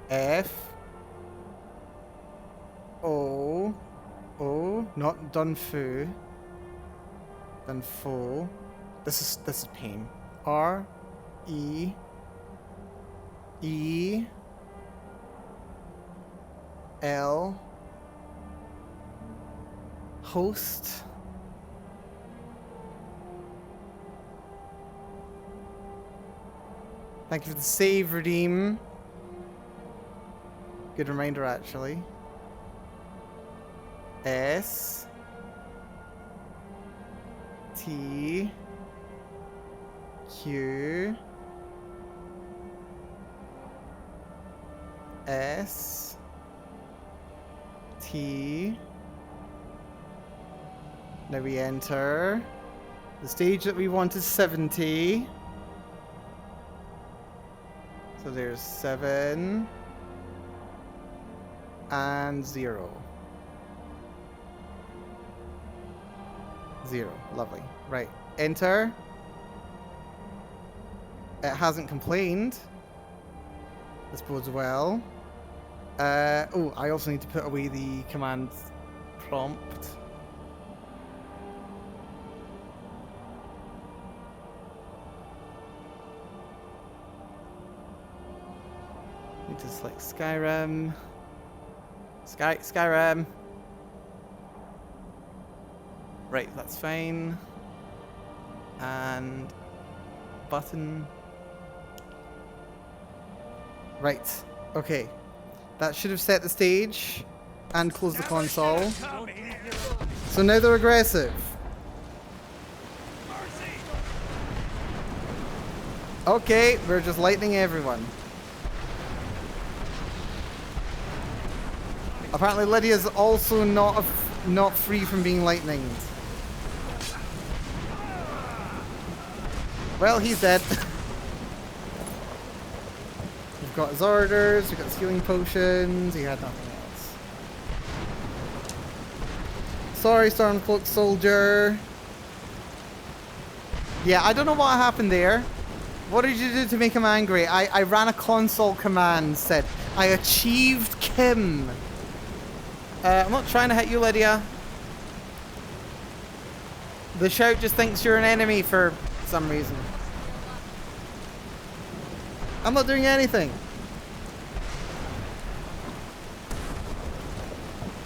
F. O. O. Not Dunfu. Dunfo. This is pain. R. E. E. L. Host. Thank you for the save, redeem. Good reminder, actually. S. T. Q. S. T. Now we enter. The stage that we want is 70. So there's 7 and 0. 0. Lovely. Right. Enter. It hasn't complained. This bodes well. Oh, I also need to put away the command prompt. Need to select Skyrim. Skyrim. Right, that's fine. And button. Right. Okay. That should have set the stage and closed the console. So now they're aggressive. Okay, we're just lightning everyone. Apparently Lydia's also not free from being lightninged. Well, he's dead. We've got his orders, we've got his healing potions, he had nothing else. Sorry, Stormcloak Soldier. Yeah, I don't know what happened there. What did you do to make him angry? I ran a console command, said, I achieved Kim. I'm not trying to hit you, Lydia. The shout just thinks you're an enemy for some reason. I'm not doing anything.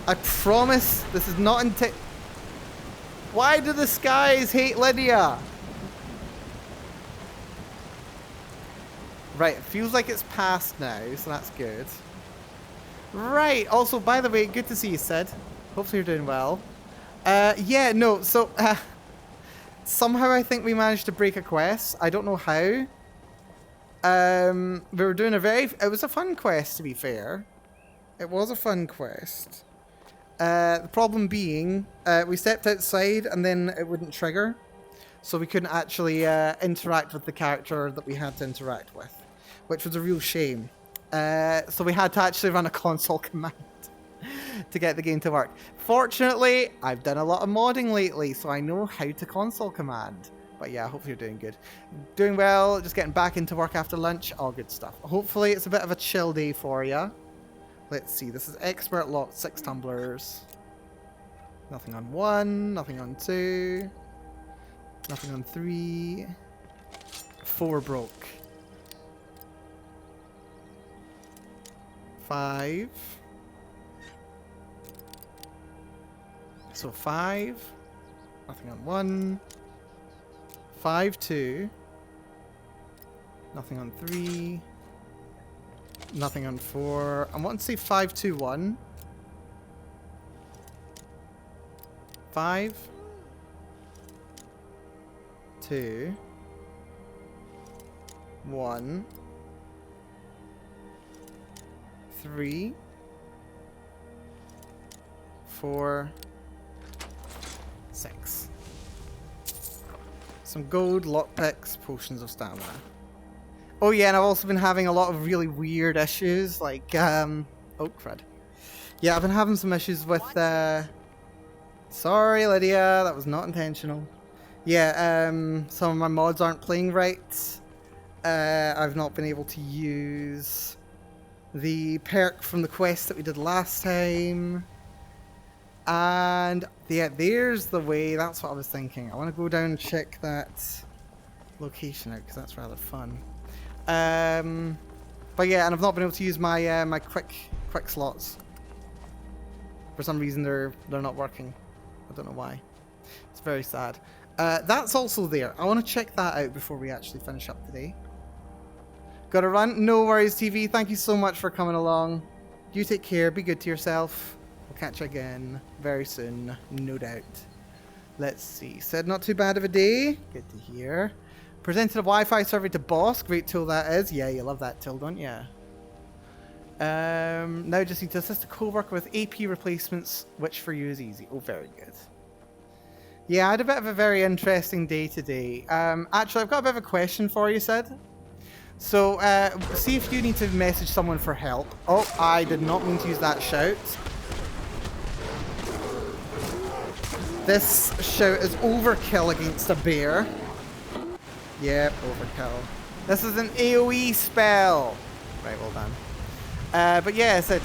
I promise this is not intent. Why do the skies hate Lydia? Right, it feels like it's past now, so that's good. Right, also, by the way, good to see you, Sid. Hopefully you're doing well. Yeah, no, so, somehow I think we managed to break a quest. I don't know how. We were doing it was a fun quest, to be fair. It was a fun quest. The problem being, we stepped outside and then it wouldn't trigger. So we couldn't actually interact with the character that we had to interact with, which was a real shame. So we had to actually run a console command to get the game to work. Fortunately, I've done a lot of modding lately, so I know how to console command. But yeah, hopefully you're doing good. Doing well, just getting back into work after lunch, all good stuff. Hopefully it's a bit of a chill day for you. Let's see, this is expert locked, 6 tumblers. Nothing on 1, nothing on 2, nothing on 3, 4 broke. 5. So 5. Nothing on 1. 5, 2. Nothing on 3. Nothing on 4. I want to say 5, 2, 1. 5. 2. 1. 3, 4, 6. Some gold, lockpicks, potions of stamina. Oh yeah, and I've also been having a lot of really weird issues, like, oh crud. Yeah, I've been having some issues with, sorry Lydia, that was not intentional. Yeah, some of my mods aren't playing right. I've not been able to use the perk from the quest that we did last time. And yeah, there's the way. That's what I was thinking. I want to go down and check that location out because that's rather fun. But yeah, and I've not been able to use my my quick slots. For some reason, they're not working. I don't know why. It's very sad. That's also there. I want to check that out before we actually finish up today. Gotta run. No worries, TV. Thank you so much for coming along. You take care. Be good to yourself. We'll catch you again very soon, no doubt. Let's see. Said not too bad of a day. Good to hear. Presented a Wi-Fi survey to boss. Great tool that is. Yeah, you love that tool, don't you? Now just need to assist a co-worker with AP replacements, which for you is easy. Oh, very good. Yeah, I had a bit of a very interesting day today. Actually, I've got a bit of a question for you, Sid. So, see if you need to message someone for help. Oh, I did not mean to use that shout. This shout is overkill against a bear. Yep, overkill. This is an AoE spell. Right, well done. But yeah, Sid,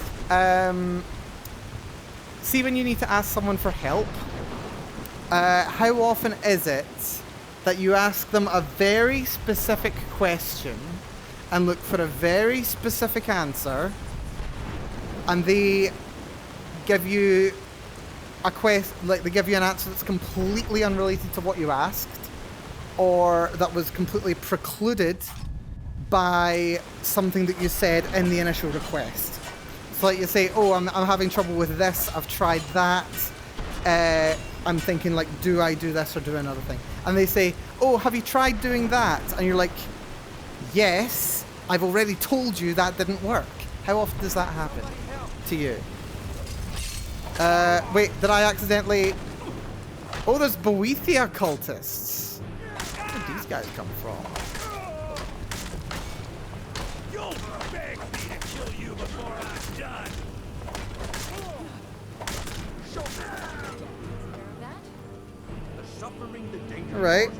see when you need to ask someone for help, how often is it that you ask them a very specific question and look for a very specific answer, and they give you a they give you an answer that's completely unrelated to what you asked, or that was completely precluded by something that you said in the initial request. So like you say, oh, I'm having trouble with this, I've tried that, I'm thinking like, do I do this or do another thing? And they say, oh, have you tried doing that? And you're like, yes, I've already told you that didn't work. How often does that happen to you? Wait, did I accidentally... Oh, there's Boethia cultists. Where did these guys come from? You'll beg me to kill you before I'm done. Alright.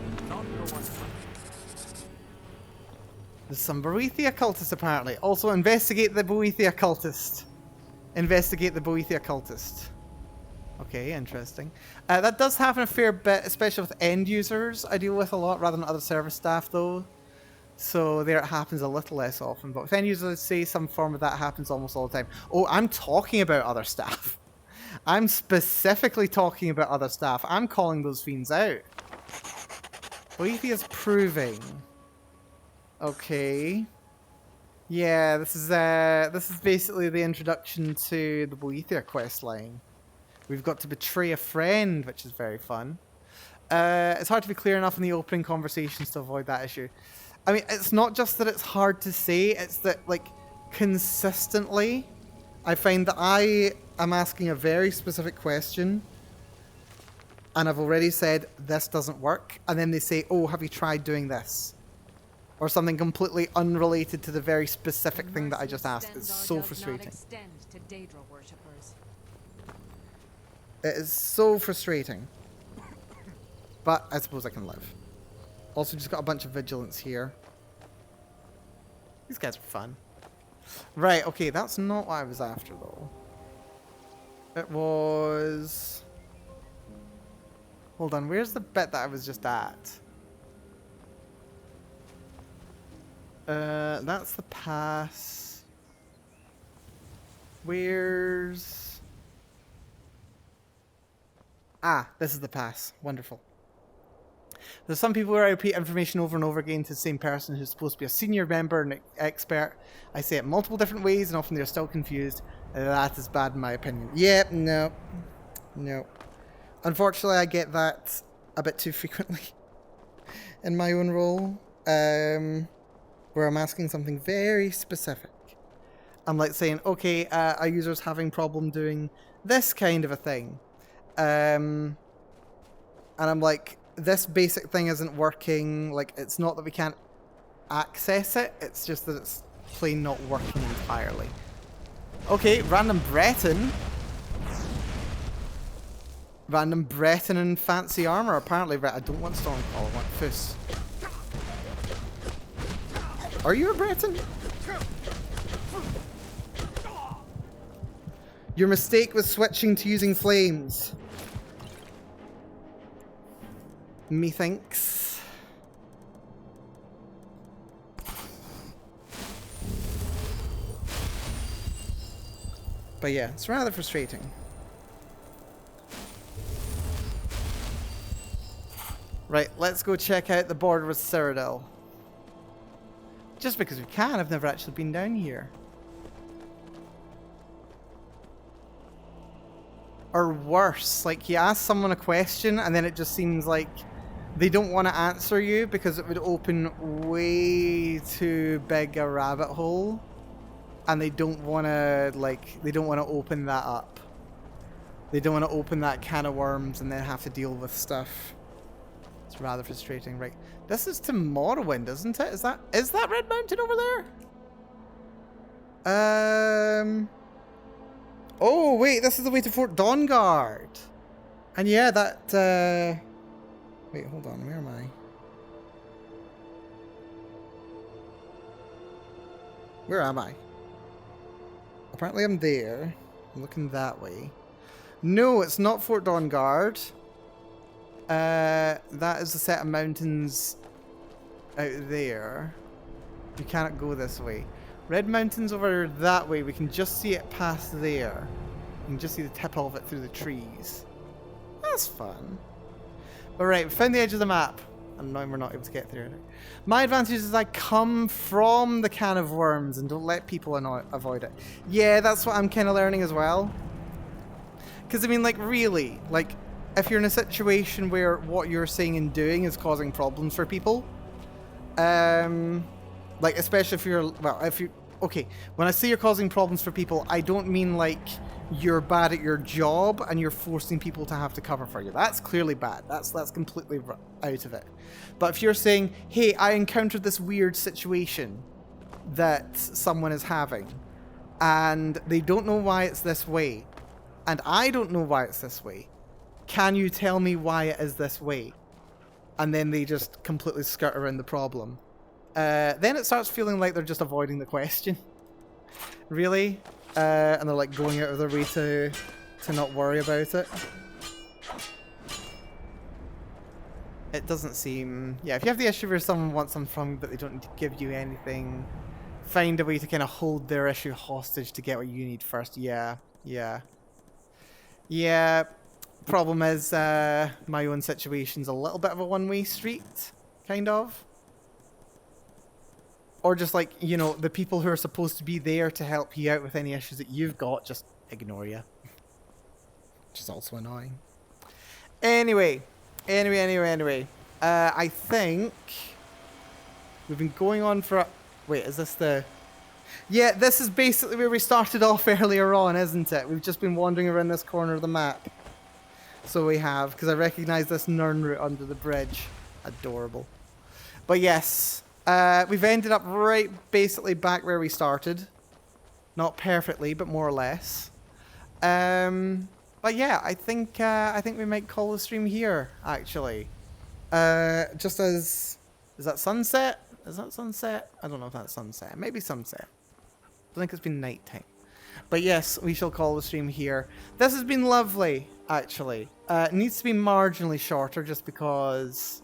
There's some Boethia cultists apparently. Also, investigate the Boethia cultist. Investigate the Boethia cultist. Okay, interesting. That does happen a fair bit, especially with end users I deal with a lot, rather than other service staff though. So there it happens a little less often. But with end users, I'd say some form of that happens almost all the time. Oh, I'm talking about other staff. I'm specifically talking about other staff. I'm calling those fiends out. Boethia's proving. Okay. Yeah, this is basically the introduction to the Boethia quest line. We've got to betray a friend, which is very fun. It's hard to be clear enough in the opening conversations to avoid that issue. I mean, it's not just that it's hard to say, it's that, like, consistently, I find that I am asking a very specific question, and I've already said, this doesn't work, and then they say, oh, have you tried doing this? Or something completely unrelated to the very specific thing that I just asked. It's so frustrating. It is so frustrating. But I suppose I can live. Also just got a bunch of vigilance here. These guys are fun. Right, okay, that's not what I was after though. It was... Hold on, where's the bit that I was just at? That's the pass. Where's... Ah, this is the pass. Wonderful. There's some people where I repeat information over and over again to the same person who's supposed to be a senior member and expert. I say it multiple different ways and often they're still confused. That is bad in my opinion. Yep, no. No. Unfortunately, I get that a bit too frequently in my own role. Where I'm asking something very specific. I'm like saying, okay, a user's having problem doing this kind of a thing. And I'm like, this basic thing isn't working. Like, it's not that we can't access it. It's just that it's plain not working entirely. Okay, random Breton. Random Breton in fancy armor. Apparently, I don't want Stormcall, I want Foos. Are you a Breton? Your mistake was switching to using flames. Methinks. But yeah, it's rather frustrating. Right, let's go check out the border with Cyrodiil. Just because we can, I've never actually been down here. Or worse, like you ask someone a question and then it just seems like they don't want to answer you because it would open way too big a rabbit hole. And they don't want to, like, they don't want to open that up. They don't want to open that can of worms and then have to deal with stuff. It's rather frustrating. Right, this is to Morrowind, isn't it? Is that Red Mountain over there? Oh wait, this is the way to Fort Dawnguard. And yeah, that wait, hold on, where am I? Where am I? Apparently I'm there. I'm looking that way. No, it's not Fort Dawnguard. That is a set of mountains out there. You cannot go this way. Red Mountain's over that way. We can just see it past there. You can just see the tip of it through the trees. That's fun. But right, we found the edge of the map. And now we're not able to get through it. My advantage is I come from the can of worms and don't let people avoid it. Yeah, that's what I'm kind of learning as well. Because, I mean, like, really, like, if you're in a situation where what you're saying and doing is causing problems for people, like, especially if you're, well, if you, okay, when I say you're causing problems for people, I don't mean, like, you're bad at your job and you're forcing people to have to cover for you. That's clearly bad. That's completely out of it. But if you're saying, hey, I encountered this weird situation that someone is having, and they don't know why it's this way, and I don't know why it's this way, can you tell me why it is this way? And then they just completely skirt around the problem. Then it starts feeling like they're just avoiding the question. Really? And they're like going out of their way to not worry about it. It doesn't seem... Yeah, if you have the issue where someone wants something from you but they don't give you anything, find a way to kind of hold their issue hostage to get what you need first. Yeah. Problem is, my own situation's a little bit of a one-way street, kind of. Or just like, you know, the people who are supposed to be there to help you out with any issues that you've got just ignore you. Which is also annoying. Anyway. I think we've been going on for... Wait, is this the... Yeah, this is basically where we started off earlier on, isn't it? We've just been wandering around this corner of the map. So we have, because I recognise this Nirn route under the bridge. Adorable. But yes... we've ended up right basically back where we started. Not perfectly, but more or less. But yeah, I think we might call the stream here, actually. Just as... Is that sunset? Is that sunset? I don't know if that's sunset. Maybe sunset. I think it's been nighttime. But yes, we shall call the stream here. This has been lovely, actually. It needs to be marginally shorter just because...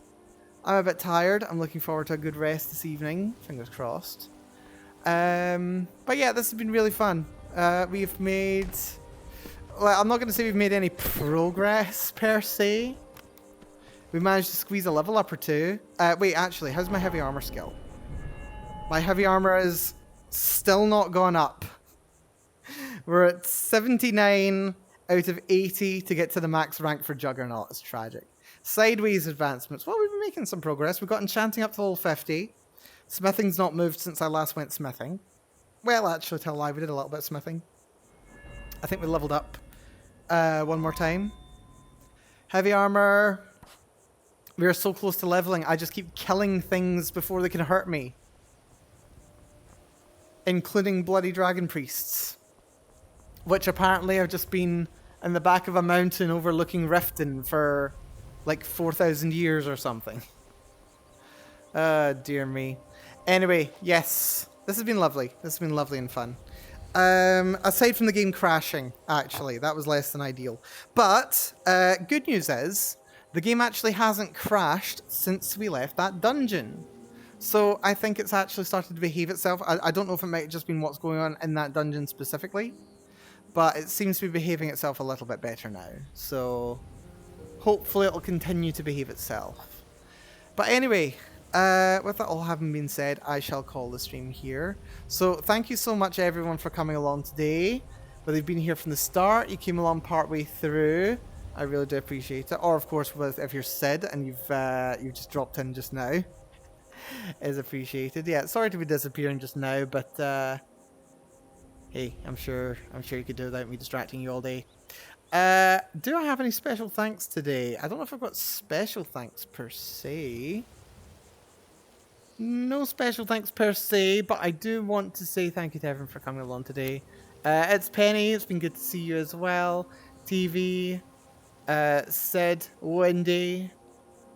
I'm a bit tired. I'm looking forward to a good rest this evening. Fingers crossed. But yeah, this has been really fun. We've made... Well, I'm not going to say we've made any progress, per se. We managed to squeeze a level up or two. Wait, actually, how's my heavy armor skill? My heavy armor is still not gone up. We're at 79 out of 80 to get to the max rank for Juggernaut. It's tragic. Sideways advancements. Well, we've been making some progress. We've got enchanting up to level 50. Smithing's not moved since I last went smithing. Well, actually, tell a lie, we did a little bit of smithing. I think we leveled up one more time. Heavy armor. We are so close to leveling. I just keep killing things before they can hurt me. Including bloody dragon priests. Which apparently have just been in the back of a mountain overlooking Riften for... like 4,000 years or something. Dear me. Anyway, yes. This has been lovely. This has been lovely and fun. Aside from the game crashing, actually. That was less than ideal. But, good news is, the game actually hasn't crashed since we left that dungeon. So, I think it's actually started to behave itself. I don't know if it might have just been what's going on in that dungeon specifically. but it seems to be behaving itself a little bit better now. So hopefully it'll continue to behave itself. But anyway, with that all having been said, I shall call the stream here. So thank you so much everyone for coming along today. Whether you've been here from the start, you came along partway through, I really do appreciate it. Or of course, if you're Sid and you've just dropped in just now, is appreciated. Yeah, sorry to be disappearing just now, but hey, I'm sure you could do without me distracting you all day. Do I have any special thanks today? I don't know if I've got special thanks per se. No special thanks per se, but I do want to say thank you to everyone for coming along today. It's Penny, it's been good to see you as well. TV, Sid, Wendy,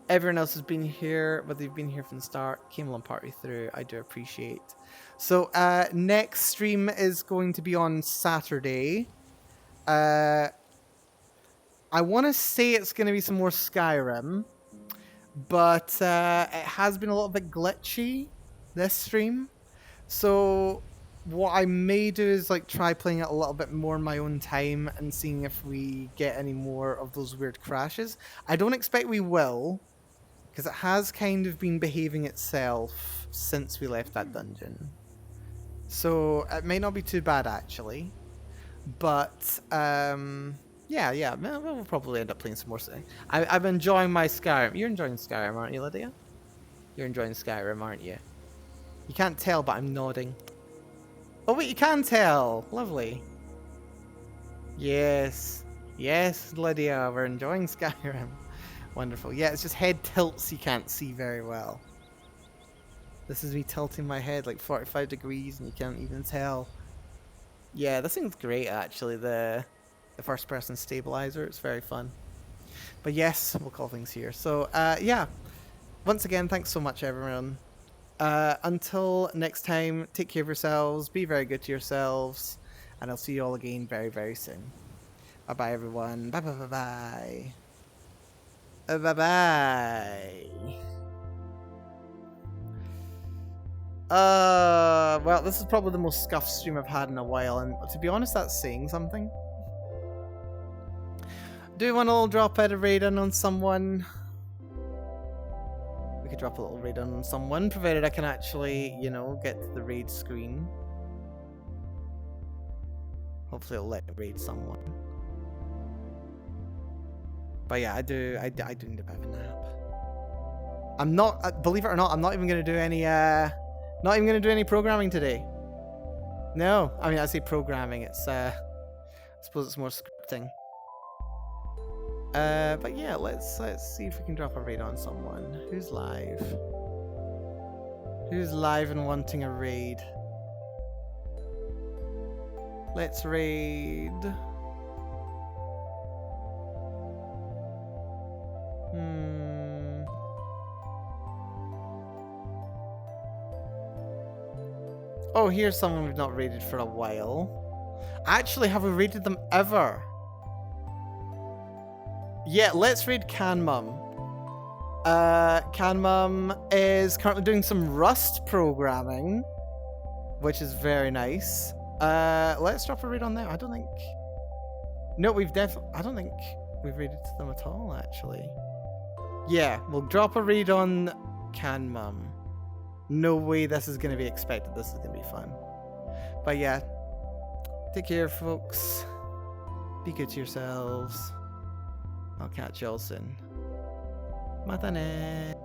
everyone else has been here, whether you've been here from the start, came along partway through, I do appreciate. So, next stream is going to be on Saturday. I want to say it's going to be some more Skyrim, but it has been a little bit glitchy, this stream. So what I may do is like try playing it a little bit more in my own time and seeing if we get any more of those weird crashes. I don't expect we will, because it has kind of been behaving itself since we left that dungeon. So it may not be too bad actually. But yeah, we'll probably end up playing some more. I'm enjoying my Skyrim. You're enjoying Skyrim, aren't you, Lydia? You're enjoying Skyrim, aren't you? You can't tell, but I'm nodding. Oh wait, you can tell. Lovely. Yes, Lydia, we're enjoying Skyrim. Wonderful. Yeah, it's just head tilts you can't see very well. This is me tilting my head like 45 degrees, and you can't even tell. Yeah, this thing's great actually, the first person stabilizer, it's very fun. But yes, we'll call things here. So yeah, once again, thanks so much everyone. Until next time, take care of yourselves, be very good to yourselves, and I'll see you all again very, very soon. Bye bye everyone, bye bye bye bye. Bye bye. Well, this is probably the most scuffed stream I've had in a while, and to be honest, that's saying something. Do you want to drop out a raid on someone? We could drop a little raid on someone, provided I can actually, you know, get to the raid screen. Hopefully it'll let me raid someone. But yeah, I do need a bit of a nap. I'm not, believe it or not, I'm not even going to do any, not even going to do any programming today. No, I mean, I say programming, it's, I suppose it's more scripting. But yeah, let's see if we can drop a raid on someone. Who's live? Who's live and wanting a raid? Let's raid. Oh, here's someone we've not raided for a while. Actually, have we raided them ever? Yeah, let's raid Canmum. Canmum is currently doing some Rust programming, which is very nice. Let's drop a raid on there. I don't think... No, I don't think we've raided them at all, actually. Yeah, we'll drop a raid on Canmum. No way this is going to be expected. This is going to be fun. But yeah, take care, folks. Be good to yourselves. I'll catch y'all soon. Matane.